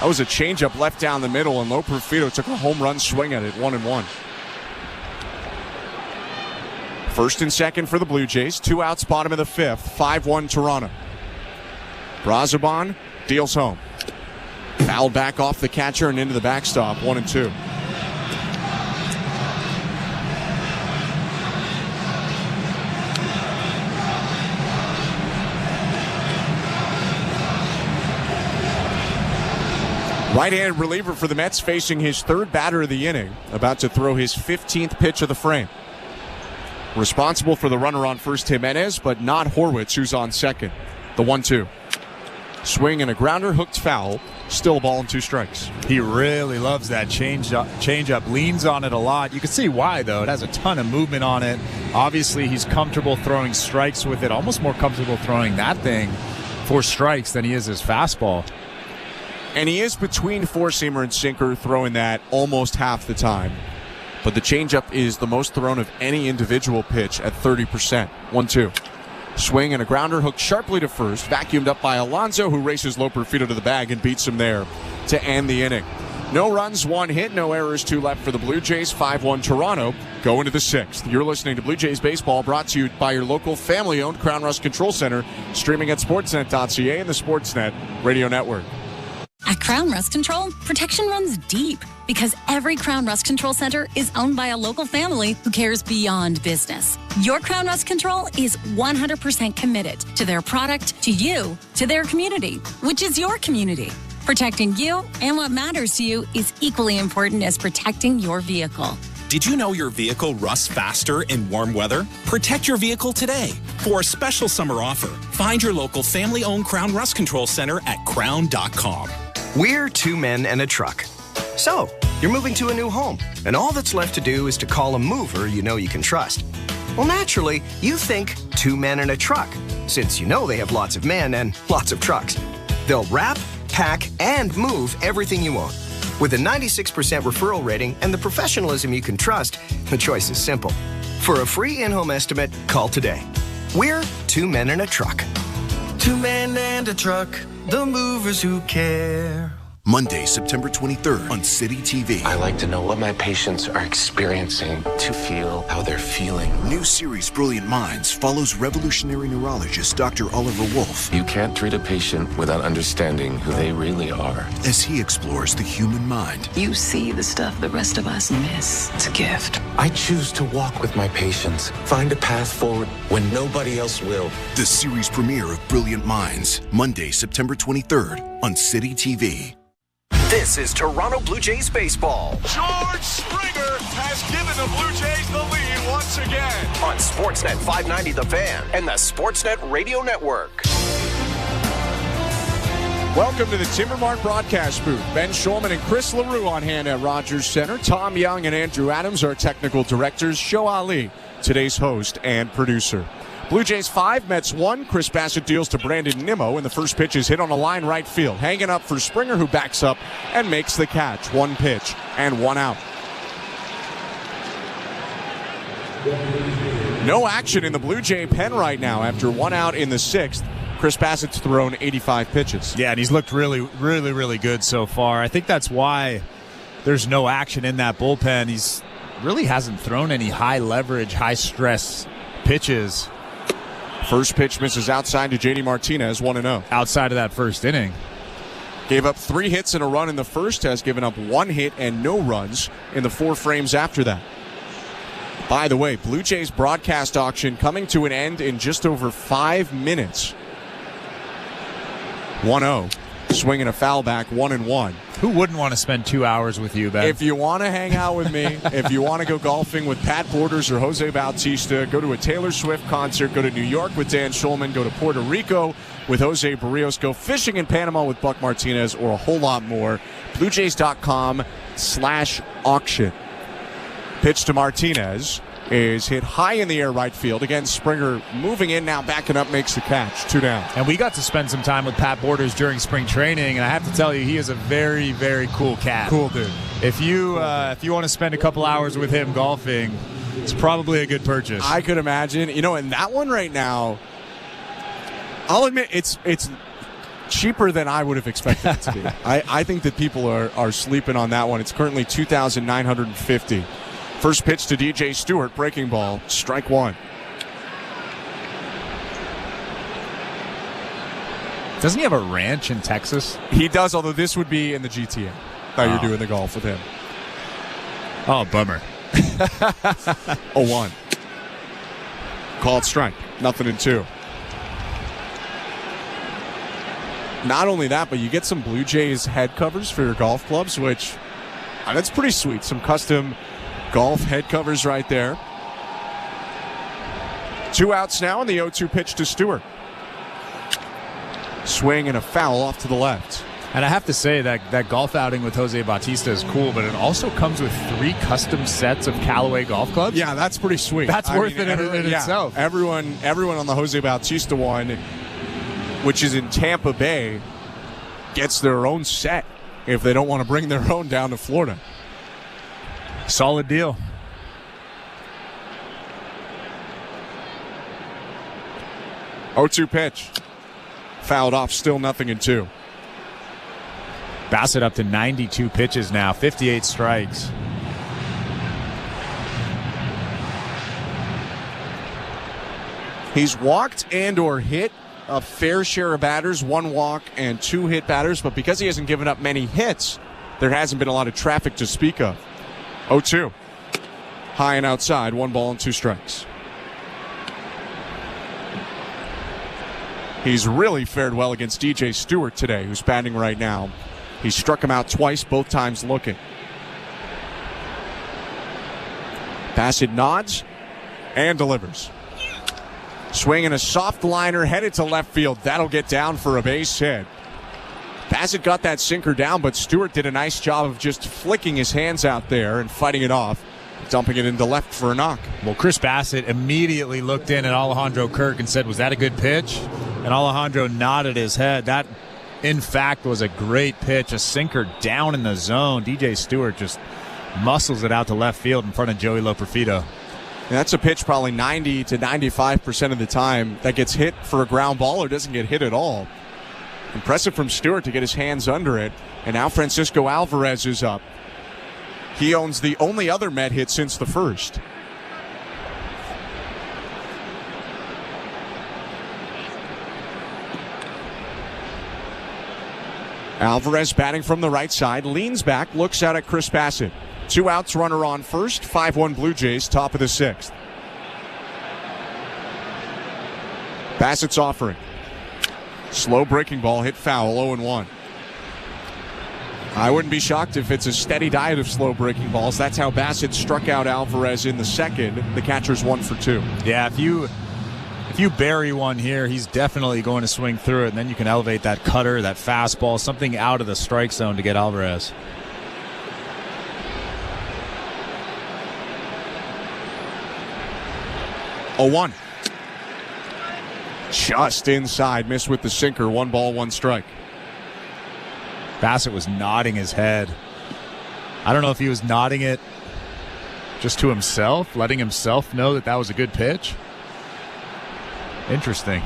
That was a changeup left down the middle, and Loperfido took a home run swing at it, 1-1. First and second for the Blue Jays. 2 outs, bottom of the 5th. 5-1 Toronto. Brazoban deals home. Fouled back off the catcher and into the backstop. 1-2. Right-handed reliever for the Mets facing his 3rd batter of the inning. About to throw his 15th pitch of the frame. Responsible for the runner on first, Jimenez, but not Horwitz, who's on second. The 1-2. Swing and a grounder, hooked foul. Still a ball and 2 strikes. He really loves that change-up, leans on it a lot. You can see why, though. It has a ton of movement on it. Obviously, he's comfortable throwing strikes with it, almost more comfortable throwing that thing for strikes than he is his fastball. And he is between four-seamer and sinker, throwing that almost half the time. But the changeup is the most thrown of any individual pitch at 30%. 1-2. Swing and a grounder hooked sharply to first, vacuumed up by Alonso, who races Loperfido to the bag and beats him there to end the inning. No runs, 1 hit, no errors, 2 left for the Blue Jays. 5-1 Toronto, go into the 6th. You're listening to Blue Jays Baseball, brought to you by your local family-owned Crown Rust Control Center, streaming at sportsnet.ca and the Sportsnet Radio Network. At Crown Rust Control, protection runs deep because every Crown Rust Control Center is owned by a local family who cares beyond business. Your Crown Rust Control is 100% committed to their product, to you, to their community, which is your community. Protecting you and what matters to you is equally important as protecting your vehicle. Did you know your vehicle rusts faster in warm weather? Protect your vehicle today. For a special summer offer, find your local family-owned Crown Rust Control Center at crown.com. We're 2 men and a truck. So, you're moving to a new home, and all that's left to do is to call a mover you know you can trust. Well, naturally, you think 2 men and a truck, since you know they have lots of men and lots of trucks. They'll wrap, pack, and move everything you own. With a 96% referral rating and the professionalism you can trust, the choice is simple. For a free in-home estimate, call today. We're 2 men and a truck. 2 men and a truck, the movers who care. Monday, September 23rd on City TV. I like to know what my patients are experiencing to feel how they're feeling. New series Brilliant Minds follows revolutionary neurologist Dr. Oliver Wolf. You can't treat a patient without understanding who they really are. As he explores the human mind. You see the stuff the rest of us miss. It's a gift. I choose to walk with my patients, find a path forward when nobody else will. The series premiere of Brilliant Minds, Monday, September 23rd on City TV. This is Toronto Blue Jays baseball. George Springer has given the Blue Jays the lead once again. On Sportsnet 590 The Fan and the Sportsnet Radio Network. Welcome to the Timbermark broadcast booth. Ben Shulman and Chris LaRue on hand at Rogers Center. Tom Young and Andrew Adams are technical directors. Show Ali, today's host and producer. Blue Jays 5, Mets 1. Chirs Bassitt deals to Brandon Nimmo, and the first pitch is hit on a line right field. Hanging up for Springer, who backs up and makes the catch. One pitch and one out. No action in the Blue Jay pen right now after one out in the sixth. Chirs Bassitt's thrown 85 pitches. Yeah, and he's looked really, really, really good so far. I think that's why there's no action in that bullpen. He's really hasn't thrown any high leverage, high stress pitches. First pitch misses outside to J.D. Martinez, 1-0. Outside of that first inning. Gave up 3 hits and a run in the first, has given up 1 hit and no runs in the 4 frames after that. By the way, Blue Jays broadcast auction coming to an end in just over 5 minutes. 1-0. Swinging a foul back, 1-1. Who wouldn't want to spend 2 hours with you, Ben? If you want to hang out with me, if you want to go golfing with Pat Borders or Jose Bautista, go to a Taylor Swift concert, go to New York with Dan Shulman, go to Puerto Rico with Jose Barrios, go fishing in Panama with Buck Martinez, or a whole lot more. BlueJays.com/auction. Pitch to Martinez is hit high in the air right field. Again, Springer moving in now, backing up, makes the catch. 2 down. And we got to spend some time with Pat Borders during spring training, and I have to tell you, he is a very, very cool cat. Cool dude. If you want to spend a couple hours with him golfing, it's probably a good purchase. I could imagine. You know, and that one right now, I'll admit it's cheaper than I would have expected it to be. I think that people are sleeping on that one. It's currently $2,950. First pitch to DJ Stewart, breaking ball, strike 1. Doesn't he have a ranch in Texas? He does, although this would be in the GTA. Now you're doing the golf with him. Oh, bummer. 0-1. Called strike. 0-2. Not only that, but you get some Blue Jays head covers for your golf clubs, which that's pretty sweet. Some custom golf head covers right there. 2 outs now, and the 0-2 pitch to Stewart. Swing and a foul off to the left. And I have to say that golf outing with Jose Bautista is cool, but it also comes with 3 custom sets of Callaway golf clubs. Yeah, that's pretty sweet. That's worth it in itself. Everyone on the Jose Bautista one, which is in Tampa Bay, gets their own set if they don't want to bring their own down to Florida. Solid deal. Oh-2 pitch. Fouled off, still 0-2. Bassitt up to 92 pitches now, 58 strikes. He's walked and or hit a fair share of batters, 1 walk and 2 hit batters, but because he hasn't given up many hits, there hasn't been a lot of traffic to speak of. 0-2. High and outside, 1 ball and 2 strikes. He's really fared well against DJ Stewart today, who's batting right now. He struck him out twice, both times looking. Bassitt nods and delivers. Swinging a soft liner, headed to left field. That'll get down for a base hit. Bassitt got that sinker down, but Stewart did a nice job of just flicking his hands out there and fighting it off, dumping it into left for a knock. Well, Chirs Bassitt immediately looked in at Alejandro Kirk and said, "Was that a good pitch?" And Alejandro nodded his head. That, in fact, was a great pitch, a sinker down in the zone. DJ Stewart just muscles it out to left field in front of Joey Loperfido. And that's a pitch probably 90 to 95% of the time that gets hit for a ground ball or doesn't get hit at all. Impressive from Stewart to get his hands under it. And now Francisco Alvarez is up. He owns the only other Met hit since the first. Alvarez batting from the right side, leans back, looks out at Chirs Bassitt. 2 outs, runner on first, 5-1 Blue Jays, top of the 6th. Bassitt's offering. Slow breaking ball, hit foul, 0-1. I wouldn't be shocked if it's a steady diet of slow breaking balls. That's how Bassitt struck out Alvarez in the second. The catcher's 1 for 2. Yeah, if you bury one here, he's definitely going to swing through it, and then you can elevate that cutter, that fastball, something out of the strike zone to get Alvarez. A 1. Just inside, missed with the sinker. 1 ball, 1 strike. Bassitt was nodding his head. I don't know if he was nodding it just to himself, letting himself know that was a good pitch. Interesting.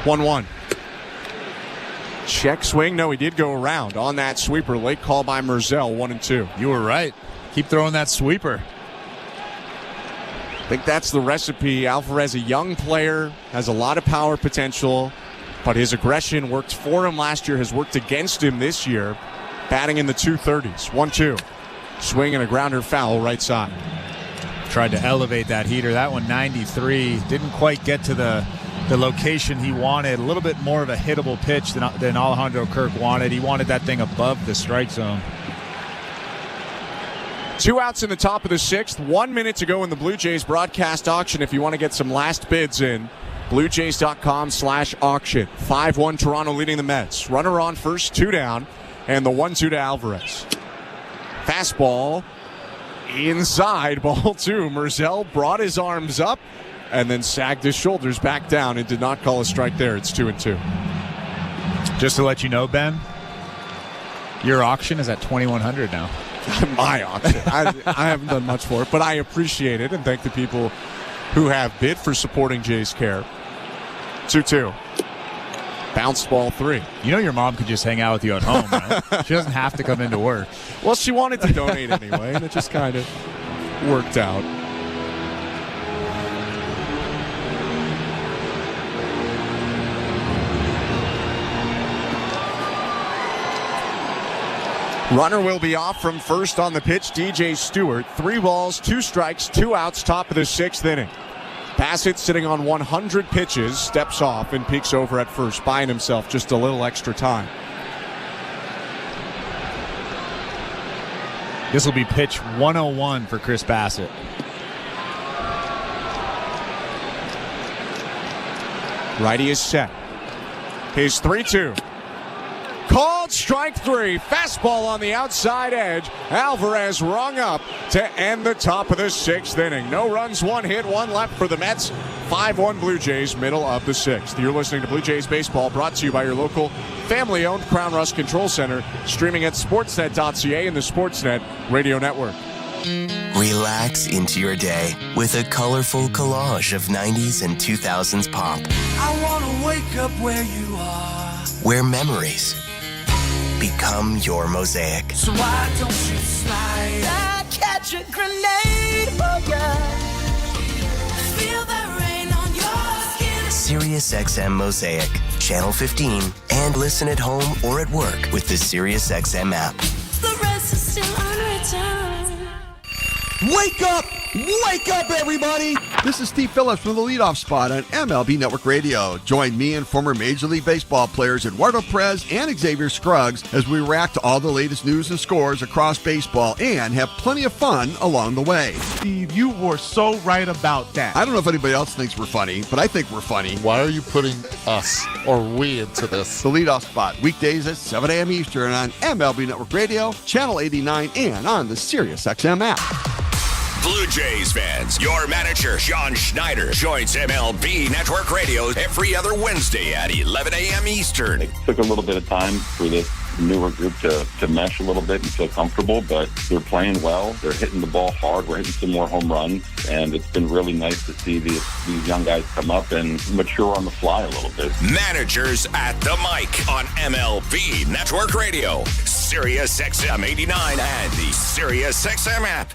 One. Check swing. No, he did go around on that sweeper. Late call by Merzel, 1-2. You were right. Keep throwing that sweeper. I think that's the recipe. Alvarez, a young player, has a lot of power potential, but his aggression worked for him last year, has worked against him this year. Batting in the 230s. 1-2. Swing and a grounder foul right side. Tried to elevate that heater. That one 93. Didn't quite get to the location he wanted. A little bit more of a hittable pitch than Alejandro Kirk wanted. He wanted that thing above the strike zone. 2 outs in the top of the 6th. 1 minute to go in the Blue Jays broadcast auction. If you want to get some last bids in, bluejays.com/auction. 5-1 Toronto leading the Mets. Runner on first, 2 down, and the 1-2 to Alvarez. Fastball inside, ball 2. Merzel brought his arms up and then sagged his shoulders back down and did not call a strike there. It's 2-2. Just to let you know, Ben, your auction is at $2,100 now. My auction. I haven't done much for it, but I appreciate it and thank the people who have bid for supporting Jay's Care. 2-2. Bounce ball 3. You know your mom could just hang out with you at home, right? She doesn't have to come into work. Well, she wanted to donate anyway, and it just kind of worked out. Runner will be off from first on the pitch, DJ Stewart. 3 balls, 2 strikes, 2 outs, top of the 6th inning. Bassitt sitting on 100 pitches, steps off and peeks over at first, buying himself just a little extra time. This will be pitch 101 for Chirs Bassitt. Righty is set. His 3-2. Called strike 3. Fastball on the outside edge. Alvarez rung up to end the top of the 6th inning. No runs, 1 hit, 1 left for the Mets. 5-1 Blue Jays, middle of the 6th. You're listening to Blue Jays Baseball, brought to you by your local family-owned Crown Rust Control Center, streaming at sportsnet.ca and the Sportsnet Radio Network. Relax into your day with a colorful collage of 90s and 2000s pop. I want to wake up where you are. Where memories become your mosaic. So why don't you slide? I catch a grenade for you. Feel the rain on your skin. Sirius XM Mosaic, Channel 15, and listen at home or at work with the Sirius XM app. The rest is still unreturned. Wake up! Wake up, everybody! This is Steve Phillips from the leadoff spot on MLB Network Radio. Join me and former Major League Baseball players Eduardo Perez and Xavier Scruggs as we react to all the latest news and scores across baseball and have plenty of fun along the way. Steve, you were so right about that. I don't know if anybody else thinks we're funny, but I think we're funny. Why are you putting us or we into this? The leadoff spot, weekdays at 7 a.m. Eastern on MLB Network Radio, Channel 89, and on the Sirius XM app. Blue Jays fans, your manager, John Schneider, joins MLB Network Radio every other Wednesday at 11 a.m. Eastern. It took a little bit of time for this newer group to mesh a little bit and feel comfortable, but they're playing well. They're hitting the ball hard. We're hitting some more home runs, and it's been really nice to see these young guys come up and mature on the fly a little bit. Managers at the mic on MLB Network Radio, Sirius XM 89 and the Sirius XM app.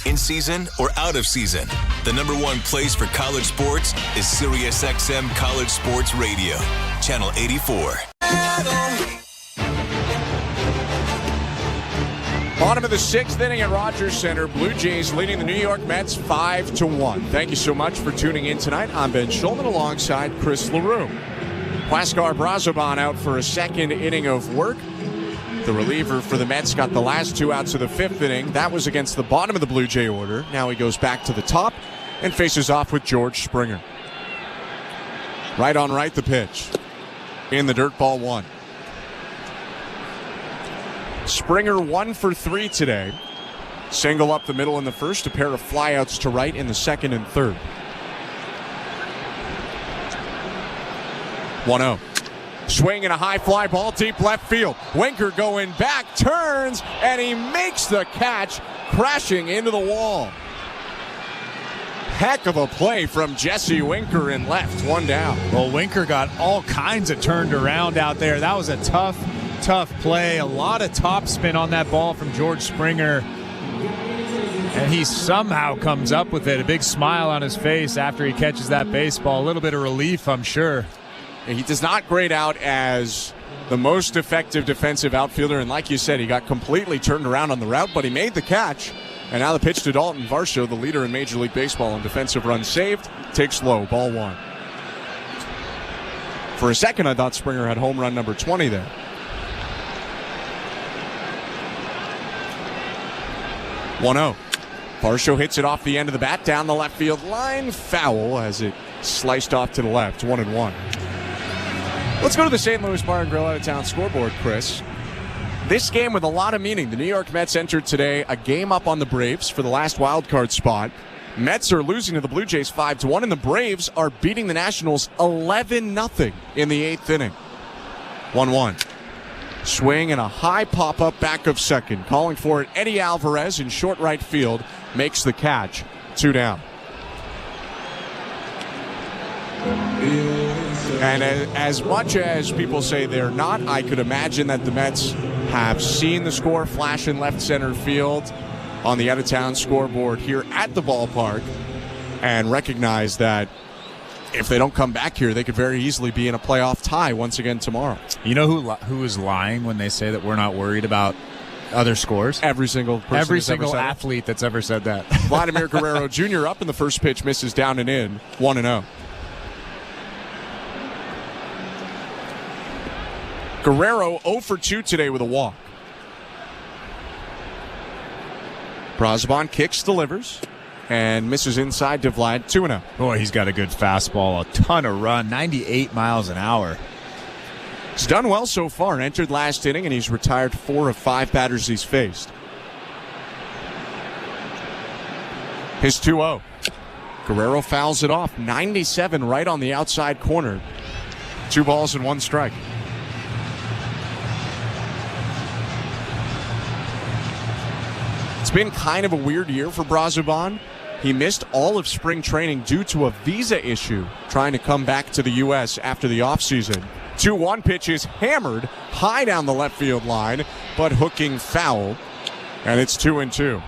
In season or out of season, the number one place for college sports is Sirius XM College Sports Radio, Channel 84. Bottom of the sixth inning at Rogers Center. Blue Jays leading the New York Mets 5-1. Thank you so much for tuning in tonight. I'm Ben Schulman alongside Chris LaRue. Huascar Brazoban out for a second inning of work. The reliever for the Mets got the last two outs of the fifth inning. That was against the bottom of the Blue Jay order. Now he goes back to the top and faces off with George Springer. Right on right, the pitch. In the dirt, ball one. Springer 1 for 3 today. Single up the middle in the first, a pair of flyouts to right in the second and third. 1-0. Swing and a high fly ball deep left field. Winker going back, turns, and he makes the catch, crashing into the wall. Heck of a play from Jesse Winker in left, one down. Well, Winker got all kinds of turned around out there. That was a tough play. A lot of topspin on that ball from George Springer. And he somehow comes up with it. A big smile on his face after he catches that baseball. A little bit of relief, I'm sure. He does not grade out as the most effective defensive outfielder, and like you said, he got completely turned around on the route, but he made the catch. And now the pitch to Dalton Varsho, the leader in Major League Baseball in defensive runs saved, takes low, ball one. For a second, I thought Springer had home run number 20 there. One-0. Varsho hits it off the end of the bat, down the left field line, foul as it sliced off to the left, 1-1. Let's go to the St. Louis Bar and Grill out-of-town scoreboard, Chris. This game with a lot of meaning. The New York Mets entered today a game up on the Braves for the last wild card spot. Mets are losing to the Blue Jays 5-1, and the Braves are beating the Nationals 11-0 in the eighth inning. 1-1. Swing and a high pop-up back of second. Calling for it, Eddie Alvarez in short right field makes the catch. 2 down. And as much as people say they're not, I could imagine that the Mets have seen the score flash in left center field on the out-of-town scoreboard here at the ballpark and recognize that if they don't come back here, they could very easily be in a playoff tie once again tomorrow. You know who is lying when they say that we're not worried about other scores? Every single person. Every single athlete that's ever said that. Vladimir Guerrero Jr. up in the first pitch, misses down and in, 1-0. Guerrero 0 for 2 today with a walk. Brazoban kicks, delivers, and misses inside to Vlad, 2-0. Boy, he's got a good fastball, a ton of run, 98 miles an hour. He's done well so far, entered last inning, and he's retired 4 of 5 batters he's faced. His 2-0. Guerrero fouls it off, 97 right on the outside corner. 2 balls and 1 strike. It's been kind of a weird year for Brazoban. He missed all of spring training due to a visa issue, trying to come back to the U.S. after the offseason. 2-1 pitch is hammered high down the left field line, but hooking foul, and it's 2-2.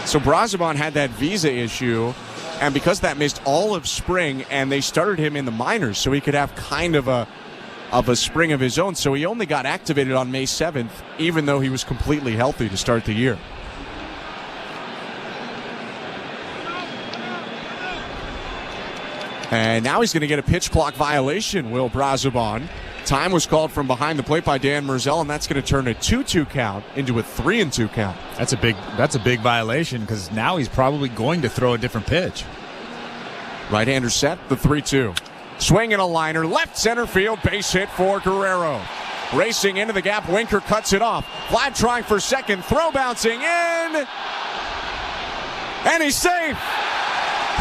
So Brazoban had that visa issue, and because that missed all of spring, and they started him in the minors so he could have kind of a spring of his own. So he only got activated on May 7th, even though he was completely healthy to start the year. And now he's going to get a pitch clock violation, Will Brazoban. Time was called from behind the plate by Dan Merzel, and that's going to turn a 2-2 count into a 3-2 count. That's a big violation because now he's probably going to throw a different pitch. Right-hander set, the 3-2. Swing and a liner, left center field, base hit for Guerrero. Racing into the gap, Winker cuts it off. Vlad trying for second, throw bouncing in. And he's safe.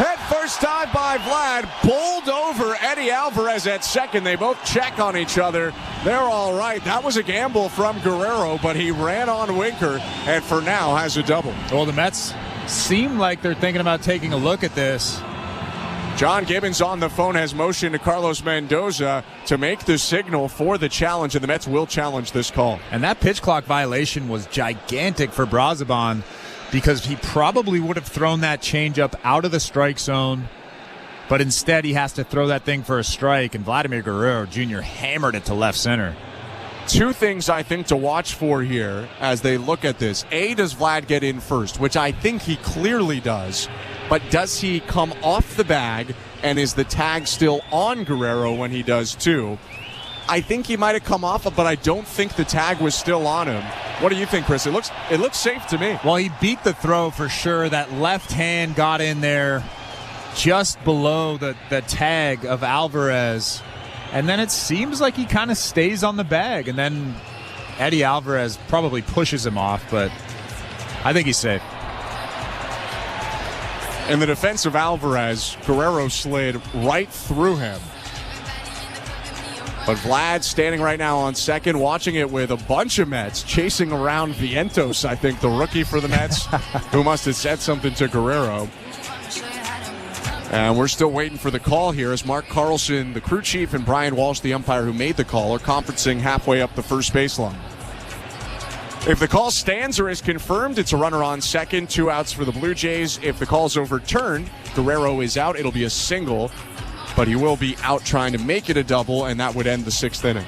At first time by Vlad. Bowled over Eddie Alvarez at second. They both check on each other. They're all right. That was a gamble from Guerrero, but he ran on Winker and for now has a double. Well, the Mets seem like they're thinking about taking a look at this. John Gibbons on the phone has motioned to Carlos Mendoza to make the signal for the challenge, and the Mets will challenge this call. And that pitch clock violation was gigantic for Brazoban because he probably would have thrown that changeup out of the strike zone, but instead he has to throw that thing for a strike, and Vladimir Guerrero Jr. hammered it to left center. Two things I think to watch for here as they look at this. A, does Vlad get in first, which I think he clearly does. But does he come off the bag, and is the tag still on Guerrero when he does too? I think he might have come off it, but I don't think the tag was still on him. What do you think, Chris? It looks safe to me. Well, he beat the throw for sure. That left hand got in there just below the tag of Alvarez. And then it seems like he kind of stays on the bag. And then Eddie Alvarez probably pushes him off, but I think he's safe. In the defense of Alvarez, Guerrero slid right through him. But Vlad standing right now on second, watching it with a bunch of Mets chasing around Vientos, I think, the rookie for the Mets, who must have said something to Guerrero. And we're still waiting for the call here as Mark Carlson, the crew chief, and Brian Walsh, the umpire who made the call, are conferencing halfway up the first baseline. If the call stands or is confirmed, it's a runner on second, 2 outs for the Blue Jays. If the call's overturned, Guerrero is out. It'll be a single, but he will be out trying to make it a double, and that would end the 6th inning.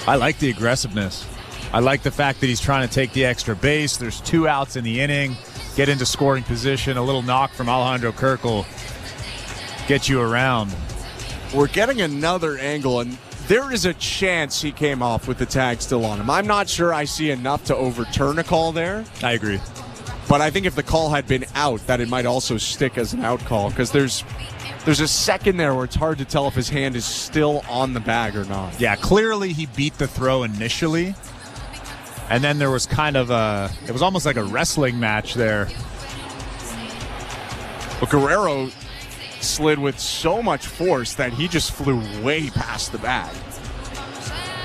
I like the aggressiveness. I like the fact that he's trying to take the extra base. There's 2 outs in the inning. Get into scoring position. A little knock from Alejandro Kirk will get you around. We're getting another angle, and there is a chance he came off with the tag still on him. I'm not sure I see enough to overturn a call there. I agree. But I think if the call had been out, that it might also stick as an out call, because there's a second there where it's hard to tell if his hand is still on the bag or not. Yeah, clearly he beat the throw initially. And then there was it was almost like a wrestling match there. But Guerrero slid with so much force that he just flew way past the bag.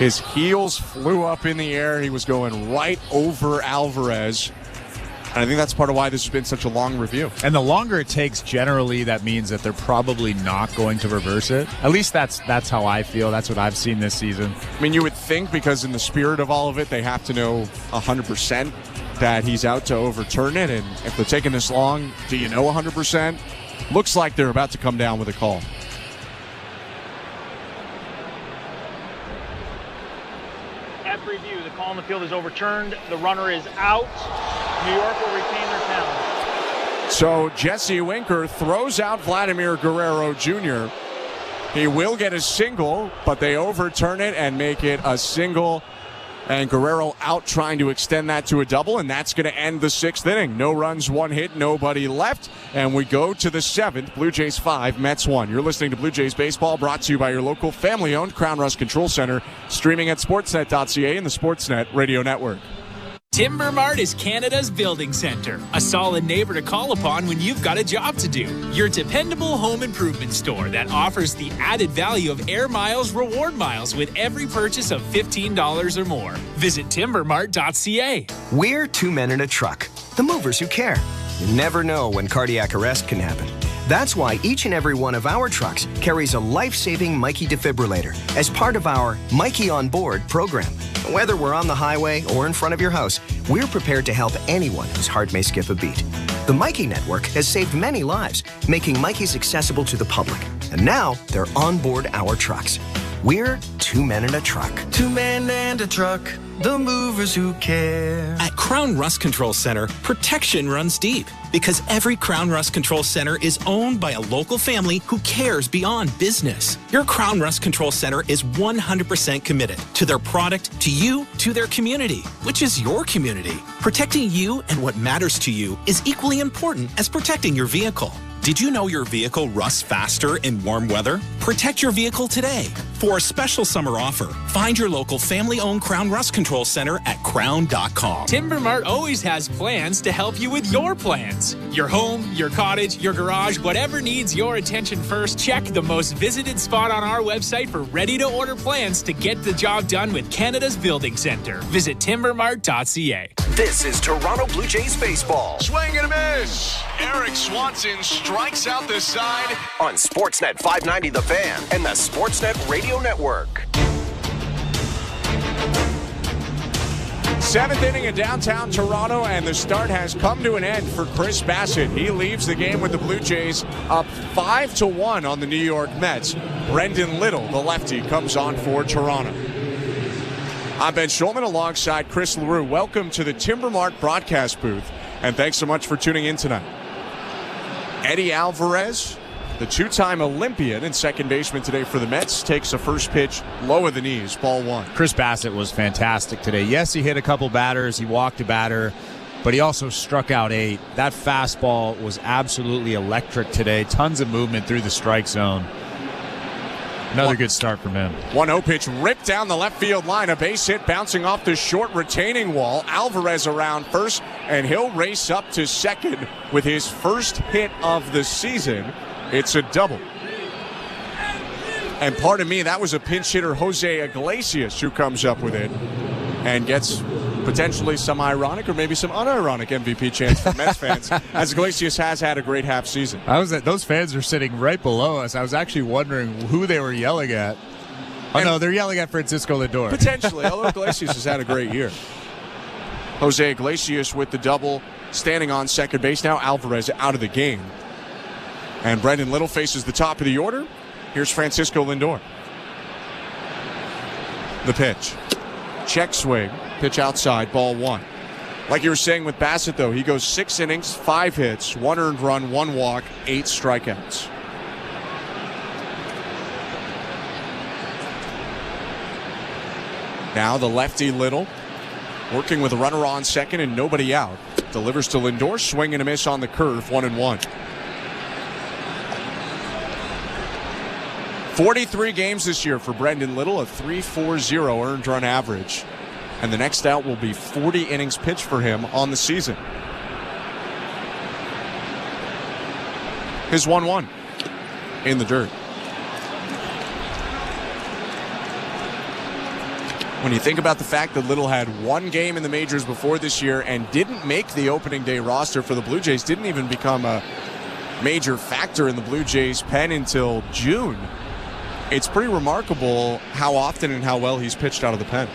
His heels flew up in the air. He was going right over Alvarez. And I think that's part of why this has been such a long review. And the longer it takes, generally, that means that they're probably not going to reverse it. At least that's how I feel. That's what I've seen this season. I mean, you would think, because in the spirit of all of it, they have to know 100% that he's out to overturn it. And if they're taking this long, do you know 100%? Looks like they're about to come down with a call. At review, the call on the field is overturned. The runner is out. New York will retain their penalty. So Jesse Winker throws out Vladimir Guerrero Jr. He will get a single, but they overturn it and make it a single. And Guerrero out trying to extend that to a double, and that's going to end the 6th inning. No runs, 1 hit, nobody left. And we go to the 7th. Blue Jays 5, Mets 1. You're listening to Blue Jays Baseball, brought to you by your local family-owned Crown Rust Control Center, streaming at sportsnet.ca and the Sportsnet Radio Network. Timber Mart is Canada's building center, a solid neighbor to call upon when you've got a job to do. Your dependable home improvement store that offers the added value of Air Miles reward miles with every purchase of $15 or more. Visit timbermart.ca. We're 2 men in a truck, the movers who care. You never know when cardiac arrest can happen. That's why each and every one of our trucks carries a life-saving Mikey defibrillator as part of our Mikey on Board program. Whether we're on the highway or in front of your house, we're prepared to help anyone whose heart may skip a beat. The Mikey Network has saved many lives, making Mikeys accessible to the public. And now they're on board our trucks. We're 2 men in a truck. 2 men and a truck, the movers who care. At Crown Rust Control Center, protection runs deep because every Crown Rust Control Center is owned by a local family who cares beyond business. Your Crown Rust Control Center is 100% committed to their product, to you, to their community, which is your community. Protecting you and what matters to you is equally important as protecting your vehicle. Did you know your vehicle rusts faster in warm weather? Protect your vehicle today. For a special summer offer, find your local family-owned Crown Rust Control Center at crown.com. Timber Mart always has plans to help you with your plans. Your home, your cottage, your garage, whatever needs your attention first, check the most visited spot on our website for ready-to-order plans to get the job done with Canada's Building Center. Visit timbermart.ca. This is Toronto Blue Jays baseball. Swing and a miss. Eric Swanson strikes out this side. On Sportsnet 590 The Fan and the Sportsnet Radio Network. 7th inning in downtown Toronto, and the start has come to an end for Chirs Bassitt. He leaves the game with the Blue Jays up 5-1 on the New York Mets. Brendan Little, the lefty, comes on for Toronto. I'm Ben Schulman alongside Chris LaRue. Welcome to the Timber Mart broadcast booth, and thanks so much for tuning in tonight. Eddie Alvarez, the two-time Olympian and second baseman today for the Mets, takes a first pitch low of the knees, ball one. Chirs Bassitt was fantastic today. Yes, he hit a couple batters, he walked a batter, but he also struck out 8. That fastball was absolutely electric today. Tons of movement through the strike zone. Another good start from him. 1-0 pitch ripped down the left field line. A base hit bouncing off the short retaining wall. Alvarez around first, and he'll race up to second with his first hit of the season. It's a double. And pardon me, that was a pinch hitter, Jose Iglesias, who comes up with it and gets potentially some ironic or maybe some unironic MVP chance for Mets fans, as Iglesias has had a great half season. Those fans are sitting right below us. I was actually wondering who they were yelling at. No, they're yelling at Francisco Lindor. Potentially, although Iglesias has had a great year. Jose Iglesias with the double, standing on second base. Now Alvarez out of the game. And Brendan Little faces the top of the order. Here's Francisco Lindor. The pitch. Check swing. Pitch outside, ball one. Like you were saying with Bassitt, though, he goes 6 innings, 5 hits, 1 earned run, 1 walk, 8 strikeouts. Now the lefty Little, working with a runner on second and nobody out. Delivers to Lindor, swing and a miss on the curve, 1-1. 43 games this year for Brendan Little, a 3.40 earned run average. And the next out will be 40 innings pitched for him on the season. His 1-1 in the dirt. When you think about the fact that Little had 1 game in the majors before this year and didn't make the opening day roster for the Blue Jays, didn't even become a major factor in the Blue Jays' pen until June, it's pretty remarkable how often and how well he's pitched out of the pen.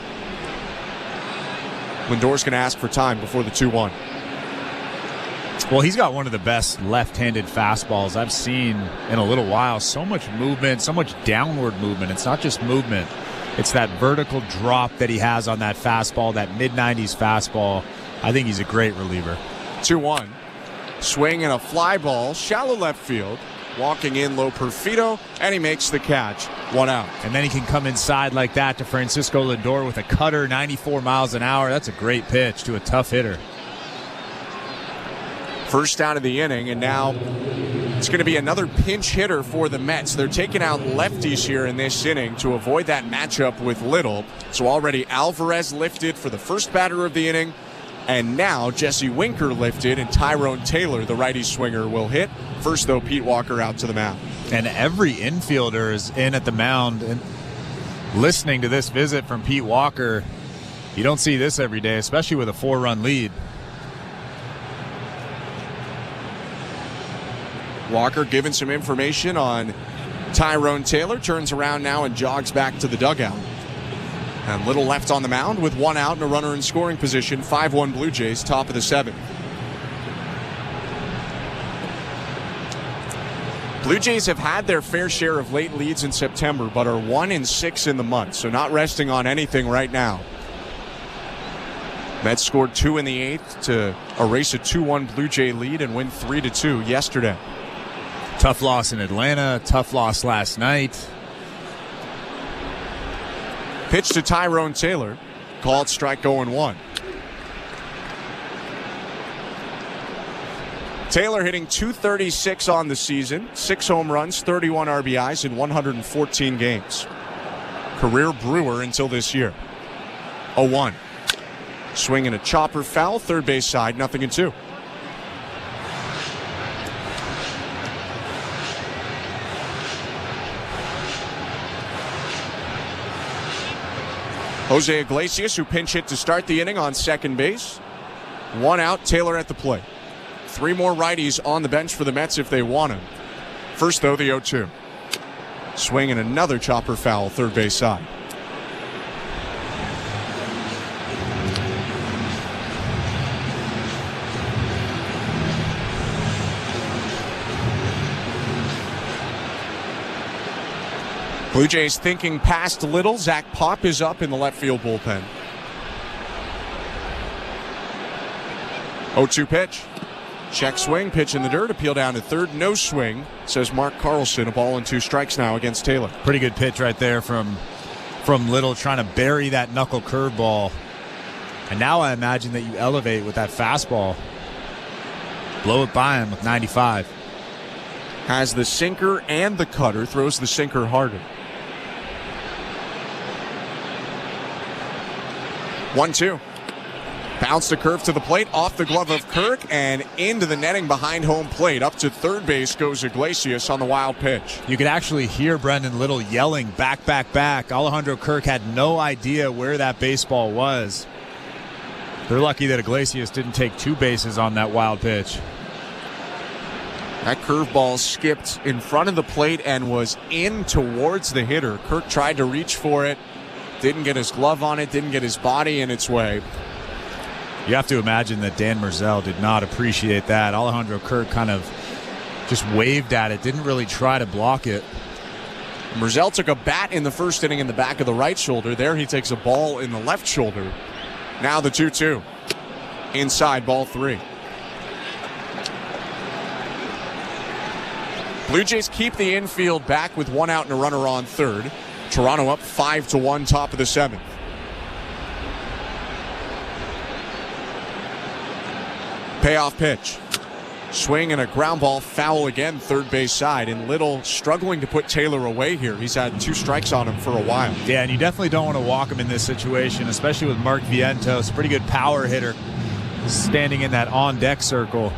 Lindor's going to ask for time before the 2-1. Well, he's got one of the best left-handed fastballs I've seen in a little while. So much movement, so much downward movement. It's not just movement. It's that vertical drop that he has on that fastball, that mid-90s fastball. I think he's a great reliever. 2-1. Swing and a fly ball, shallow left field. Walking in low Perfido, and he makes the catch. 1 out. And then he can come inside like that to Francisco Lindor with a cutter, 94 miles an hour. That's a great pitch to a tough hitter. First out of the inning, and now it's going to be another pinch hitter for the Mets. They're taking out lefties here in this inning to avoid that matchup with Little. So already Alvarez lifted for the first batter of the inning. And now Jesse Winker lifted, and Tyrone Taylor, the righty swinger, will hit. First, though, Pete Walker out to the mound. And every infielder is in at the mound. And listening to this visit from Pete Walker, you don't see this every day, especially with a 4-run lead. Walker giving some information on Tyrone Taylor, turns around now and jogs back to the dugout. And Little left on the mound with 1 out and a runner in scoring position. 5-1 Blue Jays, top of the 7th. Blue Jays have had their fair share of late leads in September, but are 1-6 in the month, so not resting on anything right now. Mets scored 2 in the 8th to erase a 2-1 Blue Jay lead and win 3-2 yesterday. Tough loss in Atlanta, tough loss last night. Pitch to Tyrone Taylor, called strike 0-1. Taylor hitting .236 on the season, 6 home runs, 31 RBIs in 114 games. Career Brewer until this year. 0-1. Swing and a chopper foul, third base side, 0-2. Jose Iglesias, who pinch hit to start the inning on second base. 1 out, Taylor at the plate. 3 more righties on the bench for the Mets if they want him. First, though, the 0-2. Swing and another chopper foul, third base side. Blue Jays thinking past little. Zach Pop is up in the left field bullpen. 0-2 pitch. Check swing, pitch in the dirt, appeal down to third. No swing, says Mark Carlson. A ball and 2 strikes now against Taylor. Pretty good pitch right there from Little, trying to bury that knuckle curveball. And now I imagine that you elevate with that fastball. Blow it by him with 95. Has the sinker and the cutter, throws the sinker harder. 1-2. Bounce the curve to the plate, off the glove of Kirk, and into the netting behind home plate. Up to third base goes Iglesias on the wild pitch. You could actually hear Brendan Little yelling, back, back, back. Alejandro Kirk had no idea where that baseball was. They're lucky that Iglesias didn't take 2 bases on that wild pitch. That curveball skipped in front of the plate and was in towards the hitter. Kirk tried to reach for it, didn't get his glove on it, didn't get his body in its way. You have to imagine that Dan Merzel did not appreciate that. Alejandro Kirk kind of just waved at it, didn't really try to block it. Merzel took a bat in the first inning in the back of the right shoulder. There he takes a ball in the left shoulder. Now the 2-2. Inside, ball 3. Blue Jays keep the infield back with 1 out and a runner on third. Toronto up 5-1, top of the 7th. Payoff pitch. Swing and a ground ball, foul again, third base side. And Little struggling to put Taylor away here. He's had 2 strikes on him for a while. Yeah, and you definitely don't want to walk him in this situation, especially with Mark Vientos, pretty good power hitter, standing in that on-deck circle.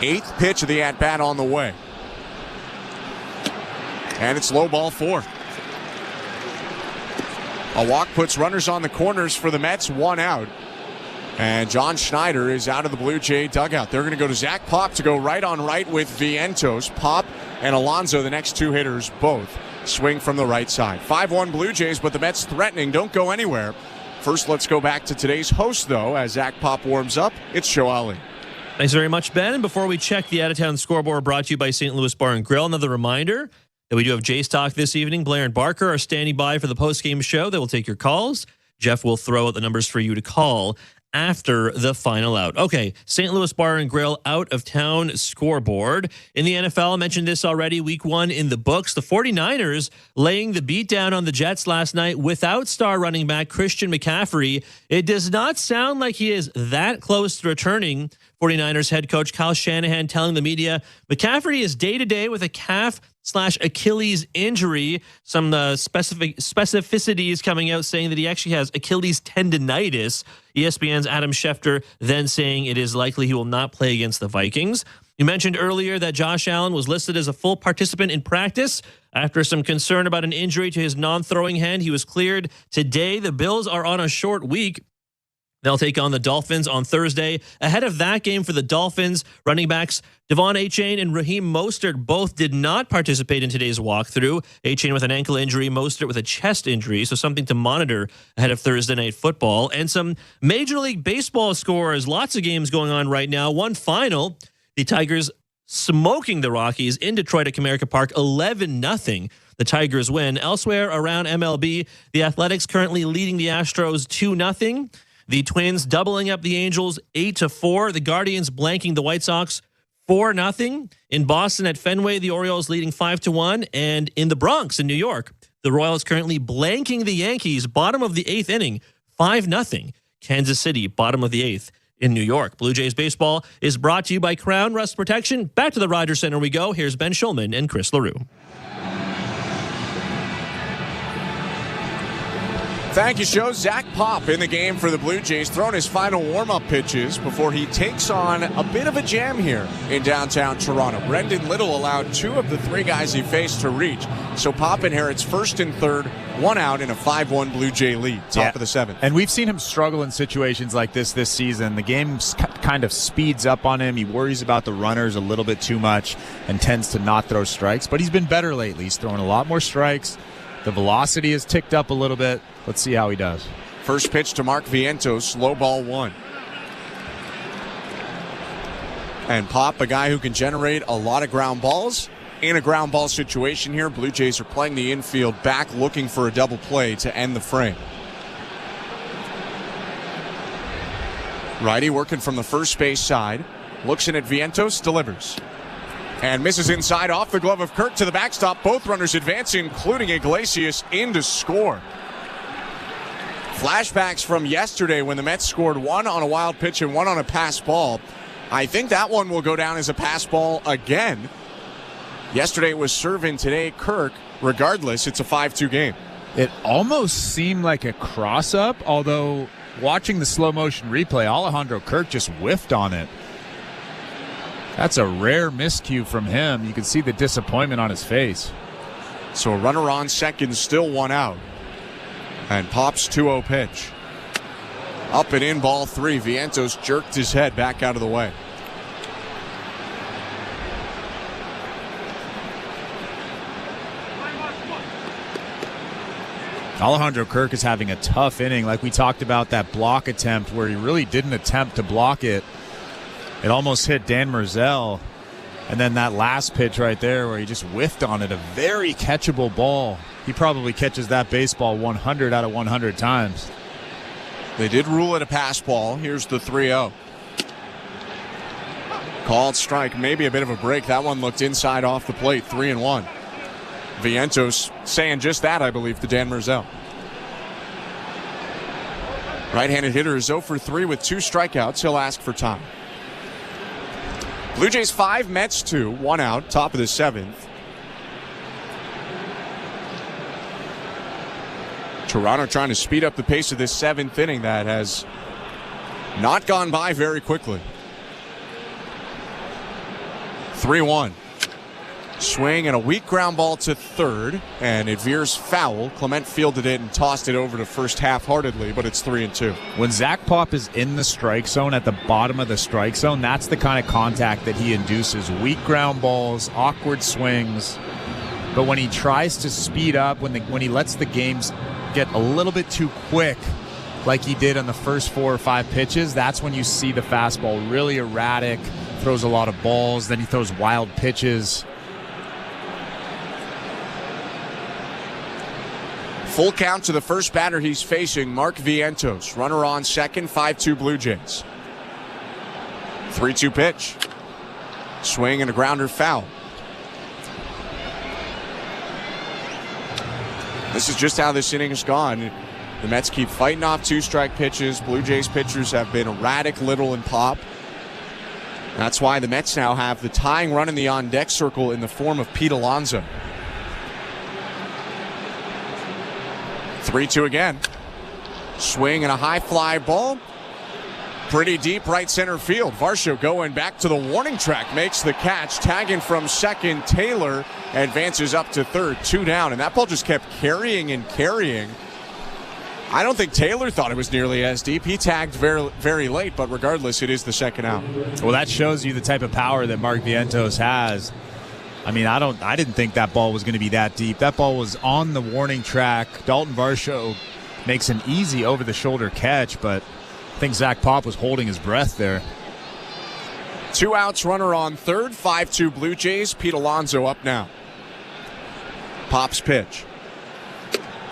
Eighth pitch of the at-bat on the way. And it's low, ball 4. A walk puts runners on the corners for the Mets, 1 out. And John Schneider is out of the Blue Jay dugout. They're going to go to Zach Pop to go right on right with Vientos. Pop and Alonso, the next 2 hitters, both swing from the right side. 5-1 Blue Jays, but the Mets threatening. Don't go anywhere. First, let's go back to today's host, though. As Zach Pop warms up, it's Joe Ali. Thanks very much, Ben. And before we check the out-of-town scoreboard, brought to you by St. Louis Bar and Grill, another reminder that we do have Jays Talk this evening. Blair and Barker are standing by for the post-game show. They will take your calls. Jeff will throw out the numbers for you to call after the final out. Okay, St. Louis Bar and Grill out-of-town scoreboard. In the NFL, I mentioned this already, week 1 in the books. The 49ers laying the beat down on the Jets last night without star running back Christian McCaffrey. It does not sound like he is that close to returning. 49ers head coach Kyle Shanahan telling the media McCaffrey is day-to-day with a calf/Achilles injury. Some specificities coming out saying that he actually has Achilles tendonitis. ESPN's Adam Schefter then saying it is likely he will not play against the Vikings. You mentioned earlier that Josh Allen was listed as a full participant in practice. After some concern about an injury to his non-throwing hand, he was cleared today. The Bills are on a short week. They'll take on the Dolphins on Thursday. Ahead of that game for the Dolphins, running backs Devon Achane and Raheem Mostert both did not participate in today's walkthrough. Achane with an ankle injury, Mostert with a chest injury, so something to monitor ahead of Thursday Night Football. And some Major League Baseball scores, lots of games going on right now. One final, the Tigers smoking the Rockies in Detroit at Comerica Park, 11-0. The Tigers win. Elsewhere around MLB, the Athletics currently leading the Astros 2-0. The Twins doubling up the Angels 8-4. The Guardians blanking the White Sox 4-0. In Boston at Fenway, the Orioles leading 5-1. And in the Bronx in New York, the Royals currently blanking the Yankees, bottom of the 8th inning, 5-0. Kansas City, bottom of the 8th in New York. Blue Jays baseball is brought to you by Crown Rust Protection. Back to the Rogers Center we go. Here's Ben Schulman and Chris LaRue. Thank you, Joe. Zach Pop in the game for the Blue Jays, throwing his final warm-up pitches before he takes on a bit of a jam here in downtown Toronto. Brendan Little allowed 2 of the 3 guys he faced to reach. So Pop inherits first and third, 1 out in a 5-1 Blue Jay lead, top of the 7th. And we've seen him struggle in situations like this season. The game kind of speeds up on him. He worries about the runners a little bit too much and tends to not throw strikes. But he's been better lately. He's throwing a lot more strikes. The velocity has ticked up a little bit. Let's see how he does. First pitch to Mark Vientos, slow ball 1. And Pop, a guy who can generate a lot of ground balls. In a ground ball situation here, Blue Jays are playing the infield back, looking for a double play to end the frame. Righty working from the first base side. Looks in at Vientos, delivers. And misses inside off the glove of Kirk to the backstop. Both runners advance, including Iglesias, in to score. Flashbacks from yesterday when the Mets scored 1 on a wild pitch and 1 on a pass ball. I think that one will go down as a pass ball again. Yesterday it was Servin, today Kirk. Regardless, it's a 5-2 game. It almost seemed like a cross-up, although watching the slow-motion replay, Alejandro Kirk just whiffed on it. That's a rare miscue from him. You can see the disappointment on his face. So a runner on second, still 1 out. And Pop's 2-0 pitch. Up and in, ball 3. Vientos jerked his head back out of the way. Alejandro Kirk is having a tough inning. Like we talked about that block attempt where he really didn't attempt to block it. It almost hit Dan Merzel. And then that last pitch right there where he just whiffed on it, a very catchable ball. He probably catches that baseball 100 out of 100 times. They did rule it a pass ball. Here's the 3-0. Called strike, maybe a bit of a break. That one looked inside off the plate, 3-1. Vientos saying just that, I believe, to Dan Merzel. Right-handed hitter is 0 for 3 with 2 strikeouts. He'll ask for time. Blue Jays 5, Mets 2, 1 out, top of the 7th. Toronto trying to speed up the pace of this 7th inning that has not gone by very quickly. 3-1. Swing and a weak ground ball to third, and it veers foul. Clement fielded it and tossed it over to first half-heartedly, but it's 3-2. When Zach Pop is in the strike zone, at the bottom of the strike zone, that's the kind of contact that he induces. Weak ground balls, awkward swings. But when he tries to speed up, when he lets the games get a little bit too quick, like he did on the first 4 or 5 pitches, that's when you see the fastball really erratic, throws a lot of balls, then he throws wild pitches. Full count to the first batter he's facing, Mark Vientos. Runner on second, 5-2 Blue Jays. 3-2 pitch. Swing and a grounder foul. This is just how this inning has gone. The Mets keep fighting off 2-strike pitches. Blue Jays pitchers have been erratic, Little and Pop. That's why the Mets now have the tying run in the on-deck circle in the form of Pete Alonso. 3-2 again. Swing and a high fly ball. Pretty deep right center field. Varsho going back to the warning track. Makes the catch. Tagging from second. Taylor advances up to third. 2 down. And that ball just kept carrying and carrying. I don't think Taylor thought it was nearly as deep. He tagged very, very late, but regardless, it is the second out. Well, that shows you the type of power that Mark Vientos has. I mean, I didn't think that ball was going to be that deep. That ball was on the warning track. Dalton Varsho makes an easy over-the-shoulder catch, but I think Zach Pop was holding his breath there. 2 outs, runner on third, 5-2 Blue Jays. Pete Alonso up now. Pop's pitch.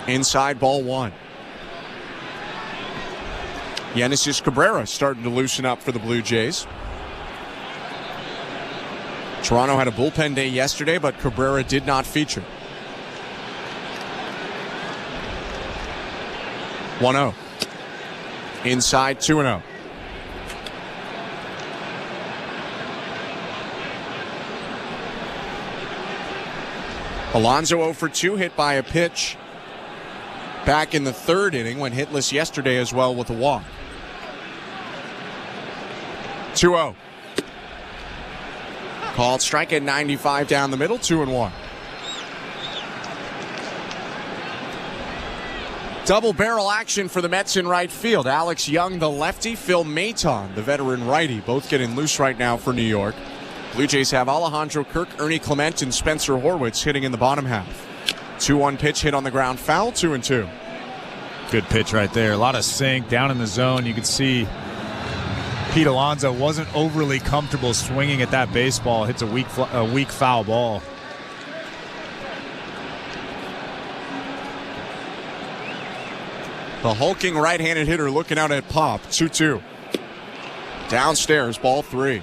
Inside, ball 1. Genesis Cabrera starting to loosen up for the Blue Jays. Toronto had a bullpen day yesterday, but Cabrera did not feature. 1-0. Inside 2-0. Alonso 0 for 2, hit by a pitch back in the third inning, went hitless yesterday as well with a walk. 2-0. Called strike at 95 down the middle, 2-1. Double barrel action for the Mets in right field. Alex Young, the lefty, Phil Maton, the veteran righty, both getting loose right now for New York. Blue Jays have Alejandro Kirk, Ernie Clement, and Spencer Horwitz hitting in the bottom half. 2-1 pitch hit on the ground, foul, 2-2. Good pitch right there. A lot of sink down in the zone. You could see Pete Alonso wasn't overly comfortable swinging at that baseball. Hits a weak foul ball. The hulking right-handed hitter looking out at Pop, 2-2. Downstairs, ball 3.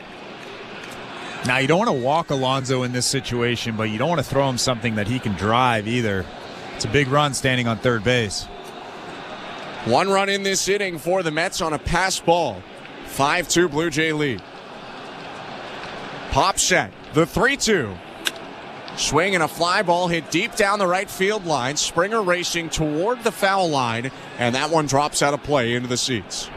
Now, you don't want to walk Alonso in this situation, but you don't want to throw him something that he can drive either. It's a big run standing on third base. 1 run in this inning for the Mets on a pass ball. 5-2 Blue Jay lead. Pop set, the 3-2. Swing and a fly ball hit deep down the right field line. Springer racing toward the foul line, and that one drops out of play into the seats.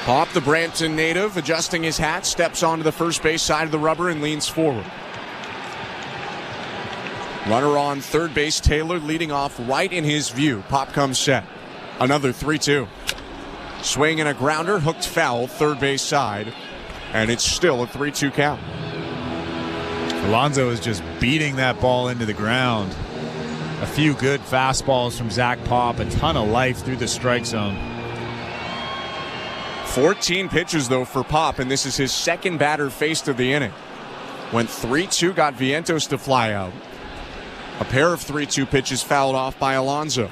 Pop, the Brampton native, adjusting his hat, steps onto the first base side of the rubber and leans forward. Runner on third base, Taylor leading off right in his view. Pop comes set. Another 3-2. Swing and a grounder, hooked foul, third base side, and it's still a 3-2 count. Alonso is just beating that ball into the ground. A few good fastballs from Zach Pop, a ton of life through the strike zone. 14 pitches, though, for Pop, and this is his second batter faced of the inning. Went 3-2, got Vientos to fly out. A pair of 3-2 pitches fouled off by Alonso.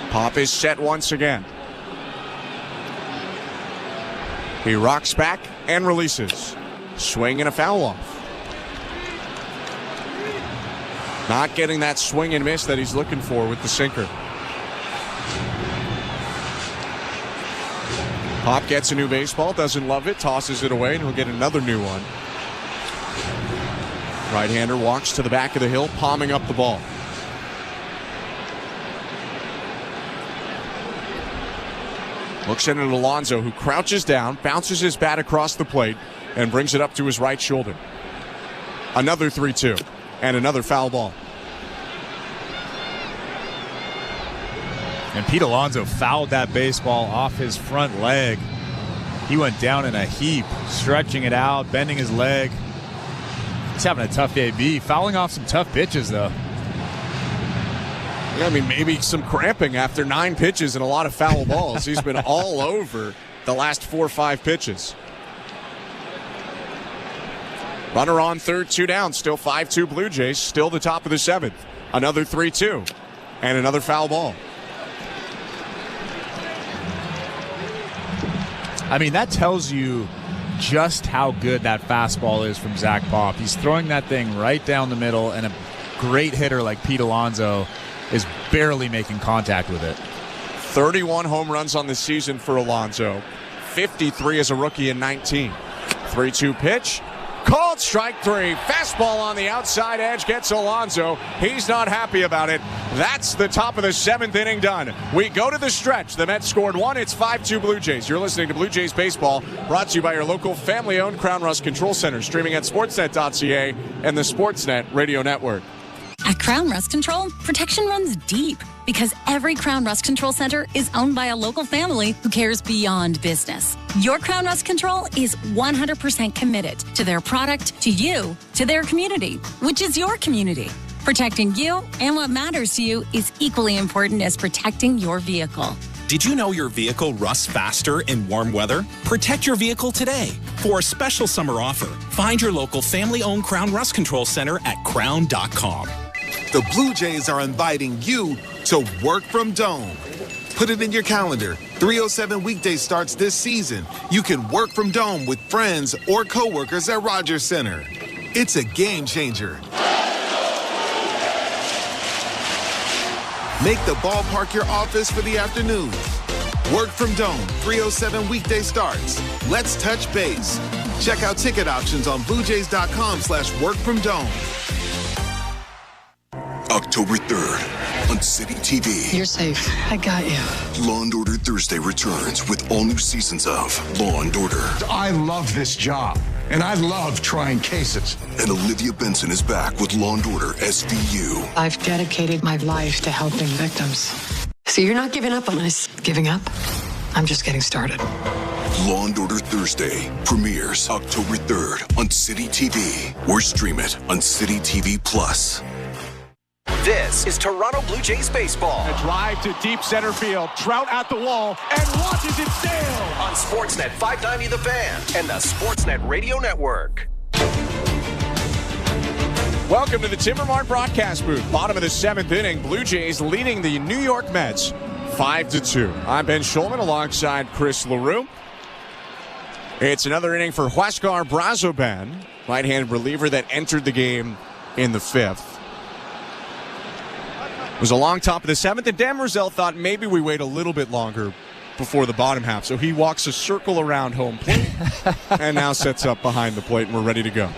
Pop is set once again. He rocks back and releases. Swing and a foul off. Not getting that swing and miss that he's looking for with the sinker. Pop gets a new baseball, doesn't love it, tosses it away, and he'll get another new one. Right-hander walks to the back of the hill, palming up the ball. Looks in at Alonso, who crouches down, bounces his bat across the plate, and brings it up to his right shoulder. Another 3-2, and another foul ball. And Pete Alonso fouled that baseball off his front leg. He went down in a heap, stretching it out, bending his leg. He's having a tough AB, fouling off some tough pitches, though. Yeah, I mean, maybe some cramping after 9 pitches and a lot of foul balls. He's been all over the last 4 or 5 pitches. Runner on third, 2 down. Still 5-2 Blue Jays. Still the top of the 7th. Another 3-2. And another foul ball. I mean, that tells you just how good that fastball is from Zach Pop. He's throwing that thing right down the middle, and a great hitter like Pete Alonso is barely making contact with it. 31 home runs on the season for Alonso. 53 as a rookie in 19. 3-2 pitch. Called strike 3. Fastball on the outside edge gets Alonso. He's not happy about it. That's the top of the 7th inning done. We go to the stretch. The Mets scored 1. It's 5-2 Blue Jays. You're listening to Blue Jays Baseball, brought to you by your local family-owned Crown Rust Control Center, streaming at sportsnet.ca and the Sportsnet Radio Network. At Crown Rust Control, protection runs deep because every Crown Rust Control Center is owned by a local family who cares beyond business. Your Crown Rust Control is 100% committed to their product, to you, to their community, which is your community. Protecting you and what matters to you is equally important as protecting your vehicle. Did you know your vehicle rusts faster in warm weather? Protect your vehicle today. For a special summer offer, find your local family-owned Crown Rust Control Center at crown.com. The Blue Jays are inviting you to work from Dome. Put it in your calendar. 307 weekday starts this season. You can work from home with friends or coworkers at Rogers Center. It's a game changer. Make the ballpark your office for the afternoon. Work from home, 307 weekday starts. Let's touch base. Check out ticket options on BlueJays.com/workfromdome. October 3rd on City TV. You're safe. I got you. Law & Order Thursday returns with all new seasons of Law & Order. I love this job, and I love trying cases. And Olivia Benson is back with Law & Order SVU. I've dedicated my life to helping victims. So you're not giving up on us. Giving up? I'm just getting started. Law & Order Thursday premieres October 3rd on City TV or stream it on City TV Plus. This is Toronto Blue Jays baseball. A drive to deep center field. Trout at the wall and watches it sail. On Sportsnet 590 The Fan and the Sportsnet Radio Network. Welcome to the Timbermart broadcast booth. Bottom of the 7th inning. Blue Jays leading the New York Mets 5-2. I'm Ben Schulman alongside Chris LaRue. It's another inning for Huascar Brazoban, right-handed reliever that entered the game in the 5th. It was a long top of the 7th, and Dan Roselle thought maybe we wait a little bit longer before the bottom half. So he walks a circle around home plate and now sets up behind the plate, and we're ready to go.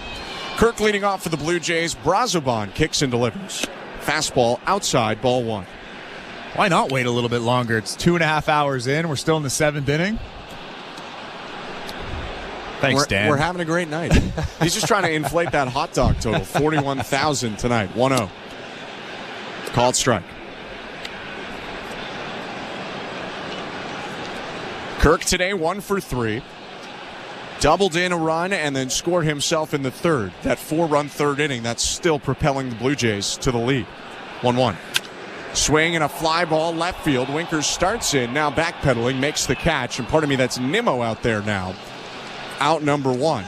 Kirk leading off for the Blue Jays. Brazoban kicks and delivers. Fastball outside, ball 1. Why not wait a little bit longer? It's 2.5 hours in. We're still in the 7th inning. Thanks, Dan. We're having a great night. He's just trying to inflate that hot dog total. 41,000 tonight. 1-0. Called strike. Kirk today 1 for 3. Doubled in a run and then scored himself in the 3rd. That 4-run 3rd inning, that's still propelling the Blue Jays to the lead. 1-1. Swing and a fly ball left field. Winkers starts in, now backpedaling, makes the catch. And part of me, that's Nimmo out there now. Out number 1.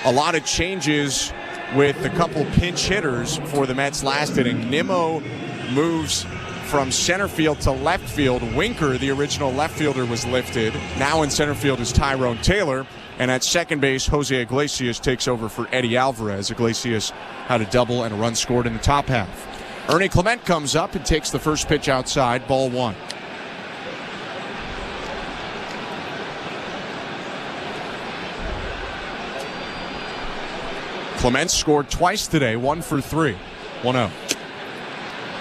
A lot of changes with a couple pinch hitters for the Mets last inning. Nimmo moves from center field to left field. Winker, the original left fielder, was lifted. Now in center field is Tyrone Taylor. And at second base, Jose Iglesias takes over for Eddie Alvarez. Iglesias had a double and a run scored in the top half. Ernie Clement comes up and takes the first pitch outside, ball 1. Clement scored twice today, 1 for 3. 1-0.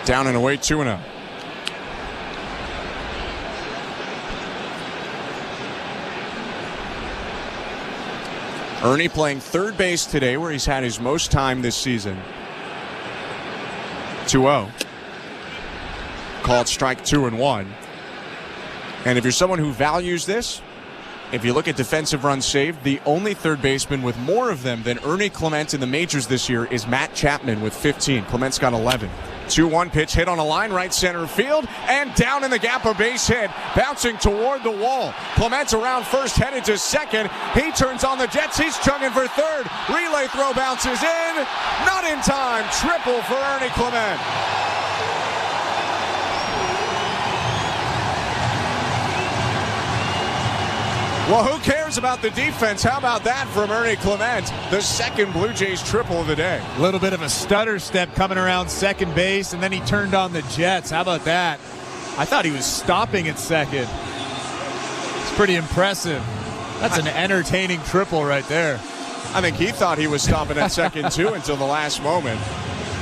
Down and away, 2-0. Ernie playing third base today, where he's had his most time this season. 2-0. Called strike 2-1. And if you're someone who values this, if you look at defensive runs saved, the only third baseman with more of them than Ernie Clement in the majors this year is Matt Chapman with 15. Clement's got 11. 2-1 pitch hit on a line right center field and down in the gap, a base hit bouncing toward the wall. Clement's around first, headed to second. He turns on the Jets. He's chugging for third. Relay throw bounces in. Not in time. Triple for Ernie Clement. Well, who cares about the defense? How about that from Ernie Clement? The second Blue Jays triple of the day. A little bit of a stutter step coming around second base, and then he turned on the Jets. How about that? I thought he was stopping at second. It's pretty impressive. That's an entertaining triple right there. I think he thought he was stopping at second, too, until the last moment.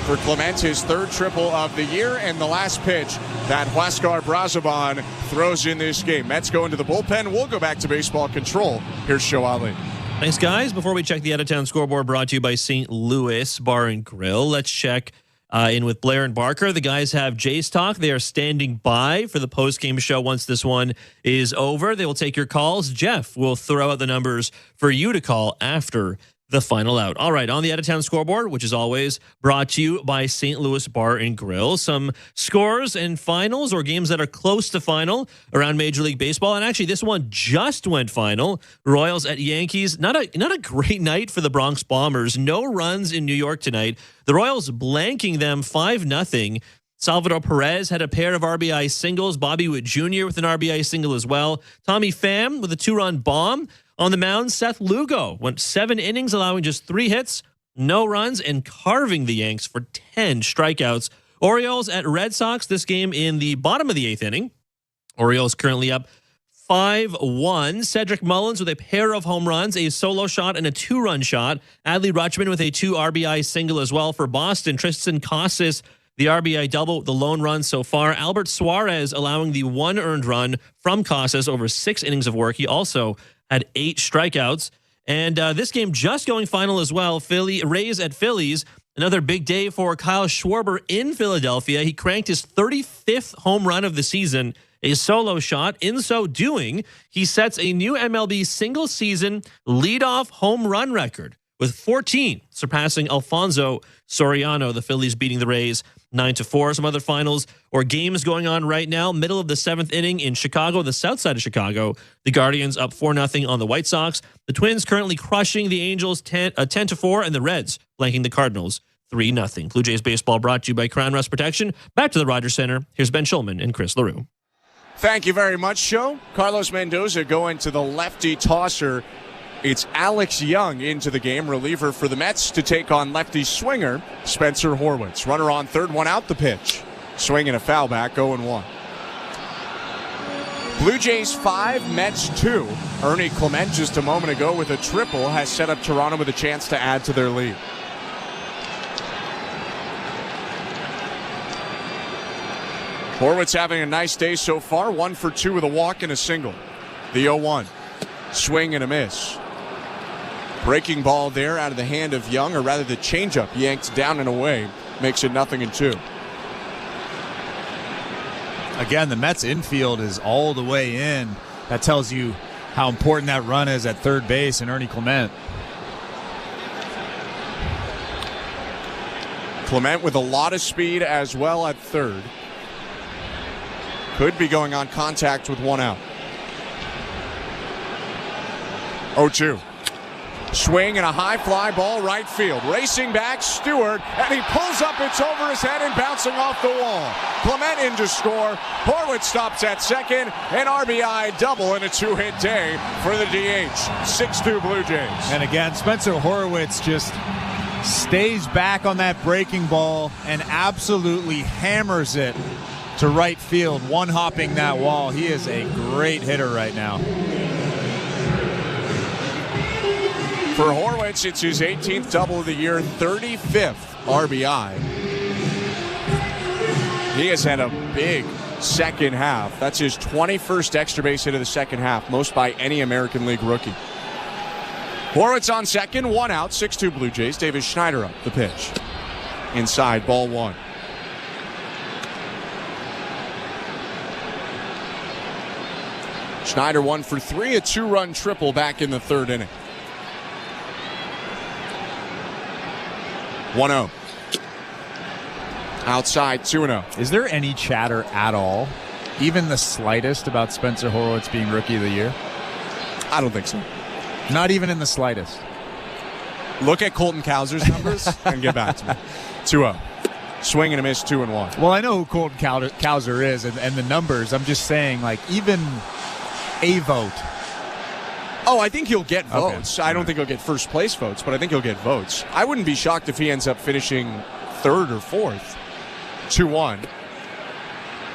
For Clement, his third triple of the year, and the last pitch that Huascar Brazoban throws in this game. Mets go into the bullpen. We'll go back to baseball control. Here's Show Ali. Thanks, guys. Before we check the out-of-town scoreboard brought to you by St. Louis Bar and Grill, let's check in with Blair and Barker. The guys have Jays Talk. They are standing by for the post-game show once this one is over. They will take your calls. Jeff will throw out the numbers for you to call after the final out. All right, on the out-of-town scoreboard, which is always brought to you by St. Louis Bar and Grill, some scores and finals or games that are close to final around Major League Baseball. And actually, this one just went final. Royals at Yankees. Not a great night for the Bronx Bombers. No runs in New York tonight. The Royals blanking them 5-0. Salvador Perez had a pair of RBI singles. Bobby Witt Jr. with an RBI single as well. Tommy Pham with a 2-run bomb. On the mound, Seth Lugo went 7 innings, allowing just 3 hits, no runs, and carving the Yanks for 10 strikeouts. Orioles at Red Sox, this game in the bottom of the 8th inning. Orioles currently up 5-1. Cedric Mullins with a pair of home runs, a solo shot, and a 2-run shot. Adley Rutschman with a 2 RBI single as well for Boston. Tristan Casas, the RBI double, the lone run so far. Albert Suarez allowing the 1 earned run from Casas over 6 innings of work. He also had 8 strikeouts. And this game just going final as well. Rays at Phillies. Another big day for Kyle Schwarber in Philadelphia. He cranked his 35th home run of the season, a solo shot. In so doing, he sets a new MLB single-season leadoff home run record with 14, surpassing Alfonso Soriano. The Phillies beating the Rays 9-4. Some other finals or games going on right now. Middle of the 7th inning in Chicago, the south side of Chicago. The Guardians up 4-0 on the White Sox. The Twins currently crushing the Angels 10-4, and the Reds blanking the Cardinals 3-0. Blue Jays baseball brought to you by Crown Rust Protection. Back to the Rogers Center. Here's Ben Schulman and Chris LaRue. Thank you very much, Joe. Carlos Mendoza going to the lefty tosser. It's Alex Young into the game, reliever for the Mets, to take on lefty swinger Spencer Horwitz. Runner on third, 1 out the pitch. Swing and a foul back, 0-1. Blue Jays 5, Mets 2. Ernie Clement just a moment ago with a triple has set up Toronto with a chance to add to their lead. Horwitz having a nice day so far, 1 for 2 with a walk and a single. The 0-1. Swing and a miss. Breaking ball there out of the hand of Young, or rather the changeup yanked down and away, makes it 0-2. Again, the Mets infield is all the way in. That tells you how important that run is at third base and Ernie Clement. Clement with a lot of speed as well at third. Could be going on contact with 1 out. 0-2. Swing and a high fly ball right field. Racing back, Stewart, and he pulls up. It's over his head and bouncing off the wall. Clement in to score. Horwitz stops at second. An RBI double and a 2-hit day for the DH. 6-2 Blue Jays. And again, Spencer Horwitz just stays back on that breaking ball and absolutely hammers it to right field, one-hopping that wall. He is a great hitter right now. For Horwitz, it's his 18th double of the year, 35th RBI. He has had a big second half. That's his 21st extra base hit of the second half, most by any American League rookie. Horwitz on second, 1 out, 6-2 Blue Jays. Davis Schneider up the pitch. Inside, ball 1. Schneider 1 for 3, a 2-run triple back in the third inning. 1-0. Outside, 2-0. Is there any chatter at all, even the slightest, about Spencer Horwitz being Rookie of the Year? I don't think so. Not even in the slightest. Look at Colton Cowser's numbers and get back to me. 2-0. Swing and a miss, 2-1. Well, I know who Colton Cowser is and the numbers. I'm just saying, like, even a vote. Oh, I think he'll get votes. Okay. I don't think he'll get first place votes, but I think he'll get votes. I wouldn't be shocked if he ends up finishing third or fourth. 2-1.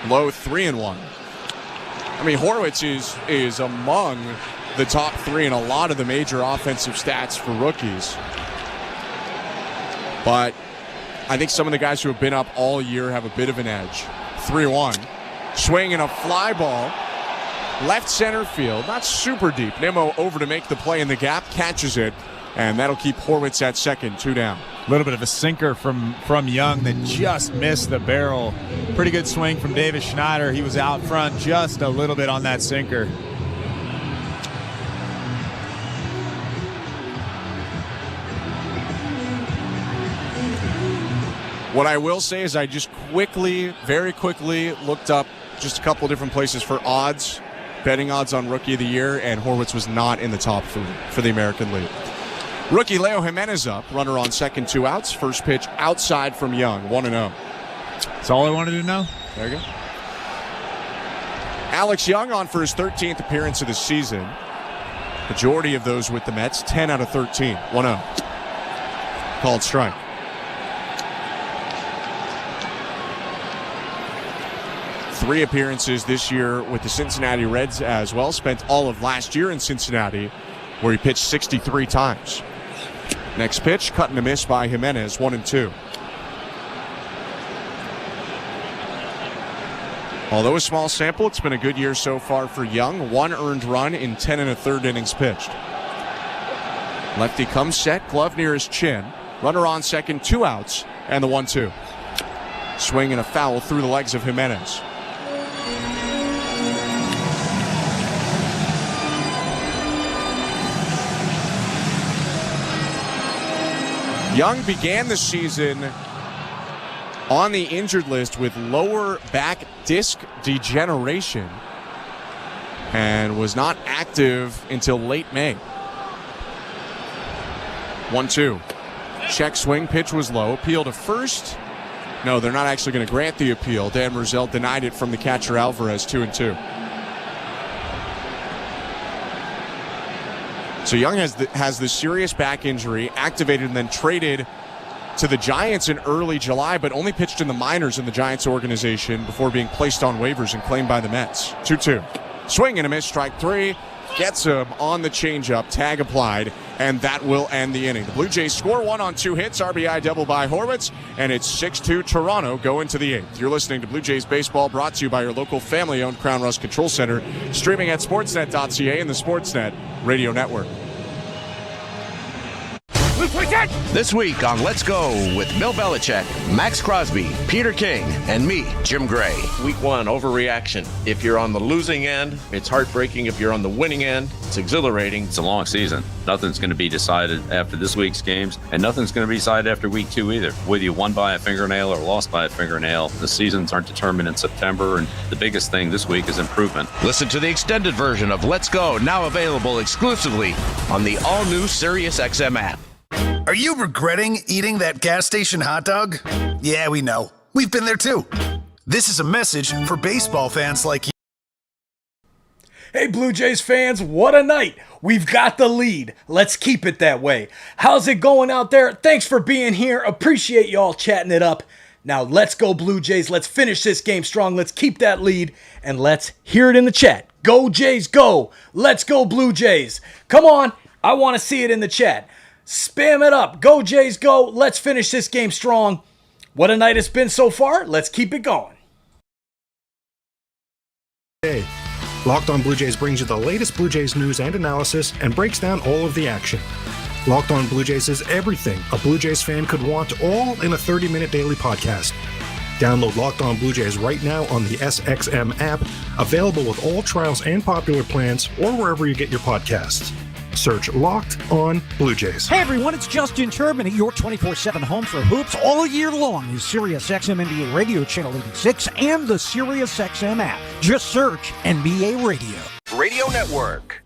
Low 3-1. I mean, Horwitz is among the top 3 in a lot of the major offensive stats for rookies. But I think some of the guys who have been up all year have a bit of an edge. 3-1. Swing and a fly ball. Left center field, not super deep. Nimmo over to make the play in the gap, catches it, and that'll keep Horwitz at second, 2 down. A little bit of a sinker from Young that just missed the barrel. Pretty good swing from Davis Schneider. He was out front just a little bit on that sinker. What I will say is I just very quickly looked up just a couple different places for odds. Betting odds on Rookie of the Year, and Horwitz was not in the top 3 for the American League. Rookie Leo Jimenez up, runner on second, 2 outs. First pitch outside from Young, 1-0. That's all I wanted to know. There you go. Alex Young on for his 13th appearance of the season. Majority of those with the Mets, 10 out of 13. 1-0. Called strike. Three appearances this year with the Cincinnati Reds as well. Spent all of last year in Cincinnati, where he pitched 63 times. Next pitch, cut and a miss by Jimenez, 1-2. Although a small sample, it's been a good year so far for Young. 1 earned run in 10 1/3 innings pitched. Lefty comes set, glove near his chin. Runner on second, 2 outs, and the 1-2. Swing and a foul through the legs of Jimenez. Young began the season on the injured list with lower back disc degeneration and was not active until late May. 1-2. Check swing, pitch was low. Appeal to first. No, they're not actually going to grant the appeal. Dan Merzel denied it from the catcher Alvarez, 2-2. So Young has this serious back injury, activated and then traded to the Giants in early July, but only pitched in the minors in the Giants organization before being placed on waivers and claimed by the Mets. 2-2. Swing and a miss, strike 3. Gets him on the changeup, tag applied, and that will end the inning. The Blue Jays score 1 on 2 hits, RBI double by Horwitz, and it's 6-2 Toronto going to the 8th. You're listening to Blue Jays Baseball, brought to you by your local family-owned Crown Rust Control Center, streaming at sportsnet.ca and the Sportsnet Radio Network. This week on Let's Go with Bill Belichick, Max Crosby, Peter King, and me, Jim Gray. Week 1, overreaction. If you're on the losing end, it's heartbreaking. If you're on the winning end, it's exhilarating. It's a long season. Nothing's going to be decided after this week's games, and nothing's going to be decided after week 2 either. Whether you won by a fingernail or lost by a fingernail, the seasons aren't determined in September, and the biggest thing this week is improvement. Listen to the extended version of Let's Go, now available exclusively on the all-new SiriusXM app. Are you regretting eating that gas station hot dog? Yeah, we know. We've been there too. This is a message for baseball fans like you. Hey, Blue Jays fans, what a night. We've got the lead. Let's keep it that way. How's it going out there? Thanks for being here. Appreciate y'all chatting it up. Now, let's go, Blue Jays. Let's finish this game strong. Let's keep that lead, and let's hear it in the chat. Go, Jays, go. Let's go, Blue Jays. Come on. I want to see it in the chat. Spam it up. Go, Jays, go. Let's finish this game strong. What a night it's been so far. Let's keep it going. Hey, Locked On Blue Jays brings you the latest Blue Jays news and analysis and breaks down all of the action. Locked On Blue Jays is everything a Blue Jays fan could want, all in a 30-minute daily podcast. Download Locked On Blue Jays right now on the SXM app, available with all trials and popular plans, or wherever you get your podcasts. Search Locked On Blue Jays. Hey everyone, it's Justin Turbin at your 24/7 home for hoops all year long is SiriusXM NBA Radio Channel 86 and the SiriusXM app. Just search NBA Radio. Radio Network.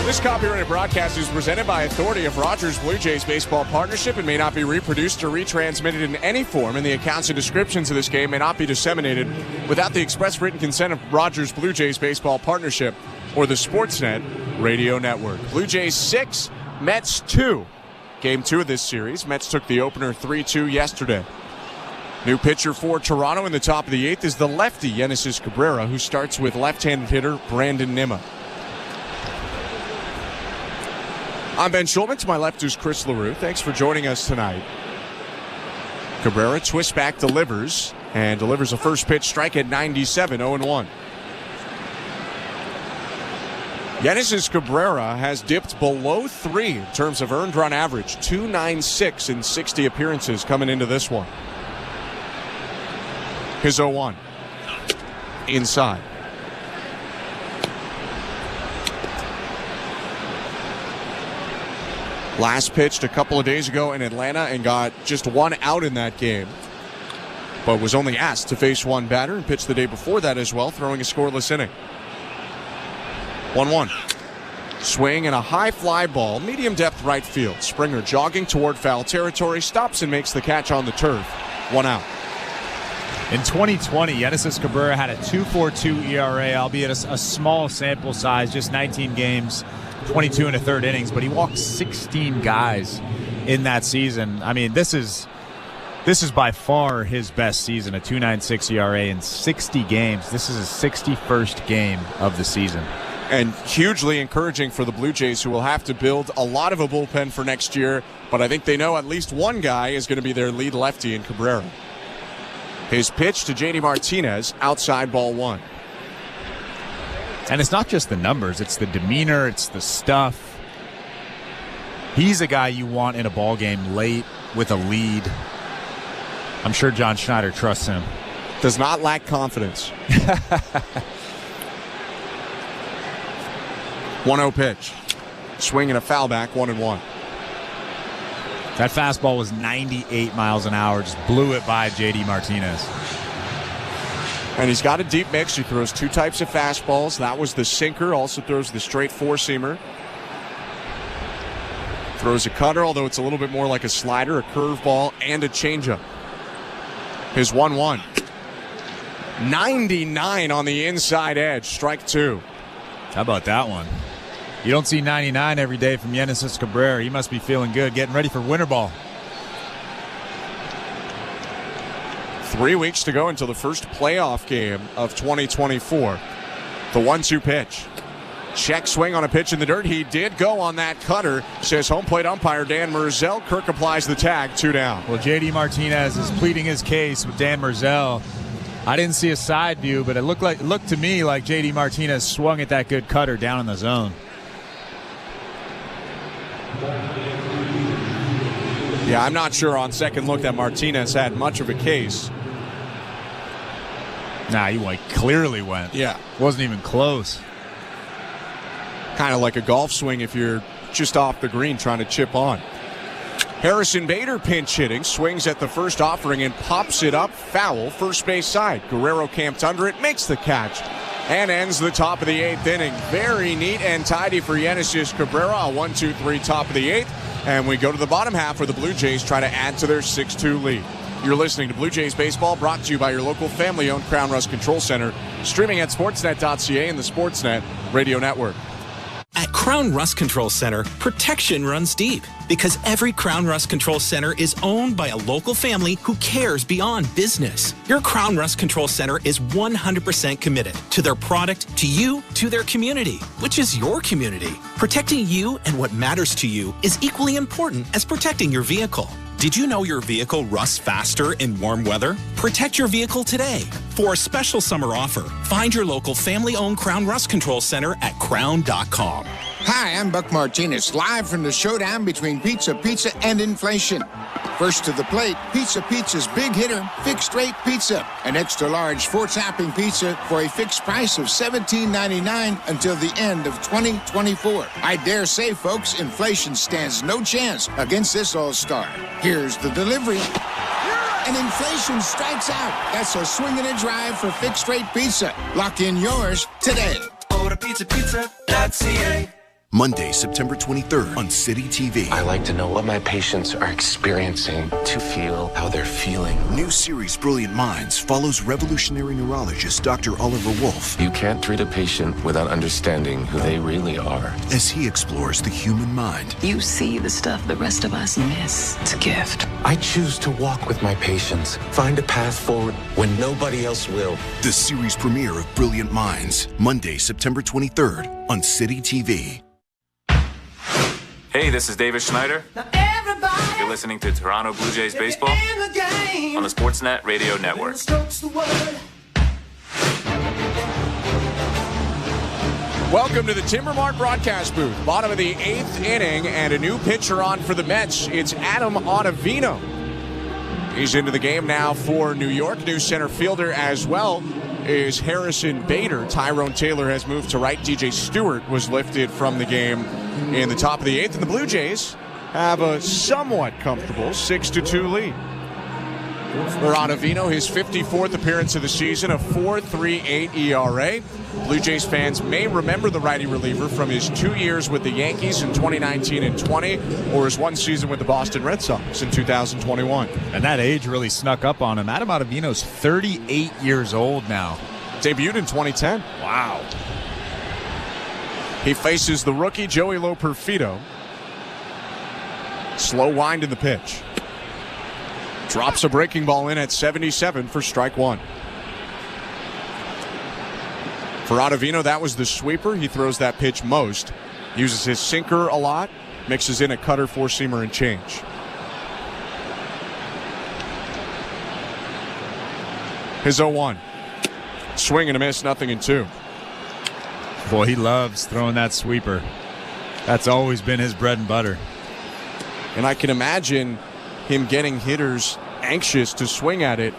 This copyrighted broadcast is presented by authority of Rogers Blue Jays Baseball Partnership and may not be reproduced or retransmitted in any form, and the accounts and descriptions of this game may not be disseminated without the express written consent of Rogers Blue Jays Baseball Partnership or the Sportsnet Radio Network. Blue Jays 6, Mets 2. Game 2 of this series. Mets took the opener 3-2 yesterday. New pitcher for Toronto in the top of the 8th is the lefty, Genesis Cabrera, who starts with left-handed hitter Brandon Nimmo. I'm Ben Schulman. To my left is Chris LaRue. Thanks for joining us tonight. Cabrera twists back, delivers a first pitch strike at 97, 0-1. Genesis Cabrera has dipped below 3 in terms of earned run average, 2.96 in 60 appearances coming into this one. His 0-1. Inside. Last pitched a couple of days ago in Atlanta and got just 1 out in that game, but was only asked to face 1 batter and pitched the day before that as well, throwing a scoreless inning. 1-1. Swing and a high fly ball, medium depth right field. Springer jogging toward foul territory, stops and makes the catch on the turf. 1 out. In 2020, Genesis Cabrera had a 2.42 ERA, albeit a small sample size, just 19 games, 22 and a third innings, but he walked 16 guys in that season. I mean, this is by far his best season, a 2.96 ERA in 60 games. This is his 61st game of the season. And hugely encouraging for the Blue Jays, who will have to build a lot of a bullpen for next year, but I think they know at least one guy is going to be their lead lefty in Cabrera. His pitch to JD Martinez, outside ball 1. And it's not just the numbers, it's the demeanor, it's the stuff. He's a guy you want in a ball game late with a lead. I'm sure John Schneider trusts him. Does not lack confidence. 1-0 pitch. Swing and a foul back, 1-1. That fastball was 98 miles an hour. Just blew it by JD Martinez. And he's got a deep mix. He throws 2 types of fastballs. That was the sinker. Also throws the straight 4-seamer. Throws a cutter, although it's a little bit more like a slider, a curveball, and a changeup. His 1-1. 99 on the inside edge. Strike 2. How about that one? You don't see 99 every day from Genesis Cabrera. He must be feeling good, getting ready for winter ball. 3 weeks to go until the first playoff game of 2024. The 1-2 pitch. Check swing on a pitch in the dirt. He did go on that cutter, says home plate umpire Dan Merzel. Kirk applies the tag, 2 down. Well, JD Martinez is pleading his case with Dan Merzel. I didn't see a side view, but it looked to me like JD Martinez swung at that good cutter down in the zone. Yeah, I'm not sure on second look that Martinez had much of a case. Nah, he clearly went. Yeah. Wasn't even close. Kind of like a golf swing if you're just off the green trying to chip on. Harrison Bader pinch hitting, swings at the first offering and pops it up, foul, first base side. Guerrero camped under it, makes the catch, and ends the top of the 8th inning. Very neat and tidy for Genesis Cabrera, a 1-2-3 top of the 8th. And we go to the bottom half where the Blue Jays try to add to their 6-2 lead. You're listening to Blue Jays Baseball, brought to you by your local family-owned Crown Rust Control Center, streaming at sportsnet.ca and the Sportsnet Radio Network. At Crown Rust Control Center, protection runs deep because every Crown Rust Control Center is owned by a local family who cares beyond business. Your Crown Rust Control Center is 100% committed to their product, to you, to their community, which is your community. Protecting you and what matters to you is equally important as protecting your vehicle. Did you know your vehicle rusts faster in warm weather? Protect your vehicle today. For a special summer offer, find your local family-owned Crown Rust Control Center at crown.com. Hi, I'm Buck Martinez, live from the showdown between Pizza and inflation. First to the plate, Pizza's big hitter, fixed rate pizza. An extra large 4-topping pizza for a fixed price of $17.99 until the end of 2024. I dare say, folks, inflation stands no chance against this all-star. Here's the delivery. And inflation strikes out. That's a swing and a drive for fixed rate pizza. Lock in yours today. Order pizza.ca. Monday, September 23rd on City TV. I like to know what my patients are experiencing, to feel how they're feeling. New series Brilliant Minds follows revolutionary neurologist Dr. Oliver Wolf. You can't treat a patient without understanding who they really are. As he explores the human mind. You see the stuff the rest of us miss. It's a gift. I choose to walk with my patients, find a path forward when nobody else will. The series premiere of Brilliant Minds, Monday, September 23rd on City TV. Hey, this is David Schneider. You're listening to Toronto Blue Jays Baseball on the Sportsnet Radio Network. Welcome to the Timbermark broadcast booth. Bottom of the 8th inning and a new pitcher on for the Mets. It's Adam Ottavino. He's into the game now for New York. New center fielder as well is Harrison Bader. Tyrone Taylor has moved to right. DJ Stewart was lifted from the game in the top of the 8th. And the Blue Jays have a somewhat comfortable 6-2 lead. For Ottavino, his 54th appearance of the season, a 4.38 ERA. Blue Jays fans may remember the righty reliever from his 2 years with the Yankees in 2019 and 20, or his 1 season with the Boston Red Sox in 2021. And that age really snuck up on him. Adam Ottavino's 38 years old now. Debuted in 2010. Wow. He faces the rookie Joey Loperfido. Slow wind in the pitch. Drops a breaking ball in at 77 for strike 1. For Ottavino, that was the sweeper. He throws that pitch most. Uses his sinker a lot. Mixes in a cutter, four-seamer, and change. His 0-1. Swing and a miss, 0-2. Boy, he loves throwing that sweeper. That's always been his bread and butter. And I can imagine him getting hitters anxious to swing at it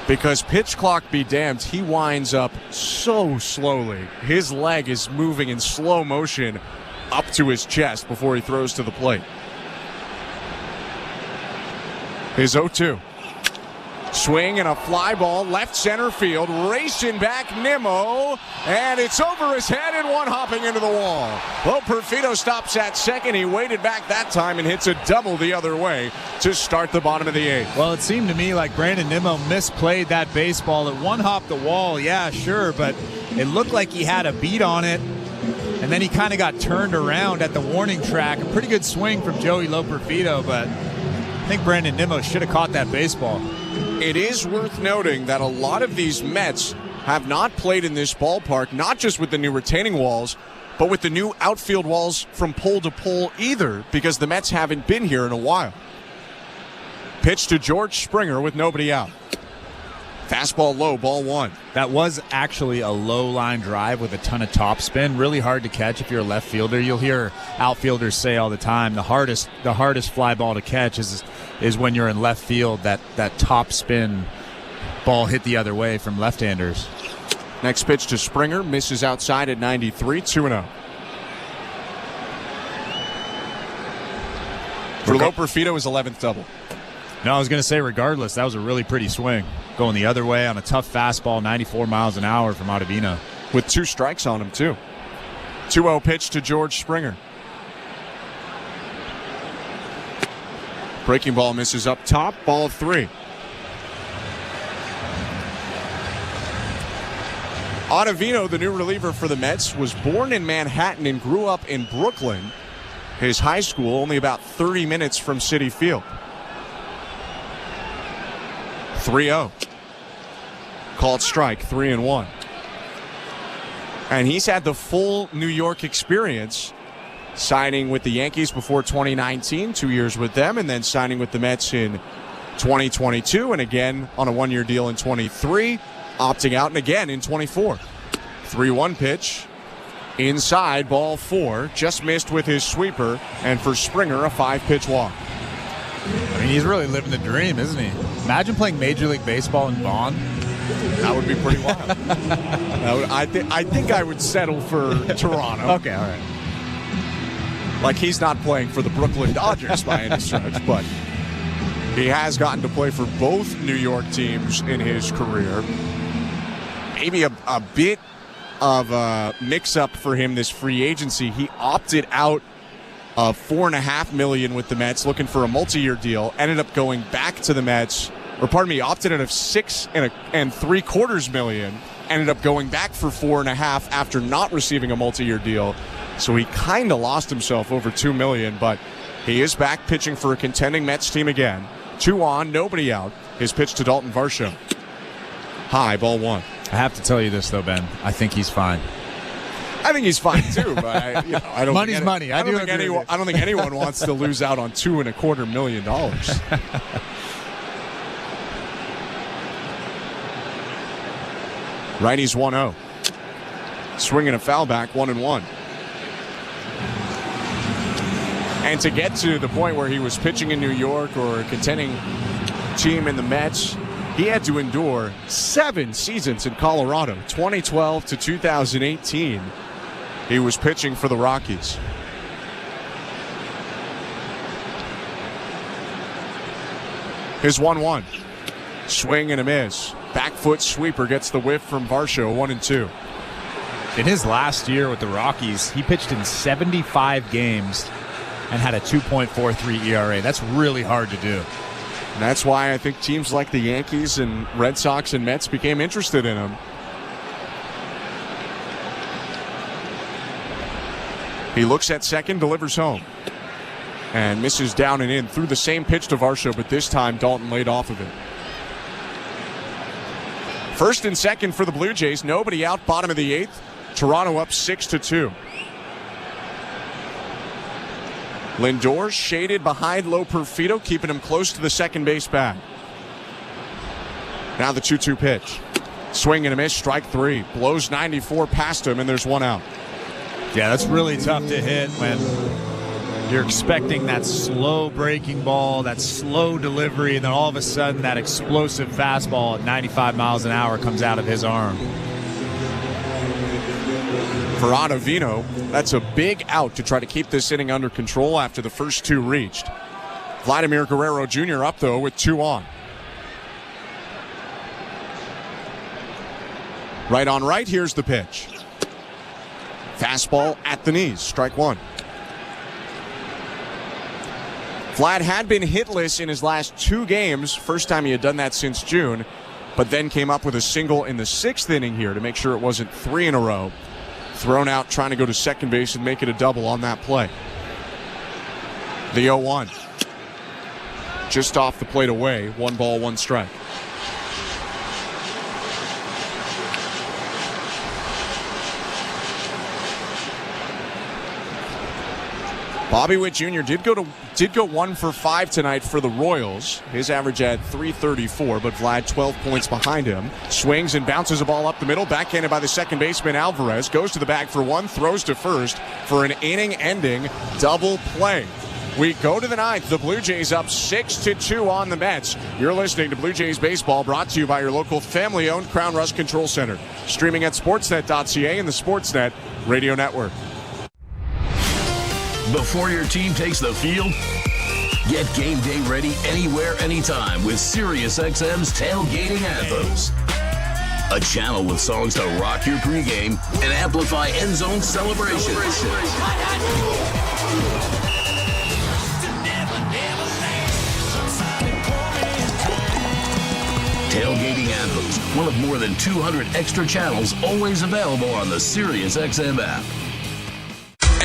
because pitch clock be damned, he winds up so slowly. His leg is moving in slow motion up to his chest before he throws to the plate. His 0-2. Swing and a fly ball, left center field, racing back Nimmo, and it's over his head and one hopping into the wall. Loperfido stops at second. He waited back that time and hits a double the other way to start the bottom of the 8th. Well, it seemed to me like Brandon Nimmo misplayed that baseball. It one-hopped the wall, yeah, sure, but it looked like he had a beat on it, and then he kind of got turned around at the warning track. A pretty good swing from Joey Loperfido, but I think Brandon Nimmo should have caught that baseball. It is worth noting that a lot of these Mets have not played in this ballpark, not just with the new retaining walls, but with the new outfield walls from pole to pole either, because the Mets haven't been here in a while. Pitch to George Springer with nobody out. Fastball low, ball 1. That was actually a low line drive with a ton of topspin. Really hard to catch if you're a left fielder. You'll hear outfielders say all the time the hardest fly ball to catch is when you're in left field. That topspin ball hit the other way from left-handers. Next pitch to Springer, misses outside at 93, 2-0. For Loperfido, his 11th double. No, I was going to say, regardless, that was a really pretty swing. Going the other way on a tough fastball, 94 miles an hour from Ottavino. With 2 strikes on him, too. 2-0 pitch to George Springer. Breaking ball misses up top, ball 3. Ottavino, the new reliever for the Mets, was born in Manhattan and grew up in Brooklyn. His high school only about 30 minutes from Citi Field. 3-0. Called strike, 3-1. And he's had the full New York experience, signing with the Yankees before 2019, 2 years with them, and then signing with the Mets in 2022, and again on a 1-year deal in 23, opting out, and again in 24. 3-1 pitch. Inside, ball 4. Just missed with his sweeper, and for Springer, a 5-pitch walk. I mean, he's really living the dream, isn't he? Imagine playing Major League Baseball in Vaughn. That would be pretty wild. I think I would settle for Toronto. Okay, all right. Like, he's not playing for the Brooklyn Dodgers by any stretch, but he has gotten to play for both New York teams in his career. Maybe a bit of a mix-up for him this free agency. He opted out of $4.5 million with the Mets, looking for a multi-year deal. Ended up going back to the Mets, opted out of $6.75 million. Ended up going back for $4.5 after not receiving a multi-year deal. So he kind of lost himself over $2 million, but he is back pitching for a contending Mets team again. 2 on, nobody out. His pitch to Dalton Varsho. High, ball 1. I have to tell you this, though, Ben. I think he's fine. I think he's fine too, but I don't. Money's money. I don't think anyone wants to lose out on $2.25 million. Righty's 1-0. Swinging a foul back, 1-1. And to get to the point where he was pitching in New York or a contending team in the Mets, he had to endure 7 seasons in Colorado, 2012 to 2018. He was pitching for the Rockies. His 1-1. Swing and a miss. Back foot sweeper gets the whiff from Varsho, 1-2. In his last year with the Rockies, he pitched in 75 games and had a 2.43 ERA. That's really hard to do. And that's why I think teams like the Yankees and Red Sox and Mets became interested in him. He looks at second, delivers home. And misses down and in. Threw the same pitch to Varsho, but this time Dalton laid off of it. First and second for the Blue Jays. Nobody out, bottom of the 8th. Toronto up 6-2. Lindor shaded behind Lo Perfido, keeping him close to the second base bag. Now the 2-2 pitch. Swing and a miss, strike 3. Blows 94 past him, and there's one out. Yeah, that's really tough to hit when you're expecting that slow breaking ball, that slow delivery, and then all of a sudden that explosive fastball at 95 miles an hour comes out of his arm. For Ottavino, that's a big out to try to keep this inning under control after the first 2 reached. Vladimir Guerrero Jr. up, though, with 2 on. Right on right, here's the pitch. Fastball at the knees, strike 1. Vlad had been hitless in his last 2 games, first time he had done that since June, but then came up with a single in the 6th inning here to make sure it wasn't 3 in a row. Thrown out trying to go to second base and make it a double on that play. The 0-1. Just off the plate away, 1 ball, 1 strike. Bobby Witt Jr. did go 1 for 5 tonight for the Royals. His average at .334, but Vlad 12 points behind him. Swings and bounces a ball up the middle, backhanded by the second baseman Alvarez. Goes to the bag for 1, throws to first for an inning-ending double play. We go to the 9th. The Blue Jays up 6-2 on the Mets. You're listening to Blue Jays Baseball, brought to you by your local family-owned Crown Rust Control Center. Streaming at sportsnet.ca and the Sportsnet Radio Network. Before your team takes the field, get game day ready anywhere, anytime with SiriusXM's Tailgating Anthems. A channel with songs to rock your pregame and amplify end zone celebrations. Tailgating Anthems, one of more than 200 extra channels always available on the SiriusXM app.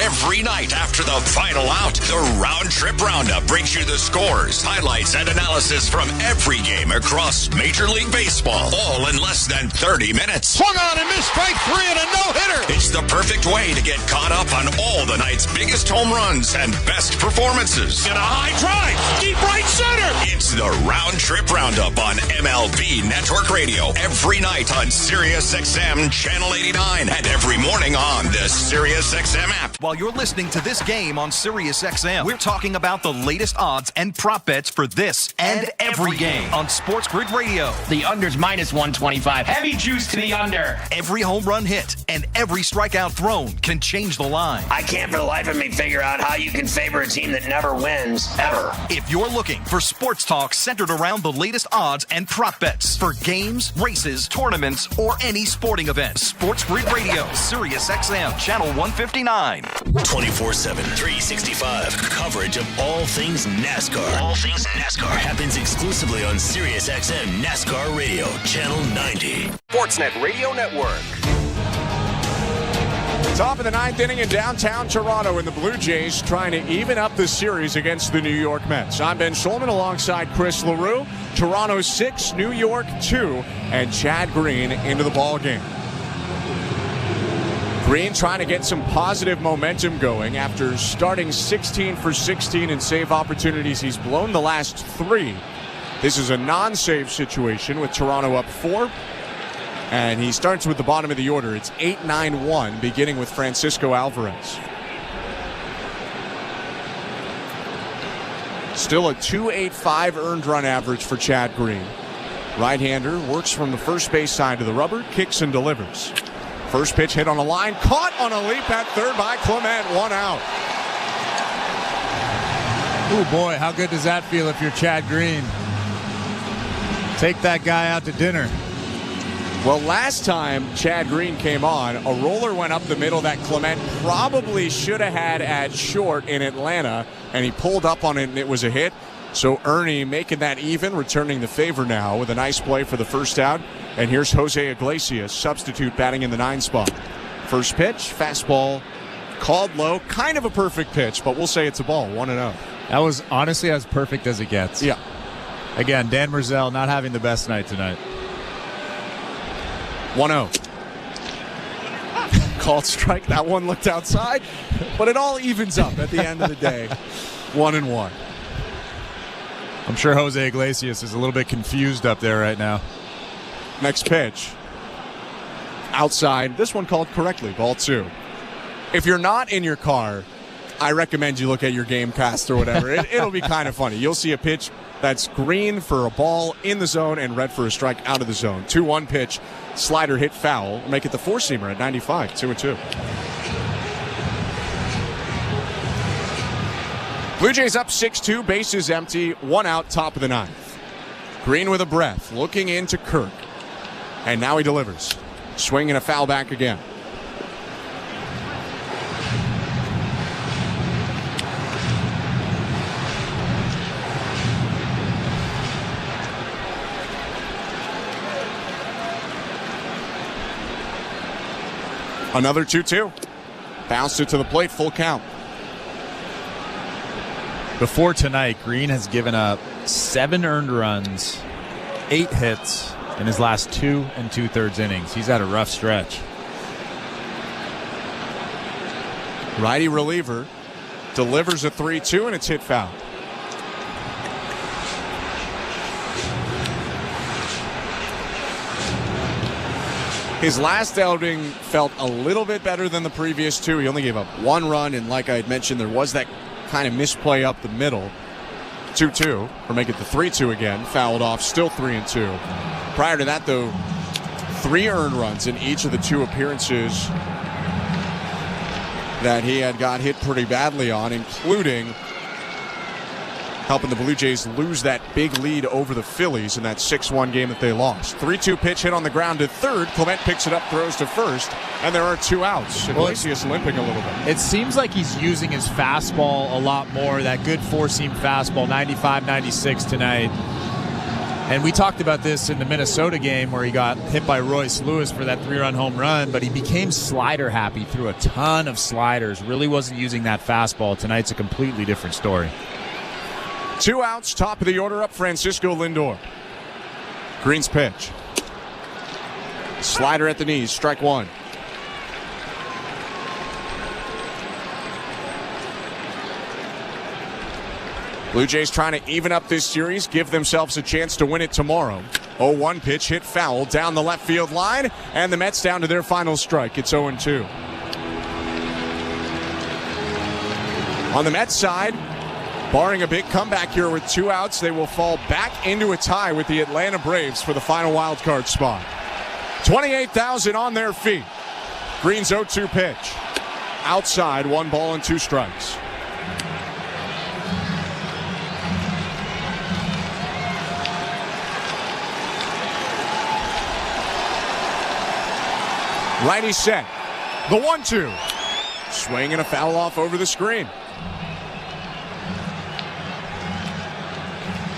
Every night after the final out, the Round Trip Roundup brings you the scores, highlights, and analysis from every game across Major League Baseball, all in less than 30 minutes. Swung on and missed, strike 3 and a no-hitter. It's the perfect way to get caught up on all the night's biggest home runs and best performances. And a high drive, deep right center. It's the Round Trip Roundup on MLB Network Radio every night on SiriusXM Channel 89 and every morning on the SiriusXM app. While you're listening to this game on SiriusXM, we're talking about the latest odds and prop bets for this and every game on Sports Grid Radio. The under's minus 125. Heavy juice to the under. Every home run hit and every strikeout thrown can change the line. I can't for the life of me figure out how you can favor a team that never wins, ever. If you're looking for sports talk centered around the latest odds and prop bets for games, races, tournaments, or any sporting event, Sports Grid Radio, SiriusXM, Channel 159. 24/7, 365 coverage of all things NASCAR. All things NASCAR happens exclusively on SiriusXM NASCAR Radio, Channel 90. Sportsnet Radio Network. Top of the 9th inning in downtown Toronto, and the Blue Jays trying to even up the series against the New York Mets. I'm Ben Schulman alongside Chris LaRue. Toronto 6, New York 2, and Chad Green into the ball game. Green trying to get some positive momentum going after starting 16 for 16 in save opportunities. He's blown the last 3. This is a non-save situation with Toronto up 4. And he starts with the bottom of the order. It's 8-9-1, beginning with Francisco Alvarez. Still a .285 earned run average for Chad Green. Right-hander works from the first base side of the rubber, kicks and delivers. First pitch hit on a line, caught on a leap at third by Clement, 1 out. Oh boy, how good does that feel if you're Chad Green? Take that guy out to dinner. Well, last time Chad Green came on, a roller went up the middle that Clement probably should have had at short in Atlanta, and he pulled up on it, and it was a hit. So Ernie making that even, returning the favor now with a nice play for the first out. And here's Jose Iglesias, substitute, batting in the 9 spot. First pitch, fastball, called low, kind of a perfect pitch, but we'll say it's a ball, 1-0. That was honestly as perfect as it gets. Yeah. Again, Dan Merzel not having the best night tonight. 1-0. Called strike. That one looked outside, but it all evens up at the end of the day. 1-1. I'm sure Jose Iglesias is a little bit confused up there right now. Next pitch. Outside. This one called correctly. Ball 2. If you're not in your car, I recommend you look at your Gamecast or whatever. It'll be kind of funny. You'll see a pitch that's green for a ball in the zone and red for a strike out of the zone. 2-1 pitch. Slider hit foul. Make it the 4-seamer at 95. 2-2. Blue Jays up 6-2. Bases empty. 1 out. Top of the 9th. Green with a breath. Looking into Kirk. And now he delivers. Swing and a foul back again. Another 2-2. Bounced it to the plate, full count. Before tonight, Green has given up 7 earned runs, 8 hits in his last 2 2/3 innings. He's had a rough stretch. Righty reliever delivers a 3-2, and it's hit foul. His last outing felt a little bit better than the previous 2. He only gave up 1 run, and like I had mentioned, there was that kind of misplay up the middle. 2-2, or make it the 3-2 again. Fouled off, still 3-2. Prior to that, though, 3 earned runs in each of the 2 appearances that he had got hit pretty badly on, including helping the Blue Jays lose that big lead over the Phillies in that 6-1 game that they lost. 3-2 pitch hit on the ground to third. Clement picks it up, throws to first, and there are 2 outs. Iglesias limping a little bit. It seems like he's using his fastball a lot more, that good 4-seam fastball, 95, 96 tonight. And we talked about this in the Minnesota game where he got hit by Royce Lewis for that 3-run home run, but he became slider happy, threw a ton of sliders, really wasn't using that fastball. Tonight's a completely different story. 2 outs, top of the order up, Francisco Lindor. Green's pitch. Slider at the knees, strike 1. Blue Jays trying to even up this series, give themselves a chance to win it tomorrow. 0-1 pitch hit foul down the left field line, and the Mets down to their final strike. It's 0-2. On the Mets side, barring a big comeback here with 2 outs, they will fall back into a tie with the Atlanta Braves for the final wild card spot. 28,000 on their feet. Green's 0-2 pitch. Outside, 1 ball and 2 strikes. Righty set. The 1-2. Swing and a foul off over the screen.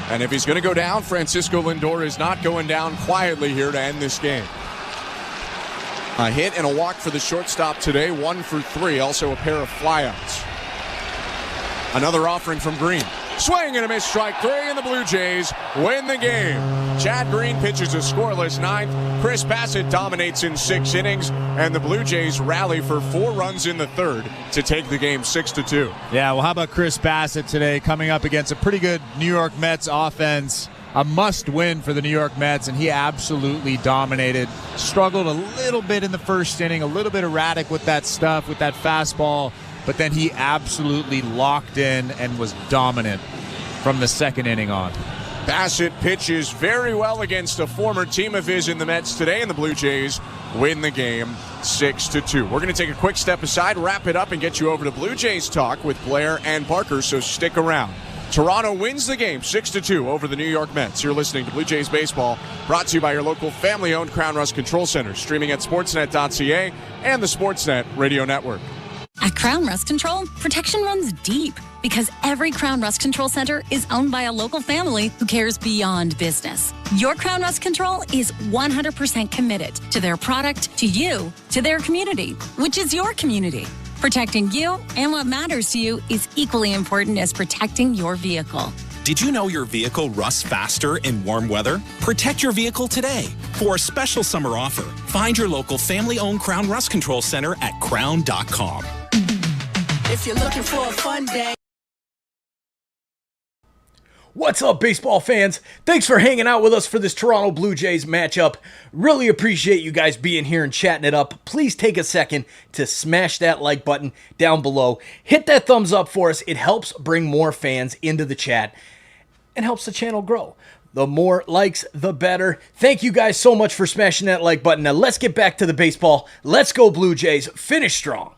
And if he's going to go down, Francisco Lindor is not going down quietly here to end this game. A hit and a walk for the shortstop today, 1 for 3, also a pair of flyouts. Another offering from Green. Swing and a miss, strike 3, and the Blue Jays win the game. Chad Green pitches a scoreless 9th. Chirs Bassitt dominates in 6 innings, and the Blue Jays rally for 4 runs in the 3rd to take the game 6-2. Yeah, well, how about Chirs Bassitt today coming up against a pretty good New York Mets offense? A must-win for the New York Mets, and he absolutely dominated. Struggled a little bit in the first inning, a little bit erratic with that stuff, with that fastball, but then he absolutely locked in and was dominant from the 2nd inning on. Bassitt pitches very well against a former team of his in the Mets today, and the Blue Jays win the game 6-2. We're going to take a quick step aside, wrap it up, and get you over to Blue Jays Talk with Blair and Parker, so stick around. Toronto wins the game 6-2 over the New York Mets. You're listening to Blue Jays Baseball, brought to you by your local family-owned Crown Rust Control Center, streaming at sportsnet.ca and the Sportsnet Radio Network. At Crown Rust Control, protection runs deep because every Crown Rust Control Center is owned by a local family who cares beyond business. Your Crown Rust Control is 100% committed to their product, to you, to their community, which is your community. Protecting you and what matters to you is equally important as protecting your vehicle. Did you know your vehicle rusts faster in warm weather? Protect your vehicle today. For a special summer offer, find your local family-owned Crown Rust Control Center at crown.com. If you're looking for a fun day. What's up, baseball fans? Thanks for hanging out with us for this Toronto Blue Jays matchup. Really appreciate you guys being here and chatting it up. Please take a second to smash that like button down below. Hit that thumbs up for us. It helps bring more fans into the chat and helps the channel grow. The more likes, the better. Thank you guys so much for smashing that like button. Now let's get back to the baseball. Let's go, Blue Jays. Finish strong.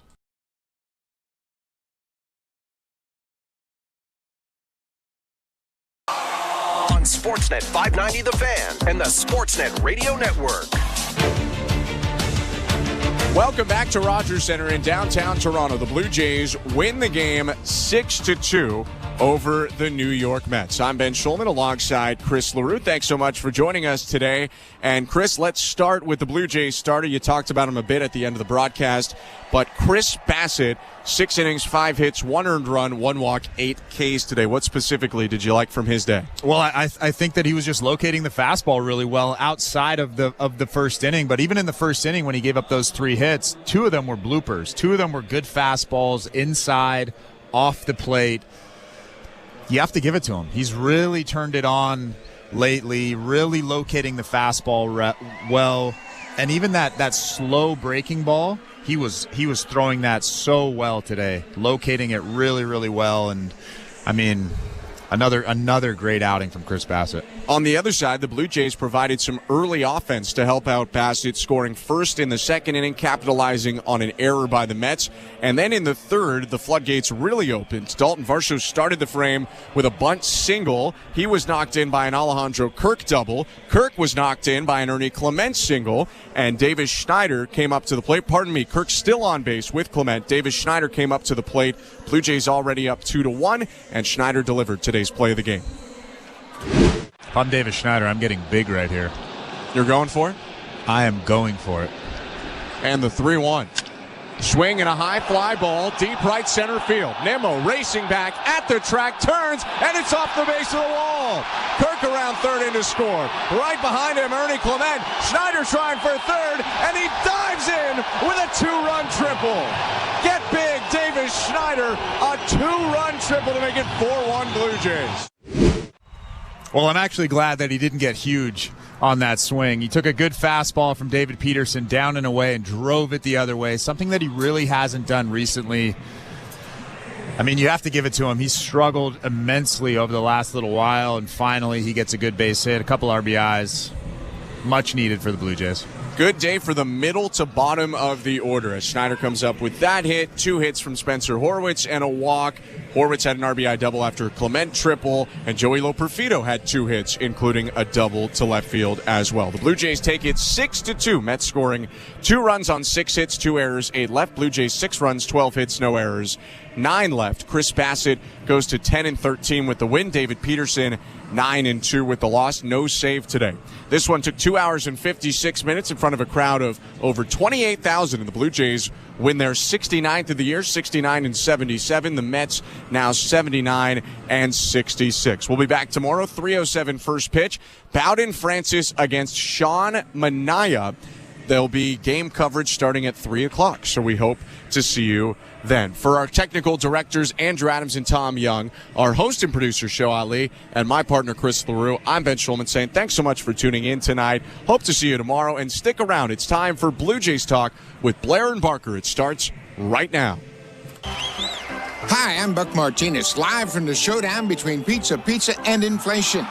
On Sportsnet 590 The Fan and the Sportsnet Radio Network. Welcome back to Rogers Center in downtown Toronto. The Blue Jays win the game 6-2 over the New York Mets. I'm Ben Schulman alongside Chris LaRue. Thanks so much for joining us today. And Chris, let's start with the Blue Jays starter. You talked about him a bit at the end of the broadcast, but Chirs Bassitt, 6 innings, 5 hits, 1 earned run, 1 walk, 8 Ks today. What specifically did you like from his day? Well, I think that he was just locating the fastball really well outside of the first inning. But even in the first inning, when he gave up those 3 hits, 2 of them were bloopers. 2 of them were good fastballs inside, off the plate. You have to give it to him. He's really turned it on lately, really locating the fastball well. And even that slow breaking ball, he was throwing that so well today, locating it really, really well. And, I mean, another great outing from Chirs Bassitt. On the other side, the Blue Jays provided some early offense to help out Bassitt, scoring first in the second inning, capitalizing on an error by the Mets. And then in the third, the floodgates really opened. Dalton Varsho started the frame with a bunt single. He was knocked in by an Alejandro Kirk double. Kirk was knocked in by an Ernie Clement single. And Davis Schneider came up to the plate. Pardon me, Kirk still on base with Clement. Davis Schneider came up to the plate. Blue Jays already up 2-1, and Schneider delivered today's play of the game. If I'm Davis Schneider, I'm getting big right here. You're going for it? I am going for it. And the 3-1. Swing and a high fly ball, deep right center field. Nimmo racing back at the track, turns, and it's off the base of the wall. Kirk around third in to score. Right behind him, Ernie Clement. Schneider trying for third, and he dives in with a 2-run triple. Get big, Davis Schneider, a 2-run triple to make it 4-1 Blue Jays. Well, I'm actually glad that he didn't get huge on that swing. He took a good fastball from David Peterson down and away and drove it the other way, something that he really hasn't done recently. I mean, you have to give it to him. He's struggled immensely over the last little while, and finally he gets a good base hit, a couple RBIs. Much needed for the Blue Jays. Good day for the middle to bottom of the order as Schneider comes up with that hit, 2 hits from Spencer Horwitz, and a walk. Horwitz had an RBI double after a Clement triple, and Joey Loperfido had 2 hits, including a double to left field as well. The Blue Jays take it 6-2. Mets scoring 2 runs on 6 hits, 2 errors, 8 left. Blue Jays 6 runs, 12 hits, no errors, 9 left. Chirs Bassitt goes to 10-13 with the win. David Peterson 9-2 with the loss. No save today. This one took 2 hours and 56 minutes in front of a crowd of over 28,000, and the Blue Jays win their 69th of the year, 69-77. The Mets now 79-66. We'll be back tomorrow, 3:07 first pitch. Bowden Francis against Sean Manaea. There'll be game coverage starting at 3 o'clock, so we hope to see you then. For our technical directors, Andrew Adams and Tom Young, our host and producer, Show Ali, and my partner, Chris LaRue, I'm Ben Schulman saying thanks so much for tuning in tonight. Hope to see you tomorrow, and stick around. It's time for Blue Jays Talk with Blair and Barker. It starts right now. Hi, I'm Buck Martinez, live from the showdown between pizza and inflation.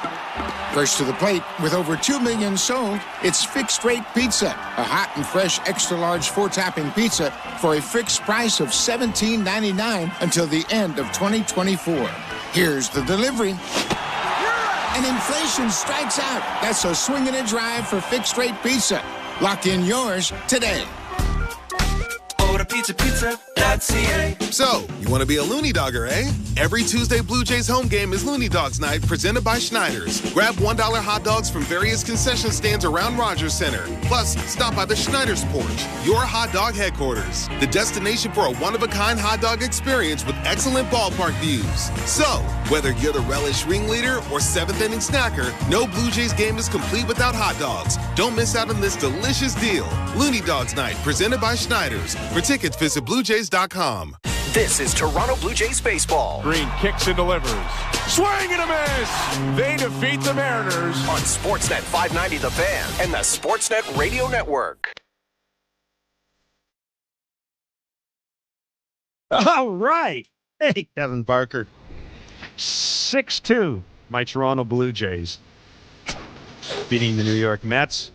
First to the plate, with over 2 million sold, it's Fixed Rate Pizza, a hot and fresh extra-large 4-topping pizza for a fixed price of $17.99 until the end of 2024. Here's the delivery. And inflation strikes out. That's a swing and a drive for fixed-rate pizza. Lock in yours today. Order pizza.ca. So, you want to be a Looney Dogger, eh? Every Tuesday Blue Jays home game is Looney Dogs Night, presented by Schneider's. Grab $1 hot dogs from various concession stands around Rogers Center. Plus, stop by the Schneider's Porch, your hot dog headquarters. The destination for a one-of-a-kind hot dog experience with excellent ballpark views. So, whether you're the relish ringleader or seventh-inning snacker, no Blue Jays game is complete without hot dogs. Don't miss out on this delicious deal. Looney Dogs Night, presented by Schneider's. For tickets, visit BlueJays.com. This is Toronto Blue Jays baseball. Green kicks and delivers. Swing and a miss. They defeat the Mariners. On Sportsnet 590 The Fan and the Sportsnet Radio Network. All right. Hey, Kevin Barker. 6-2, my Toronto Blue Jays beating the New York Mets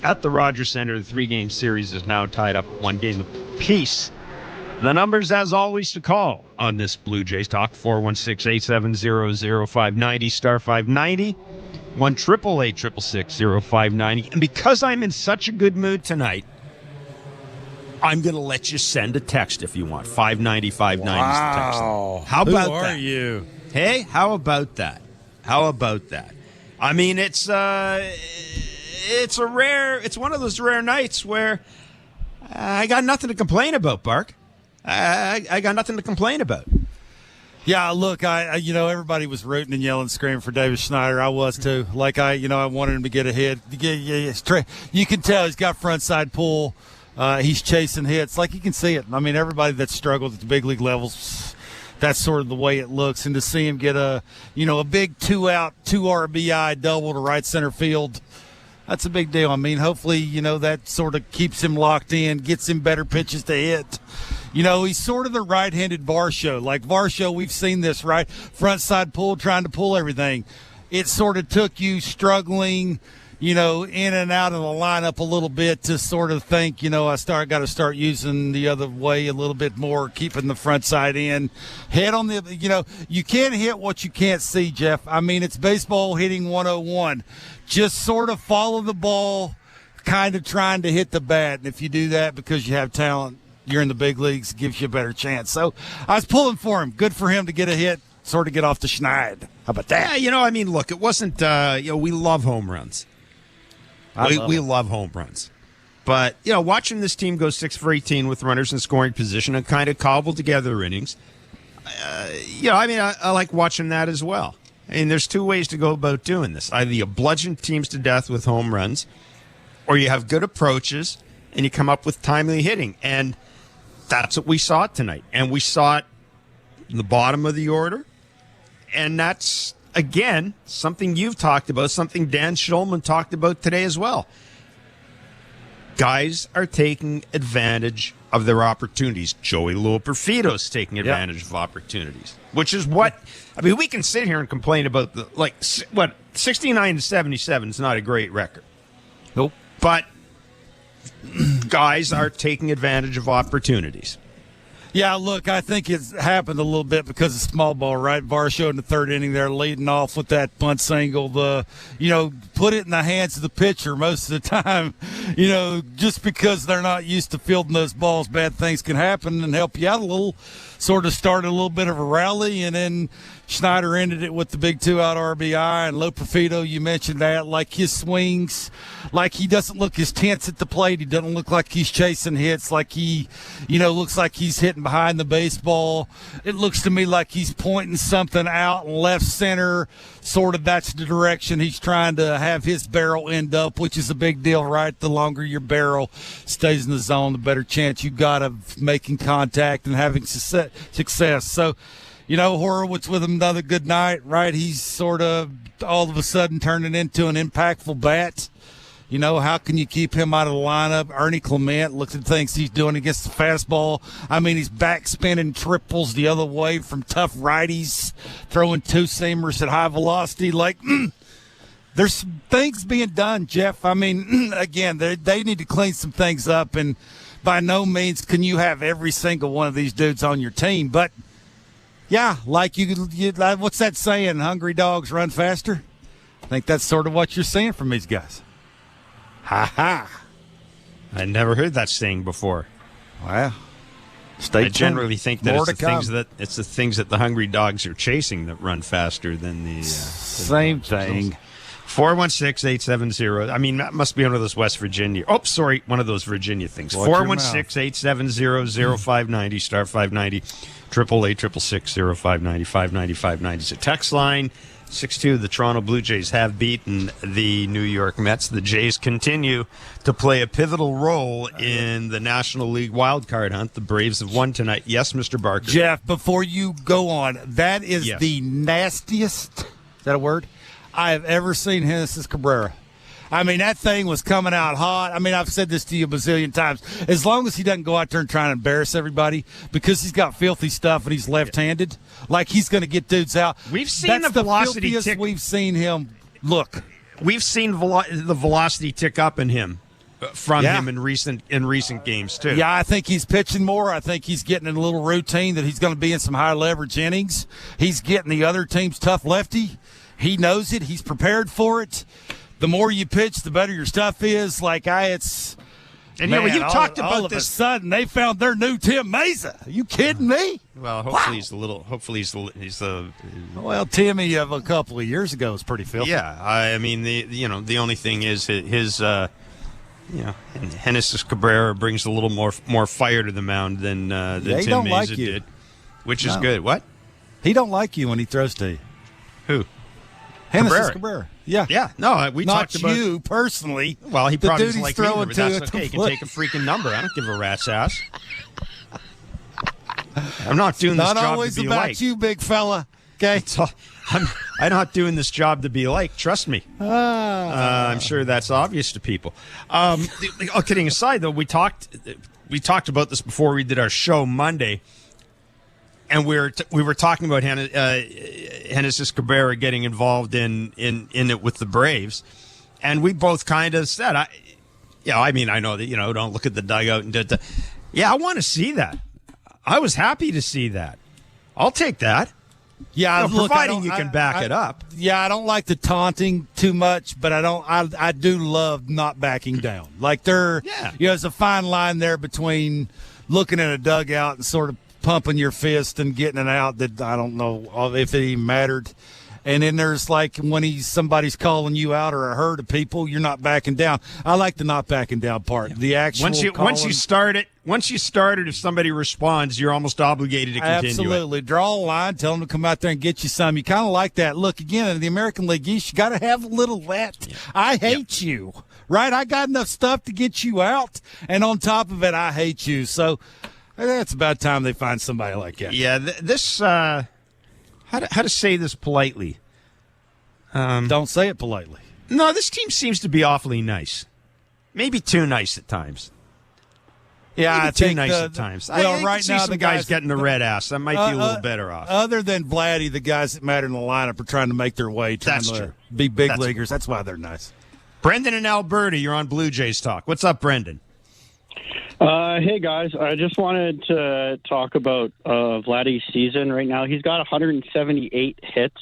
at the Rogers Center. The three-game series is now tied up 1 game apiece. The numbers, as always, to call on this Blue Jays Talk, 416-870-0590, star 590, 1-888-666-0590. And because I'm in such a good mood tonight, I'm going to let you send a text if you want. 590, 590 is the text. How about that? Who are you? Hey, how about that? How about that? I mean, it's one of those rare nights where I got nothing to complain about, Bark. I got nothing to complain about. Yeah, look, I everybody was rooting and yelling, screaming for David Schneider. I was too. Like I wanted him to get a hit. You can tell he's got front side pull. He's chasing hits. Like you can see it. I mean, everybody that's struggled at the big league levels, that's sort of the way it looks. And to see him get a big 2-out, 2 RBI double to right center field, that's a big deal. I mean, hopefully, that sort of keeps him locked in, gets him better pitches to hit. He's sort of the right-handed Varsho. Like Varsho, we've seen this, right? Front side pull, trying to pull everything. It sort of took you struggling, in and out of the lineup a little bit to sort of think, got to start using the other way a little bit more, keeping the front side in. Head on the, you can't hit what you can't see, Jeff. I mean, it's baseball hitting 101. Just sort of follow the ball, kind of trying to hit the bat. And if you do that because you have talent, you're in the big leagues, gives you a better chance. So I was pulling for him. Good for him to get a hit, sort of get off the schneid. How about that? Yeah, look, it wasn't, we love home runs. We love home runs. But, watching this team go 6 for 18 with runners in scoring position and kind of cobble together innings, I like watching that as well. I mean, there's 2 ways to go about doing this. Either you bludgeon teams to death with home runs, or you have good approaches and you come up with timely hitting. And that's what we saw tonight. And we saw it in the bottom of the order. And that's, again, something you've talked about, something Dan Schulman talked about today as well. Guys are taking advantage of their opportunities. Joey Loperfido's taking advantage of opportunities, which is what, we can sit here and complain about 69-77 is not a great record. Nope. But guys are taking advantage of opportunities. Yeah, look, I think it's happened a little bit because of small ball, right? Varsho in the third inning there leading off with that bunt single. Put it in the hands of the pitcher most of the time. Just because they're not used to fielding those balls, bad things can happen and help you out a little. Sort of started a little bit of a rally, and then Schneider ended it with the big 2-out RBI. And Loperfido, you mentioned that, like his swings, like he doesn't look as tense at the plate. He doesn't look like he's chasing hits, like he, looks like he's hitting behind the baseball. It looks to me like he's pointing something out in left center. Sort of that's the direction he's trying to have his barrel end up, which is a big deal, right? The longer your barrel stays in the zone, the better chance you got of making contact and having success. So, Horowitz with another good night, right? He's sort of all of a sudden turning into an impactful bat. How can you keep him out of the lineup? Ernie Clement, look at the things he's doing against the fastball. I mean, he's back spinning triples the other way from tough righties, throwing 2-seamers at high velocity. There's things being done, Jeff. I mean, again, they need to clean some things up, and by no means can you have every single one of these dudes on your team, but Yeah, like what's that saying? Hungry dogs run faster. I think that's sort of what you're seeing from these guys. Ha ha! I never heard that saying before. Wow. I generally think that it's the things that the hungry dogs are chasing that run faster than the same thing. 416-870. I mean, that must be one of those West Virginia. Oh, sorry, one of those Virginia things. 416-870-0590, star 590, 888-666-0590, 590 is a text line. 6-2, the Toronto Blue Jays have beaten the New York Mets. The Jays continue to play a pivotal role in the National League wildcard hunt. The Braves have won tonight. Yes, Mr. Barker. Jeff, before you go on, that is the nastiest, is that a word, I have ever seen Genesis Cabrera. I mean, that thing was coming out hot. I mean, I've said this to you a bazillion times. As long as he doesn't go out there and try and embarrass everybody, because he's got filthy stuff and he's left-handed, like he's going to get dudes out. We've seen the velocity tick. We've seen him look. We've seen the velocity tick up in him from him in recent games too. Yeah, I think he's pitching more. I think he's getting in a little routine that he's going to be in some high leverage innings. He's getting the other team's tough lefty. He knows it. He's prepared for it. The more you pitch, the better your stuff is. Like you talked about all of a sudden they found their new Tim Mesa. Are you kidding me? Well, hopefully he's the. Well, Timmy of a couple of years ago was pretty filthy. Yeah, I mean the only thing is his Genesis Cabrera brings a little more fire to the mound than Tim Mesa did, which is good. What? He don't like you when he throws to you. Who? Genesis Cabrera. Yeah. Yeah. No, we talked about you personally. Well, he probably doesn't like me, but that's okay. He can take a freaking number. I don't give a rat's ass. I'm not doing this job to be liked. Not always about you, big fella. Okay. I'm not doing this job to be liked. Trust me. I'm sure that's obvious to people. Kidding aside, though, we talked about this before we did our show Monday. And we were talking about Genesis Cabrera getting involved in it with the Braves, and we both kind of said, I know that don't look at the dugout and I want to see that. I was happy to see that. I'll take that. Yeah, providing you can back it up. Yeah, I don't like the taunting too much, but I do love not backing down. Like there's a fine line there between looking at a dugout and sort of pumping your fist and getting it out that I don't know if it even mattered. And then there's like when somebody's calling you out or a herd of people, you're not backing down. I like the not backing down part. The actual once you start it, if somebody responds, you're almost obligated to continue. Absolutely. Draw a line, tell them to come out there and get you some. You kind of like that. Look, again, in the American League East, you got to have a little of that. Yeah. I hate you, right? I got enough stuff to get you out, and on top of it, I hate you. So it's about time they find somebody like that. Yeah, this how to say this politely? Don't say it politely. No, this team seems to be awfully nice. Maybe too nice at times. Yeah, maybe I too think nice at times. Well, right now the guys getting the red ass. That might be a little better off. Other than Vladdy, the guys that matter in the lineup are trying to make their way. That's true. Be big leaguers. That's why they're nice. Brendan in Alberta, you're on Blue Jays Talk. What's up, Brendan? Hey, guys. I just wanted to talk about Vladdy's season right now. He's got 178 hits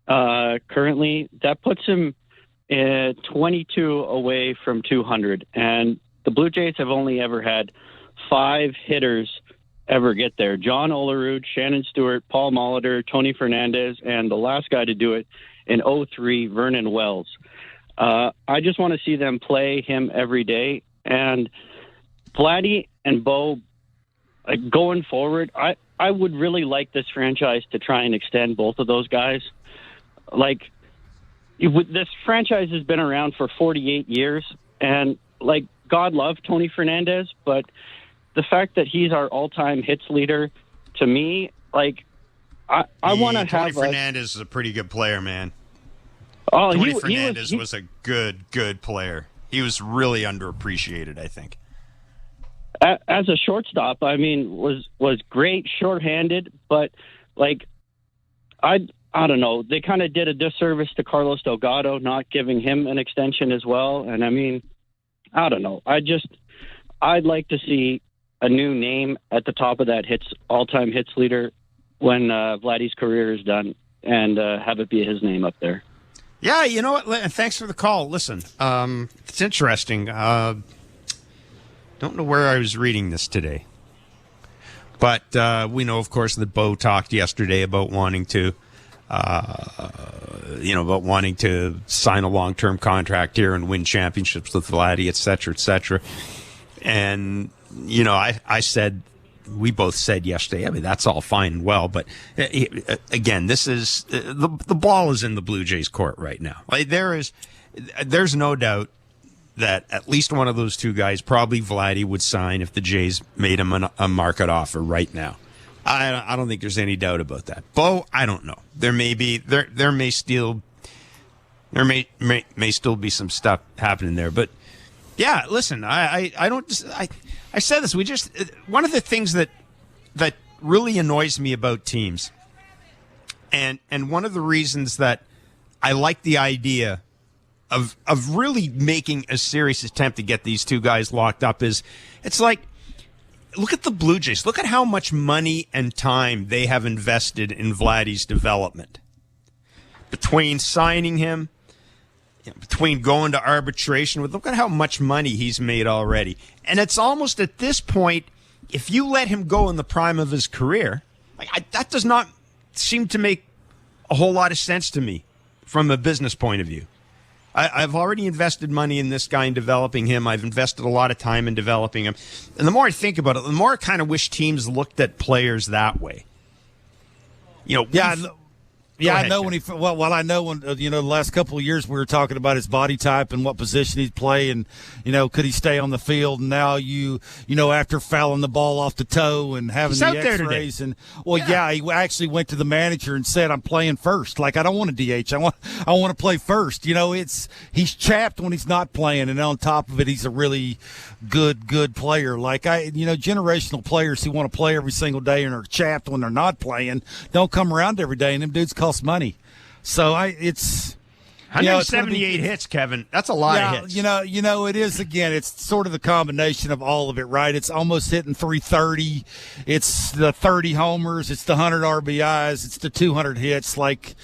currently. That puts him 22 away from 200. And the Blue Jays have only ever had 5 hitters ever get there. John Olerud, Shannon Stewart, Paul Molitor, Tony Fernandez, and the last guy to do it in 2003, Vernon Wells. I just want to see them play him every day. And Vladdy and Bo, going forward, I would really like this franchise to try and extend both of those guys. Like, this franchise has been around for 48 years, and, like, God love Tony Fernandez, but the fact that he's our all-time hits leader, to me, like, I want to have... Tony Fernandez is a pretty good player, man. Oh, Tony Fernandez was a good player. He was really underappreciated, I think. As a shortstop, I mean, was great, shorthanded, but like I don't know, they kind of did a disservice to Carlos Delgado, not giving him an extension as well. And I mean, I don't know. I'd like to see a new name at the top of that all-time hits leader when Vladdy's career is done and have it be his name up there. Yeah, you know what? Thanks for the call. Listen, it's interesting. Don't know where I was reading this today. But we know, of course, that Bo talked yesterday about wanting to sign a long-term contract here and win championships with Vladdy, et cetera, et cetera. And, you know, we both said yesterday, I mean, that's all fine and well, but again, this is the ball is in the Blue Jays court right now. Like, there's no doubt that at least one of those two guys, probably Vladdy, would sign if the Jays made him a market offer right now. I don't think there's any doubt about that. Bo, I don't know. There may still be some stuff happening there, but yeah, listen, I said this. One of the things that really annoys me about teams, and one of the reasons that I like the idea of really making a serious attempt to get these two guys locked up is, it's like, look at the Blue Jays. Look at how much money and time they have invested in Vladdy's development. Between signing him, between going to arbitration with, look at how much money he's made already. And it's almost at this point, if you let him go in the prime of his career, that does not seem to make a whole lot of sense to me from a business point of view. I've already invested money in this guy and developing him. I've invested a lot of time in developing him. And the more I think about it, the more I kind of wish teams looked at players that way. You know, I know when the last couple of years we were talking about his body type and what position he'd play, and could he stay on the field? And now after fouling the ball off the toe and having he's the out X-rays, there and he actually went to the manager and said, "I'm playing first. Like, I don't want to DH. I want to play first." He's chapped when he's not playing, and on top of it, he's a really good player. Like, generational players who want to play every single day and are chapped when they're not playing don't come around every day, and them dudes cost money. So it's 178 hits, Kevin. That's a lot of hits. It is. Again, it's sort of the combination of all of it, right? It's almost hitting 330. It's the 30 homers. It's the 100 RBIs. It's the 200 hits. Like,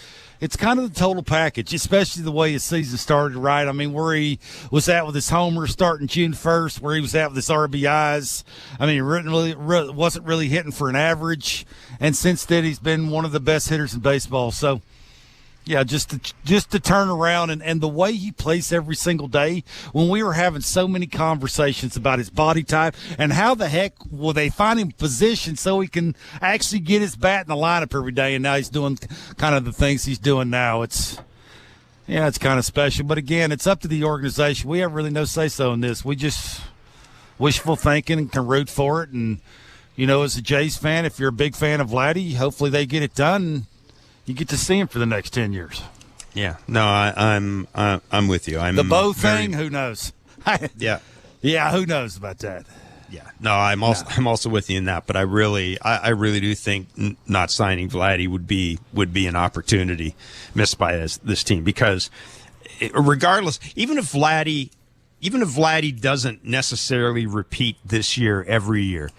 it's kind of the total package, especially the way his season started, right? I mean, where he was at with his homers starting June 1st, where he was at with his RBIs. I mean, he really wasn't really hitting for an average. And since then, he's been one of the best hitters in baseball. So, yeah, just to turn around and the way he plays every single day, when we were having so many conversations about his body type and how the heck will they find him positioned so he can actually get his bat in the lineup every day, and now he's doing kind of the things he's doing now. It's kind of special. But again, it's up to the organization. We have really no say-so in this. We just wishful thinking and can root for it. And, as a Jays fan, if you're a big fan of Vladdy, hopefully they get it done. You get to see him for the next 10 years. Yeah, no, I'm with you. The Bo thing, who knows? Yeah, who knows about that? Yeah, no, I'm also with you in that. But I really do think not signing Vladdy would be an opportunity missed by this team, because regardless, even if Vladdy doesn't necessarily repeat this year every year,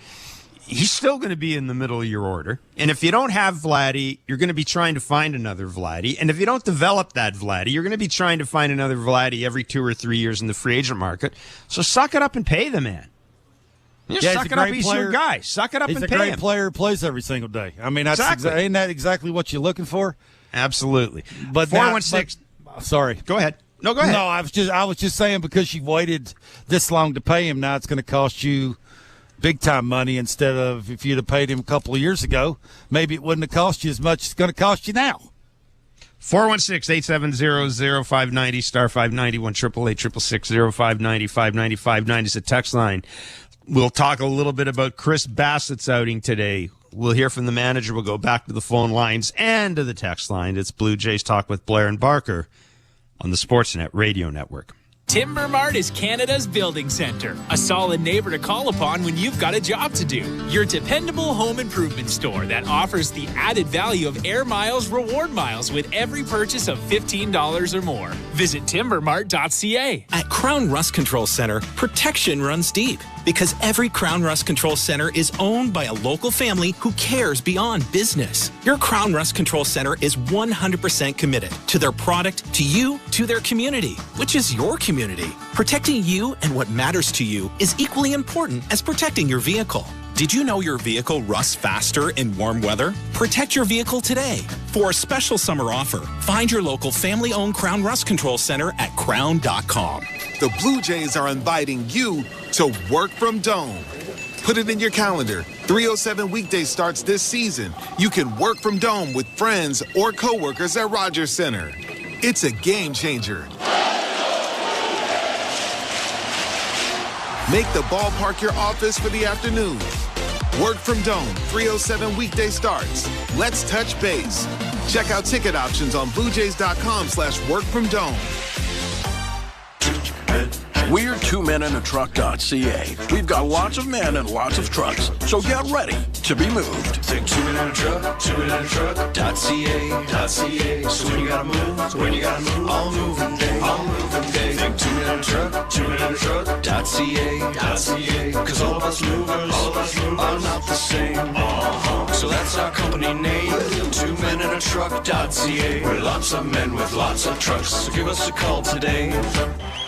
he's still going to be in the middle of your order. And if you don't have Vladdy, you're going to be trying to find another Vladdy. And if you don't develop that Vladdy, you're going to be trying to find another Vladdy every 2 or 3 years in the free agent market. So suck it up and pay the man. Suck it up. He's your guy. Suck it up and pay him. He's a great player who plays every single day. I mean, ain't that exactly what you're looking for? Absolutely. But 416. Sorry. Go ahead. No, go ahead. No, I was just saying, because you've waited this long to pay him, now it's going to cost you big time money, instead of if you'd have paid him a couple of years ago, maybe it wouldn't have cost you as much as it's going to cost you now. 416-870-0590, star 590, 1-888-666-0590, 590 is a text line. We'll talk a little bit about Chirs Bassitt's outing today. We'll hear from the manager. We'll go back to the phone lines and to the text line. It's Blue Jays Talk with Blair and Barker on the Sportsnet Radio Network. Timber Mart is Canada's building center, a solid neighbor to call upon when you've got a job to do. Your dependable home improvement store that offers the added value of Air Miles reward miles with every purchase of $15 or more. Visit timbermart.ca. At Crown Rust Control Center, protection runs deep Because every Crown Rust Control Center is owned by a local family who cares beyond business. Your Crown Rust Control Center is 100% committed to their product, to you, to their community, which is your community. Protecting you and what matters to you is equally important as protecting your vehicle. Did you know your vehicle rusts faster in warm weather? Protect your vehicle today. For a special summer offer, find your local family-owned Crown Rust Control Center at crown.com. The Blue Jays are inviting you to work from Dome. Put it in your calendar. 307 weekday starts this season. You can work from Dome with friends or coworkers at Rogers Center. It's a game changer. Make the ballpark your office for the afternoon. Work from Dome, 307 weekday starts. Let's touch base. Check out ticket options on bluejays.com/workfromdome. We're twomeninatruck.ca. We've got lots of men and lots of trucks, so get ready to be moved. Think 2 men in a truck, 2 men in a truck.ca. So when you gotta move, all moving day. Think 2 men in a truck, 2 men in a truck.ca. Cause all of us movers are not the same. So that's our company name, 2 men in a truck.ca. We're lots of men with lots of trucks, so give us a call today.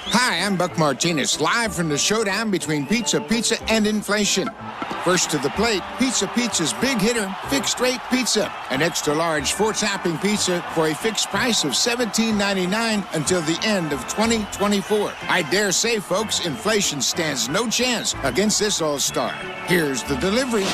Hi, I'm Buck Martinez, live from the showdown between Pizza and inflation. First to the plate, Pizza's big hitter, fixed rate pizza. An extra large 4-topping pizza for a fixed price of $17.99 until the end of 2024. I dare say, folks, inflation stands no chance against this all-star. Here's the delivery.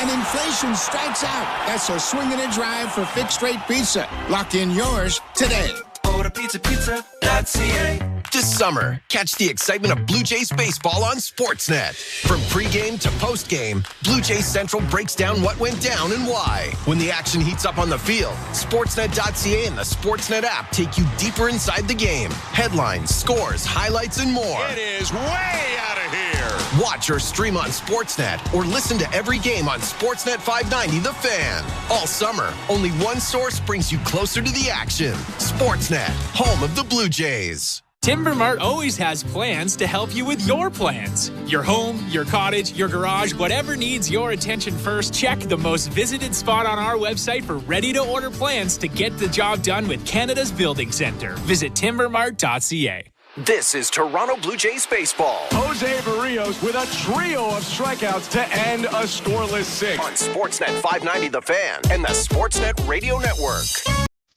And inflation strikes out. That's a swing and a drive for fixed rate pizza. Lock in yours today. Order pizza.ca. This summer, catch the excitement of Blue Jays baseball on Sportsnet. From pregame to postgame, Blue Jays Central breaks down what went down and why. When the action heats up on the field, Sportsnet.ca and the Sportsnet app take you deeper inside the game. Headlines, scores, highlights, and more. It is way out of here. Watch or stream on Sportsnet or listen to every game on Sportsnet 590 The Fan. All summer, only one source brings you closer to the action. Sportsnet, home of the Blue Jays. Timber Mart always has plans to help you with your plans. Your home, your cottage, your garage, whatever needs your attention first, check the most visited spot on our website for ready-to-order plans to get the job done with Canada's Building Centre. Visit timbermart.ca. This is Toronto Blue Jays baseball. Jose Barrios with a trio of strikeouts to end a scoreless 6. On Sportsnet 590 The Fan and the Sportsnet Radio Network.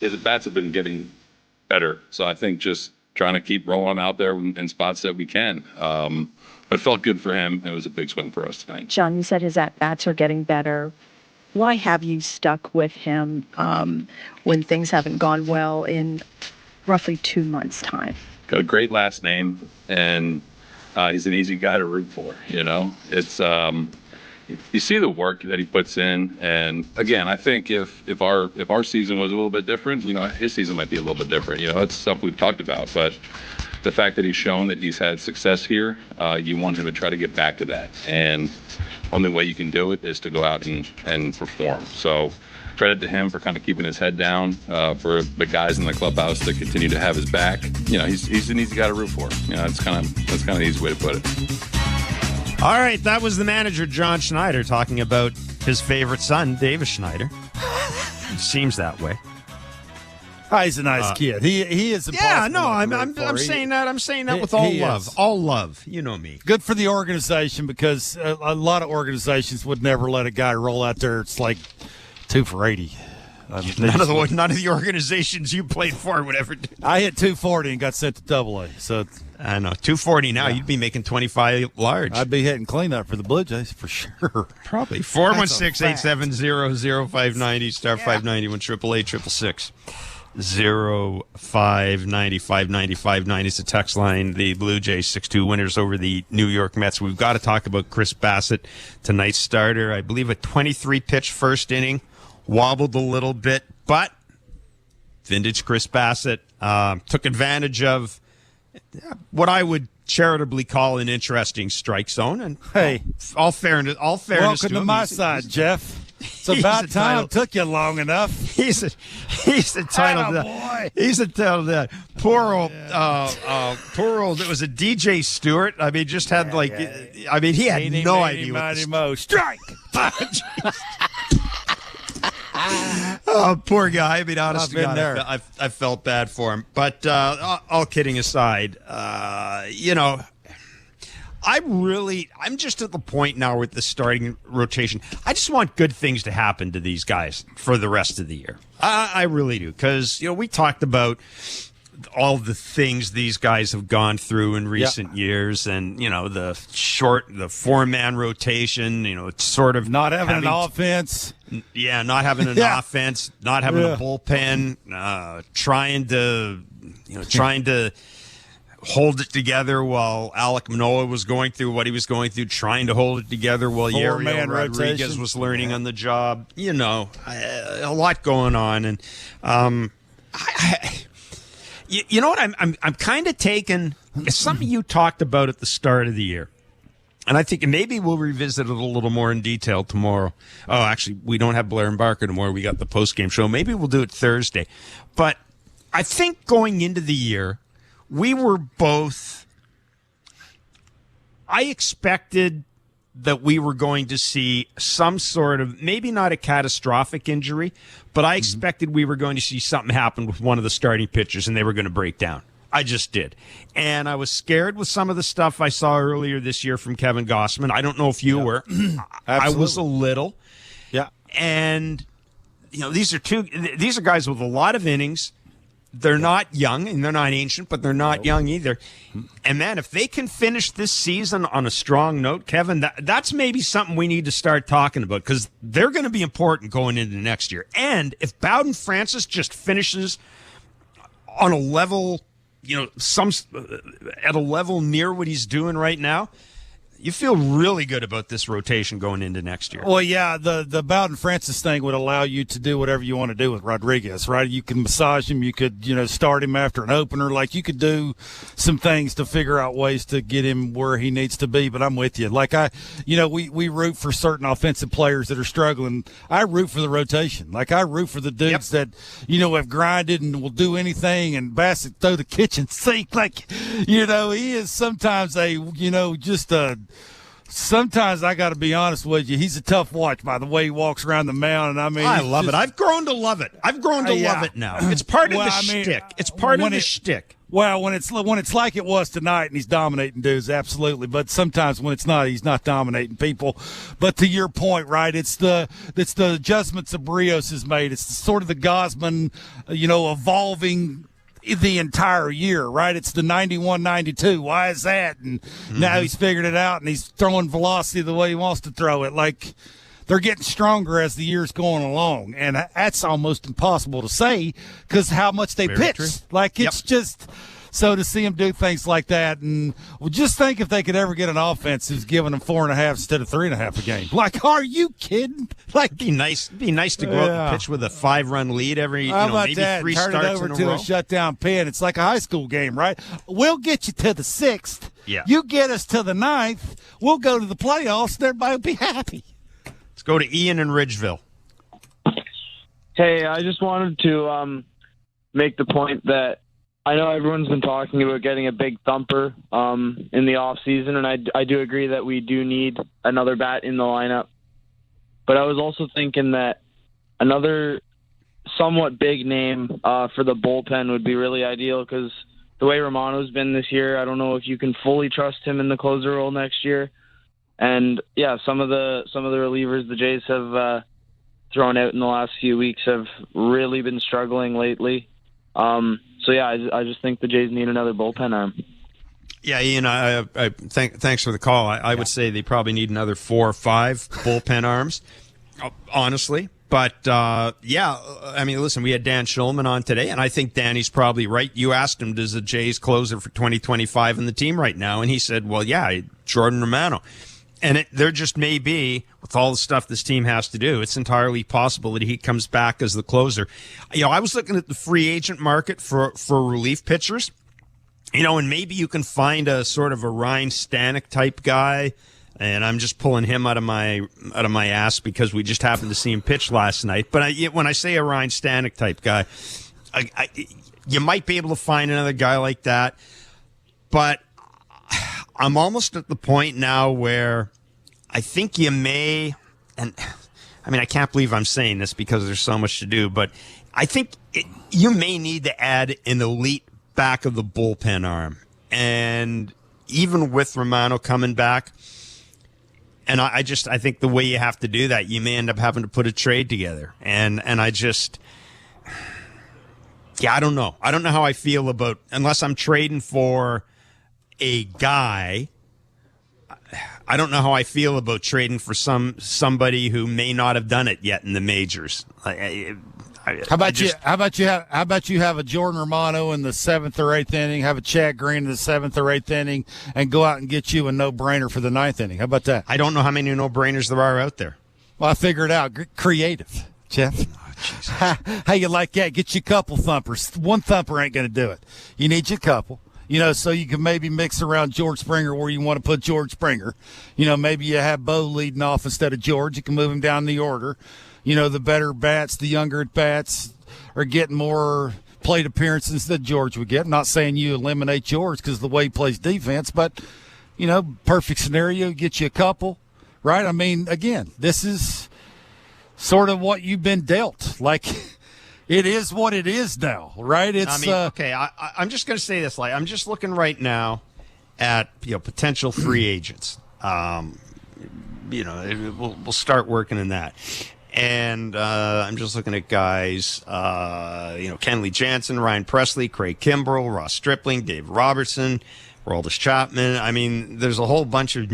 His bats have been getting better, so I think just trying to keep rolling out there in spots that we can. It felt good for him. It was a big swing for us tonight. John, you said his at-bats are getting better. Why have you stuck with him when things haven't gone well in roughly 2 months' time? Got a great last name, and he's an easy guy to root for. You know, it's you see the work that he puts in, and again, I think if our season was a little bit different, you know, his season might be a little bit different. You know, that's stuff we've talked about, but the fact that he's shown that he's had success here, you want him to try to get back to that, and only way you can do it is to go out and perform. So credit to him for kind of keeping his head down, for the guys in the clubhouse that continue to have his back. You know, he's an easy guy to root for. You know, that's kind of the easy way to put it. All right, that was the manager, John Schneider, talking about his favorite son, Davis Schneider. Seems that way. Oh, he's a nice kid. He is. Yeah, no, I'm saying that. I'm saying that with all love. Is. All love. You know me. Good for the organization, because a lot of organizations would never let a guy roll out there. It's like 2 for 80. None of the organizations you played for would ever do. I hit 240 and got sent to AA. So I know 240 now. Yeah. You'd be making 25 large. I'd be hitting cleanup for the Blue Jays for sure. Probably 416-870-0590 star 590 888 0590 590 is the text line. The Blue Jays 6-2 winners over the New York Mets. We've got to talk about Chirs Bassitt, tonight's starter. I believe a 23-pitch first inning. Wobbled a little bit, but vintage Chirs Bassitt took advantage what I would charitably call an interesting strike zone. And hey, all fairness welcome to to him, my side, Jeff. It's about time. Took you long enough. He's entitled to that. He's entitled to that. Poor old, it was a DJ Stewart. I mean, just had he had no idea what the strike. Oh, poor guy. I mean, honest to I've God, been there. I felt bad for him. But all kidding aside, I'm just at the point now with the starting rotation. I just want good things to happen to these guys for the rest of the year. I really do. Because, we talked about all the things these guys have gone through in recent years, and the 4-man rotation, it's sort of not having an offense. Yeah, not having an offense, not having a bullpen, trying to hold it together while Alek Manoah was going through what he was going through, trying to hold it together while Yariel Rodriguez was learning on the job. A lot going on, and you know what? I'm kind of taken. It's something you talked about at the start of the year, and I think maybe we'll revisit it a little more in detail tomorrow. Oh, actually, we don't have Blair and Barker tomorrow. We got the post-game show. Maybe we'll do it Thursday. But I think going into the year, we were both. I expected that we were going to see some sort of, maybe not a catastrophic injury, but I expected we were going to see something happen with one of the starting pitchers and they were going to break down. I just did. And I was scared with some of the stuff I saw earlier this year from Kevin Gossman. I don't know if you were. I was a little. Yeah. And, these are guys with a lot of innings. They're not young, and they're not ancient, but they're not young either. And, man, if they can finish this season on a strong note, Kevin, that's maybe something we need to start talking about because they're going to be important going into next year. And if Bowden Francis just finishes on a level, at a level near what he's doing right now, you feel really good about this rotation going into next year. Well, yeah, the Bowden Francis thing would allow you to do whatever you want to do with Rodriguez, right? You can massage him. You could, start him after an opener. Like, you could do some things to figure out ways to get him where he needs to be. But I'm with you. Like, we root for certain offensive players that are struggling. I root for the rotation. Like, I root for the dudes that, have grinded and will do anything. And Bassitt throw the kitchen sink. Like, he is sometimes sometimes I got to be honest with you. He's a tough watch by the way he walks around the mound. And I love it. I've grown to love it. Love it now. It's part of the shtick. It's part of the shtick. Well, when it's like it was tonight and he's dominating dudes, absolutely. But sometimes when it's not, he's not dominating people. But to your point, right, it's the adjustments that Barrios has made. It's sort of the Gausman, evolving the entire year, right? It's the 91-92. Why is that? And now he's figured it out, and he's throwing velocity the way he wants to throw it. Like, they're getting stronger as the year's going along, and that's almost impossible to say because how much they pitch. True. Like, it's just – so to see them do things like that, and just think if they could ever get an offense who's giving them 4.5 instead of 3.5 a game. Like, are you kidding? Like, it'd be nice to go out and pitch with a 5-run lead every, maybe that? 3 Turn starts it over in a to row. a shutdown pen. It's like a high school game, right? We'll get you to the 6th. Yeah. You get us to the 9th. We'll go to the playoffs, and everybody will be happy. Let's go to Ian in Ridgeville. Hey, I just wanted to make the point that I know everyone's been talking about getting a big thumper in the off season, and I do agree that we do need another bat in the lineup. But I was also thinking that another somewhat big name for the bullpen would be really ideal because the way Romano's been this year, I don't know if you can fully trust him in the closer role next year. And yeah, some of the relievers the Jays have thrown out in the last few weeks have really been struggling lately. So yeah, I just think the Jays need another bullpen arm. Yeah, Ian, thanks for the call. I would say they probably need another 4 or 5 bullpen arms, honestly. But, I mean, listen, we had Dan Schulman on today, and I think Danny's probably right. You asked him, does the Jays closer for 2025 in the team right now? And he said, well, yeah, Jordan Romano. And there just may be, with all the stuff this team has to do, it's entirely possible that he comes back as the closer. I was looking at the free agent market for relief pitchers, and maybe you can find a sort of a Ryan Stanek type guy, and I'm just pulling him out of my ass because we just happened to see him pitch last night. But when I say a Ryan Stanek type guy, you might be able to find another guy like that. But I'm almost at the point now where I think you may, and I mean, I can't believe I'm saying this because there's so much to do, but I think you may need to add an elite back of the bullpen arm. And even with Romano coming back, and I think the way you have to do that, you may end up having to put a trade together. And I just, I don't know. I don't know how I feel about, unless I'm trading for a guy, I don't know how I feel about trading for somebody who may not have done it yet in the majors. How about you have a Jordan Romano in the 7th or 8th inning, have a Chad Green in the 7th or 8th inning, and go out and get you a no-brainer for the 9th inning? How about that? I don't know how many no-brainers there are out there. Well, I figured it out. Creative, Jeff. How you like that? Get you a couple thumpers. One thumper ain't going to do it. You need you a couple. So you can maybe mix around George Springer where you want to put George Springer. Maybe you have Bo leading off instead of George. You can move him down the order. The better bats, the younger bats are getting more plate appearances than George would get. I'm not saying you eliminate George because of the way he plays defense, but, perfect scenario, get you a couple, right? I mean, again, this is sort of what you've been dealt. Like, it is what it is now, right? Okay, I'm just going to say this. I'm just looking right now at potential free agents. We'll start working in that. And I'm just looking at guys, Kenley Jansen, Ryan Presley, Craig Kimbrell, Ross Stripling, Dave Robertson, Aroldis Chapman. I mean, there's a whole bunch of,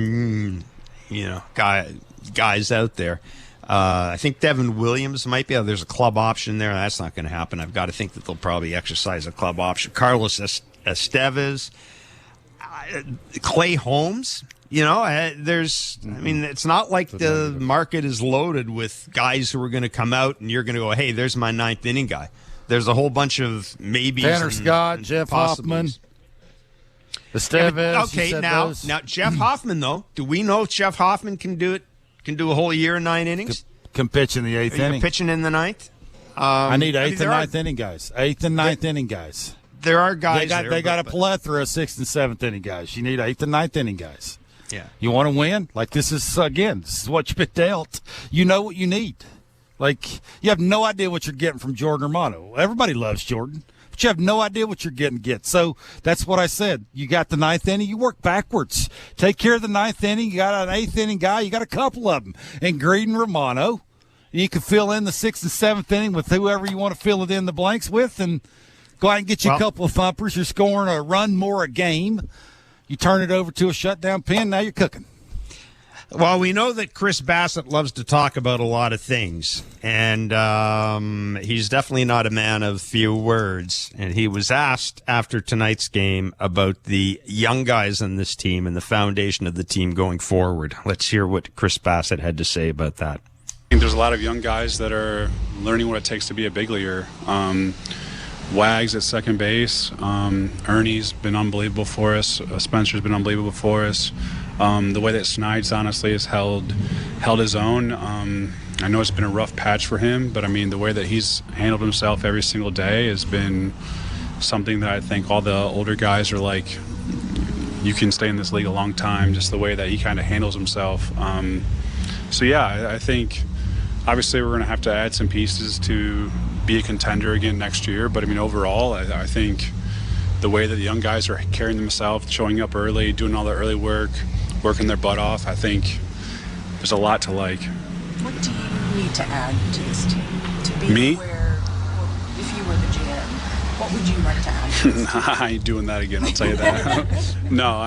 guys out there. I think Devin Williams might be. There's a club option there. That's not going to happen. I've got to think that they'll probably exercise a club option. Carlos Estevez, Clay Holmes. It's not like the market is loaded with guys who are going to come out and you're going to go, hey, there's my 9th inning guy. There's a whole bunch of maybes. Tanner Scott, Jeff Hoffman, Estevez. Now Jeff Hoffman, though, do we know if Jeff Hoffman can do it? Can do a whole year in 9 innings? Can pitch in the 8th inning. Pitching in the 9th? I need 8th and 9th inning guys. 8th and 9th inning guys. There are guys They got a plethora of 6th and 7th inning guys. You need 8th and 9th inning guys. Yeah. You want to win? This is what you've been dealt. You know what you need. You have no idea what you're getting from Jordan Romano. Everybody loves Jordan, but you have no idea what you're getting. So that's what I said. You got the 9th inning. You work backwards. Take care of the 9th inning. You got an 8th inning guy. You got a couple of them. And Green and Romano. And you can fill in the 6th and 7th inning with whoever you want to fill it in the blanks with and go out and get you a couple of thumpers. You're scoring a run more a game. You turn it over to a shutdown pin, now you're cooking. Well, we know that Chirs Bassitt loves to talk about a lot of things, and he's definitely not a man of few words. And he was asked after tonight's game about the young guys on this team and the foundation of the team going forward. Let's hear what Chirs Bassitt had to say about that. I think there's a lot of young guys that are learning what it takes to be a big leaguer. Wags at second base. Ernie's been unbelievable for us. Spencer's been unbelievable for us. The way that Snides honestly has held his own. I know it's been a rough patch for him, but the way that he's handled himself every single day has been something that I think all the older guys are like, you can stay in this league a long time, just the way that he kind of handles himself. I think obviously we're going to add some pieces to be a contender again next year, but overall I think the way that the young guys are carrying themselves, showing up early, doing all the early work, working their butt off, I think there's a lot to like. What do you need to add to this team to be where, if you were the GM, what would you like to add? I ain't doing that again, I'll tell you that. No,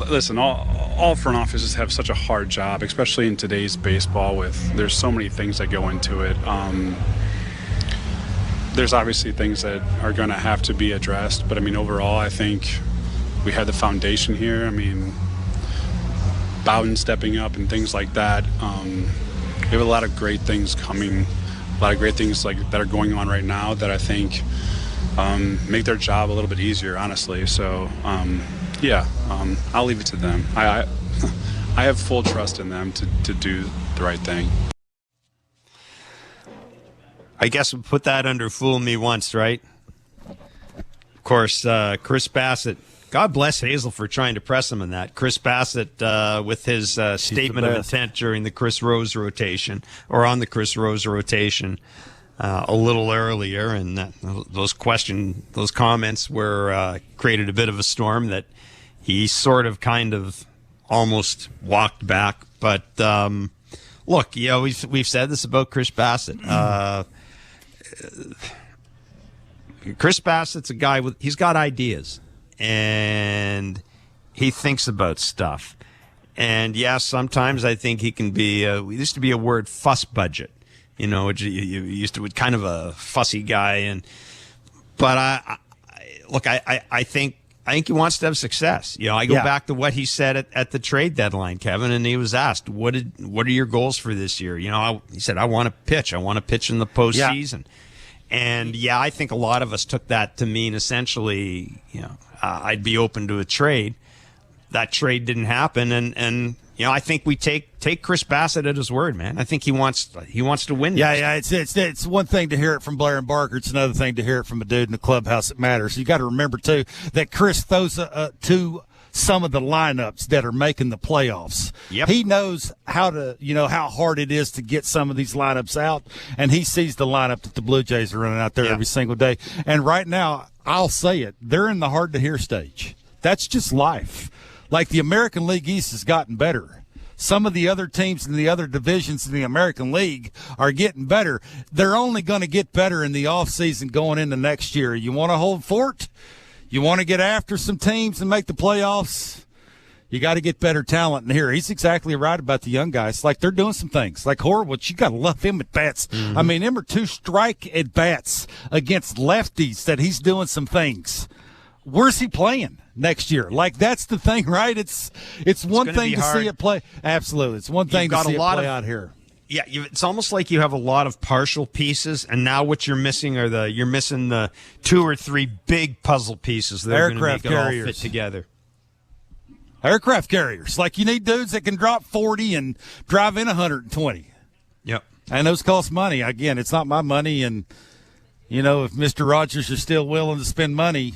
listen, all front offices have such a hard job, especially in today's baseball there's so many things that go into it. There's obviously things that are going to have to be addressed, but overall I think we had the foundation here. Bowden stepping up and things like that. We have a lot of great things coming, a lot of great things that are going on right now that I think make their job a little bit easier, honestly. So I'll leave it to them. I have full trust in them to do the right thing. I guess we'll put that under fool me once, right? Of course, Chirs Bassitt. God bless Hazel for trying to press him on that. Chirs Bassitt with his statement of intent during the Chris Rose rotation, or on the Chris Rose rotation a little earlier, and those comments were created a bit of a storm that he sort of kind of almost walked back. But look, we've said this about Chirs Bassitt. Chirs Bassitt's a guy he's got ideas, and he thinks about stuff. And yes, sometimes I think he can be, we used to be a word, fuss budget. You used to be kind of a fussy guy. But I think he wants to have success. I go back to what he said at the trade deadline, Kevin, and he was asked, what are your goals for this year? He said, I want to pitch. I want to pitch in the postseason. Yeah. And I think a lot of us took that to mean essentially, I'd be open to a trade. That trade didn't happen, and I think we take Chirs Bassitt at his word, man. I think he wants to win. Yeah. It's one thing to hear it from Blair and Barker. It's another thing to hear it from a dude in the clubhouse that matters. You got to remember too that Chris throws to some of the lineups that are making the playoffs. Yep. He knows how hard it is to get some of these lineups out, and he sees the lineup that the Blue Jays are running out there every single day. And right now, I'll say it, they're in the hard to hear stage. That's just life. Like the American League East has gotten better. Some of the other teams in the other divisions in the American League are getting better. They're only going to get better in the offseason going into next year. You want to hold fort? You want to get after some teams and make the playoffs? You got to get better talent in here. He's exactly right about the young guys. Like, they're doing some things. Like Horowitz, you got to love him at bats. Mm-hmm. I mean, them are 2 strike at bats against lefties that he's doing some things. Where's he playing next year? Like, that's the thing, right? It's one thing to see it play. Absolutely. It's one thing to see it play out here. Yeah, it's almost like you have a lot of partial pieces, and now what you're missing are you're missing the 2 or 3 big puzzle pieces that are going to make it all fit together. Aircraft carriers. Like, you need dudes that can drop 40 and drive in 120. Yep. And those cost money. Again, it's not my money, and, if Mr. Rogers is still willing to spend money,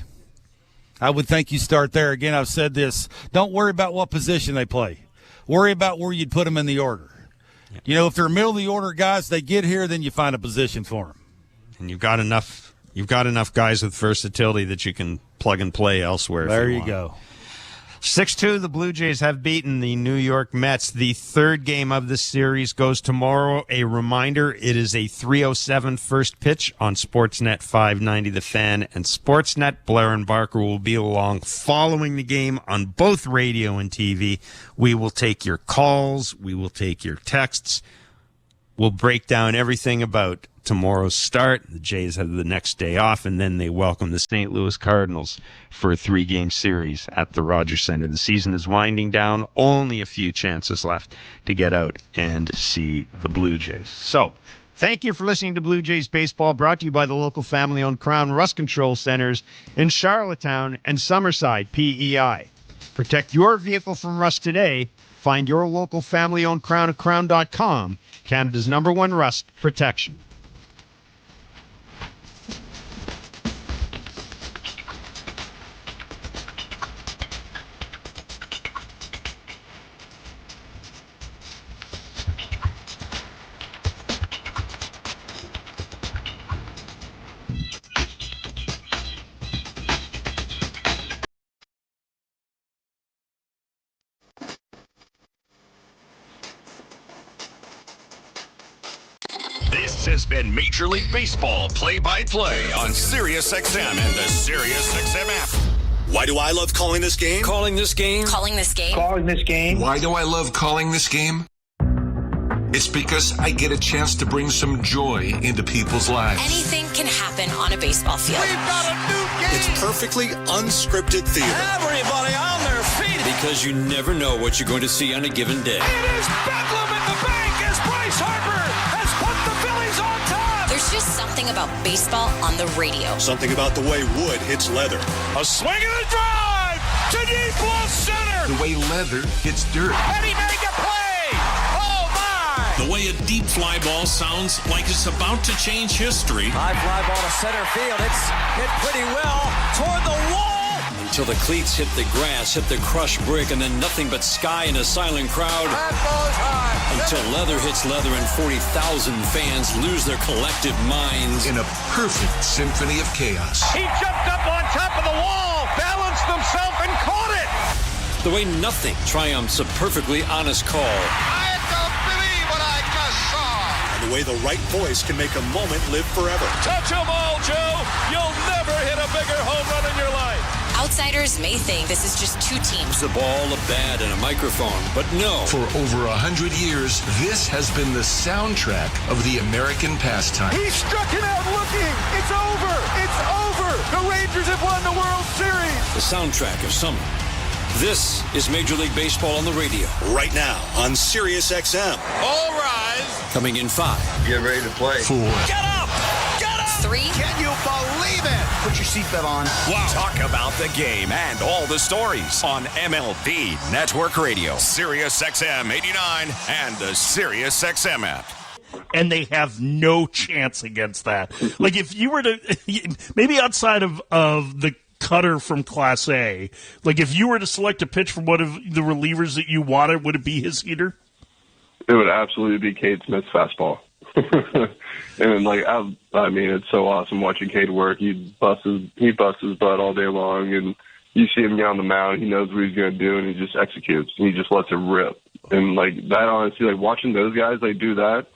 I would think you start there. Again, I've said this. Don't worry about what position they play. Worry about where you'd put them in the order. If they're middle of the order guys, they get here, then you find a position for them. And you've got enough guys with versatility that you can plug and play elsewhere. There you go. 6-2, the Blue Jays have beaten the New York Mets. The third game of the series goes tomorrow. A reminder, it is a 3:07 first pitch on Sportsnet 590 The Fan and Sportsnet. Blair and Barker will be along following the game on both radio and TV. We will take your calls. We will take your texts. We'll break down everything about tomorrow's start. The Jays have the next day off, and then they welcome the St. Louis Cardinals for a 3-game series at the Rogers Center. The season is winding down. Only a few chances left to get out and see the Blue Jays. So, thank you for listening to Blue Jays Baseball, brought to you by the local family-owned Crown Rust Control Centers in Charlottetown and Summerside, PEI. Protect your vehicle from rust today. Find your local family-owned Crown at crown.com, Canada's #1 rust protection. This has been Major League Baseball play-by-play on SiriusXM and the SiriusXM app. Why do I love calling this game? Calling this game. Calling this game. Calling this game. Why do I love calling this game? It's because I get a chance to bring some joy into people's lives. Anything can happen on a baseball field. We've got a new game. It's perfectly unscripted theater. Everybody on their feet. Because you never know what you're going to see on a given day. It is bedlam at the bank as Bryce Harper has put the Phillies on top. There's just something about baseball on the radio. Something about the way wood hits leather. A swing and a drive to deep left center. The way leather hits dirt. And he made the play! Oh, my! The way a deep fly ball sounds like it's about to change history. High fly ball to center field. It's hit pretty well toward the wall. Until the cleats hit the grass, hit the crushed brick, and then nothing but sky and a silent crowd. That ball's high. Until leather hits leather and 40,000 fans lose their collective minds. In a perfect symphony of chaos. He jumped up on top of the wall, balanced himself, and caught it. The way nothing triumphs a perfectly honest call. I don't believe what I just saw. And the way the right voice can make a moment live forever. Touch 'em all, Joe. You'll never hit a bigger home run in your life. Outsiders may think this is just two teams. The ball, a bat, and a microphone, but no. For over 100 years, this has been the soundtrack of the American pastime. He struck it out looking. It's over. It's over. The Rangers have won the World Series. The soundtrack of summer. This is Major League Baseball on the radio. Right now on Sirius XM. All rise. Coming in 5. Get ready to play. 4. Get up. Get up. 3. Can you believe it? Put your seatbelt on. Wow. Talk about the game and all the stories on MLB Network Radio, Sirius XM 89, and the Sirius XM app. And they have no chance against that. Like, if you were to, maybe outside of the cutter from Class A, like, if you were to select a pitch from one of the relievers that you wanted, would it be his heater? It would absolutely be Cade Smith's fastball. And like I mean, it's so awesome watching Cade work. He busts his butt all day long, and you see him get on the mound. He knows what he's going to do, and he just executes. And he just lets it rip. And like that, honestly, like watching those guys like do that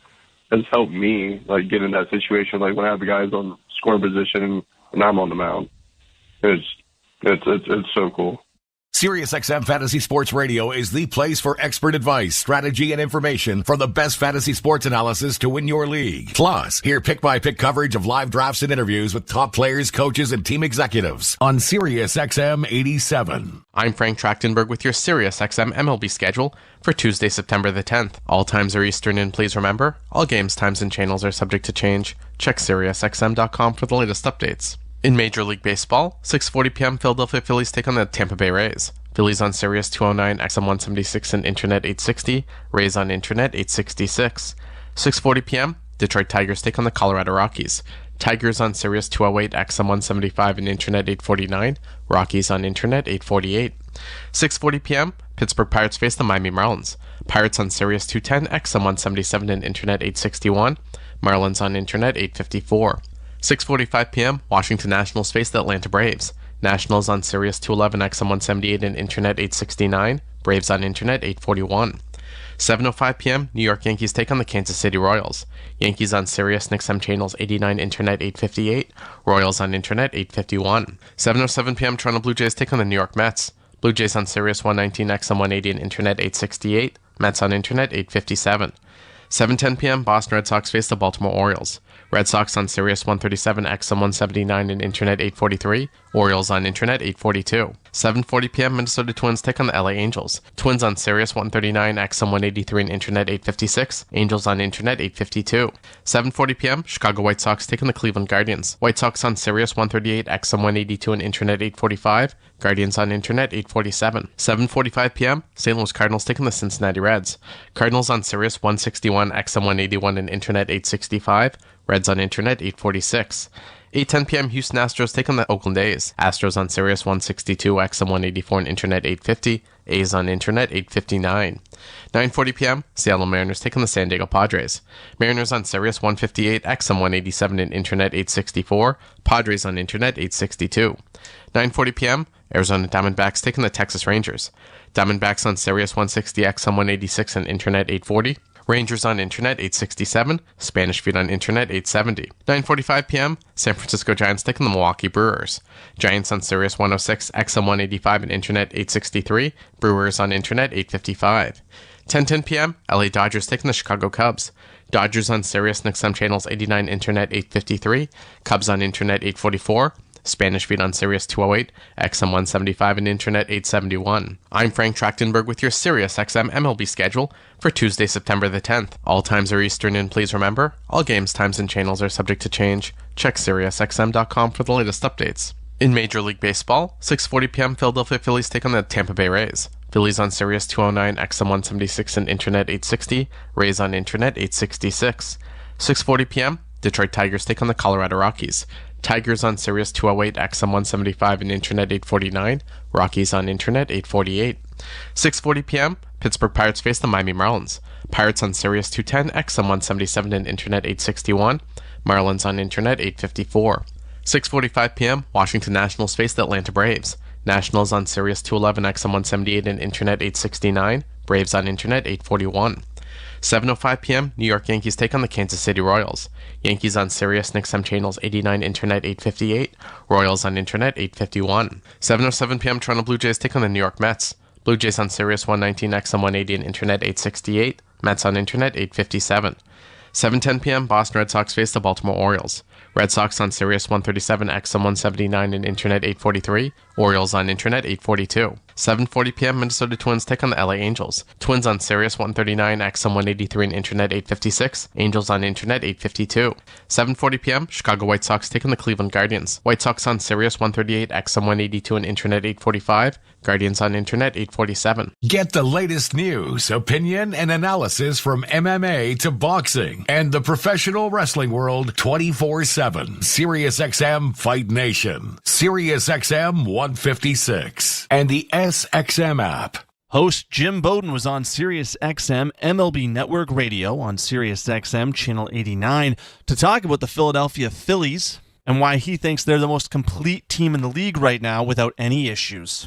has helped me like get in that situation. Like when I have the guys on scoring position and I'm on the mound, it's so cool. SiriusXM Fantasy Sports Radio is the place for expert advice, strategy, and information for the best fantasy sports analysis to win your league. Plus, hear pick-by-pick coverage of live drafts and interviews with top players, coaches, and team executives on SiriusXM 87. I'm Frank Trachtenberg with your SiriusXM MLB schedule for Tuesday, September the 10th. All times are Eastern, and please remember, all games, times, and channels are subject to change. Check SiriusXM.com for the latest updates. In Major League Baseball, 6:40 p.m. Philadelphia Phillies take on the Tampa Bay Rays. Phillies on Sirius 209, XM 176, and Internet 860. Rays on Internet 866. 6:40 p.m. Detroit Tigers take on the Colorado Rockies. Tigers on Sirius 208, XM 175, and Internet 849. Rockies on Internet 848. 6:40 p.m. Pittsburgh Pirates face the Miami Marlins. Pirates on Sirius 210, XM 177, and Internet 861. Marlins on Internet 854. 6:45 p.m. Washington Nationals face the Atlanta Braves. Nationals on Sirius 211, XM 178, and Internet 869. Braves on Internet 841. 7:05 p.m. New York Yankees take on the Kansas City Royals. Yankees on Sirius and XM channels 89, Internet 858. Royals on Internet 851. 7:07 p.m. Toronto Blue Jays take on the New York Mets. Blue Jays on Sirius 119, XM 180, and Internet 868. Mets on Internet 857. 7:10 p.m. Boston Red Sox face the Baltimore Orioles. Red Sox on Sirius 137, XM 179, and Internet 843. Orioles on Internet 842. 7:40 p.m. Minnesota Twins take on the LA Angels. Twins on Sirius 139, XM 183, and Internet 856. Angels on Internet 852. 7:40 p.m. Chicago White Sox take on the Cleveland Guardians. White Sox on Sirius 138, XM 182, and Internet 845. Guardians on Internet 847. 7:45 p.m. St. Louis Cardinals take on the Cincinnati Reds. Cardinals on Sirius 161, XM 181, and Internet 865. Reds on Internet 846. 8:10 p.m. Houston Astros take on the Oakland A's. Astros on Sirius 162, XM 184, and Internet 850. A's on Internet 859. 9:40 p.m. Seattle Mariners take on the San Diego Padres. Mariners on Sirius 158, XM 187, and Internet 864. Padres on Internet 862. 9:40 p.m. Arizona Diamondbacks take on the Texas Rangers. Diamondbacks on Sirius 160, XM 186, and Internet 840. Rangers on Internet 867, Spanish Feet on Internet 870. 9:45 p.m. San Francisco Giants take on the Milwaukee Brewers. Giants on Sirius 106, XM 185, and Internet 863. Brewers on Internet 855. 10:10 p.m. LA Dodgers take on the Chicago Cubs. Dodgers on Sirius and XM channels 89, Internet 853. Cubs on Internet 844. Spanish Feed on Sirius 208, XM 175, and Internet 871. I'm Frank Trachtenberg with your Sirius XM MLB schedule for Tuesday, September the 10th. All times are Eastern, and please remember, all games, times, and channels are subject to change. Check SiriusXM.com for the latest updates. In Major League Baseball, 6:40 p.m. Philadelphia Phillies take on the Tampa Bay Rays. Phillies on Sirius 209, XM 176 and Internet 860. Rays on Internet 866. 6:40 p.m. Detroit Tigers take on the Colorado Rockies. Tigers on Sirius 208, XM 175 and Internet 849. Rockies on Internet 848. 6:40 p.m. Pittsburgh Pirates face the Miami Marlins. Pirates on Sirius 210, XM 177 and Internet 861. Marlins on Internet 854. 6:45 p.m. Washington Nationals face the Atlanta Braves. Nationals on Sirius 211, XM 178 and Internet 869. Braves on Internet 841. 7:05 p.m. New York Yankees take on the Kansas City Royals. Yankees on Sirius and XM channels 89, Internet 858. Royals on Internet 851. 7:07 p.m. Toronto Blue Jays take on the New York Mets. Blue Jays on Sirius 119, XM 180 and Internet 868. Mets on Internet 857. 7:10 p.m. Boston Red Sox face the Baltimore Orioles. Red Sox on Sirius 137, XM 179 and Internet 843. Orioles on Internet 842. 7:40 p.m. Minnesota Twins take on the LA Angels. Twins on Sirius 139, XM 183 and Internet 856. Angels on Internet 852. 7:40 p.m. Chicago White Sox take on the Cleveland Guardians. White Sox on Sirius 138, XM 182 and Internet 845. Guardians on Internet 847. Get the latest news, opinion, and analysis from MMA to boxing and the professional wrestling world 24/7. SiriusXM Fight Nation, SiriusXM 156, and the SXM app. Host Jim Bowden was on SiriusXM MLB Network Radio on SiriusXM Channel 89 to talk about the Philadelphia Phillies and why he thinks they're the most complete team in the league right now without any issues.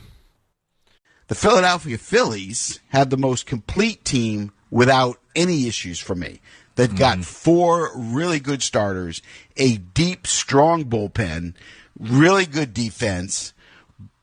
The Philadelphia Phillies have the most complete team without any issues for me. They've got 4 really good starters, a deep, strong bullpen, really good defense,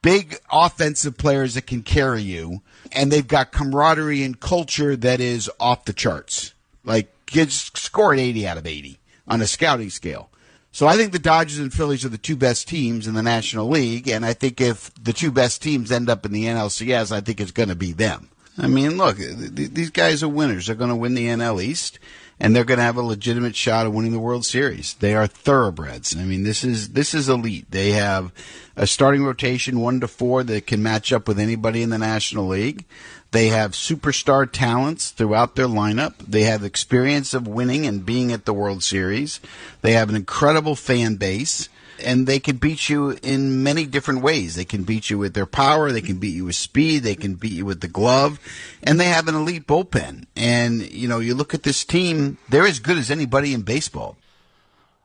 big offensive players that can carry you, and they've got camaraderie and culture that is off the charts. Like, kids scored 80 out of 80 on a scouting scale. So I think the Dodgers and Phillies are the 2 best teams in the National League, and I think if the 2 best teams end up in the NLCS, I think it's going to be them. I mean, look, these guys are winners. They're going to win the NL East, and they're going to have a legitimate shot of winning the World Series. They are thoroughbreds. I mean, this is elite. They have a starting rotation 1 to 4 that can match up with anybody in the National League. They have superstar talents throughout their lineup. They have experience of winning and being at the World Series. They have an incredible fan base, and they can beat you in many different ways. They can beat you with their power. They can beat you with speed. They can beat you with the glove. And they have an elite bullpen. And, you know, you look at this team, they're as good as anybody in baseball.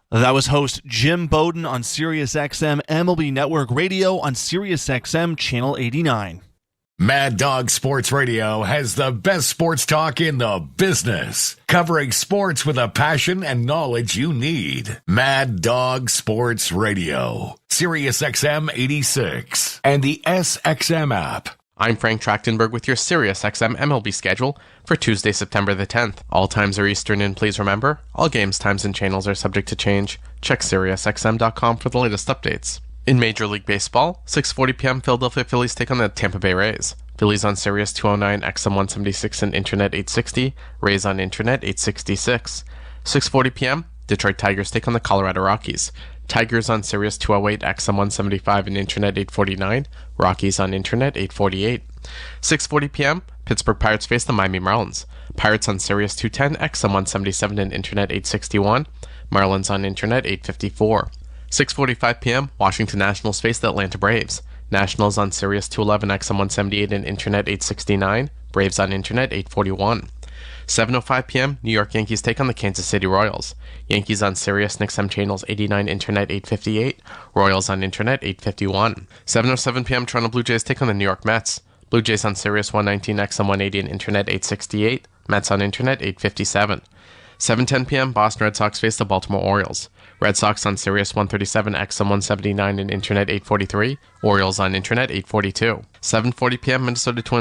That was host Jim Bowden on SiriusXM MLB Network Radio on SiriusXM Channel 89. Mad Dog Sports Radio has the best sports talk in the business, covering sports with a passion and knowledge you need. Mad Dog Sports Radio, SiriusXM 86, and the SXM app. I'm Frank Trachtenberg with your SiriusXM MLB schedule for Tuesday, September the 10th. All times are Eastern, and please remember, all games, times, and channels are subject to change. Check SiriusXM.com for the latest updates. In Major League Baseball, 6:40 p.m. Philadelphia Phillies take on the Tampa Bay Rays. Phillies on Sirius 209, XM 176 and Internet 860. Rays on Internet 866. 6:40 p.m. Detroit Tigers take on the Colorado Rockies. Tigers on Sirius 208, XM 175 and Internet 849. Rockies on Internet 848. 6:40 p.m. Pittsburgh Pirates face the Miami Marlins. Pirates on Sirius 210, XM 177 and Internet 861. Marlins on Internet 854. 6:45 p.m. Washington Nationals face the Atlanta Braves. Nationals on Sirius 211, XM 178 and Internet 869. Braves on Internet 841. 7:05 p.m. New York Yankees take on the Kansas City Royals. Yankees on Sirius and XM channels 89, Internet 858. Royals on Internet 851. 7:07 p.m. Toronto Blue Jays take on the New York Mets. Blue Jays on Sirius 119, XM 180 and Internet 868. Mets on Internet 857. 7:10 p.m. Boston Red Sox face the Baltimore Orioles. Red Sox on Sirius 137, XM 179 and Internet 843. Orioles on Internet 842. 7:40 p.m. Minnesota Twins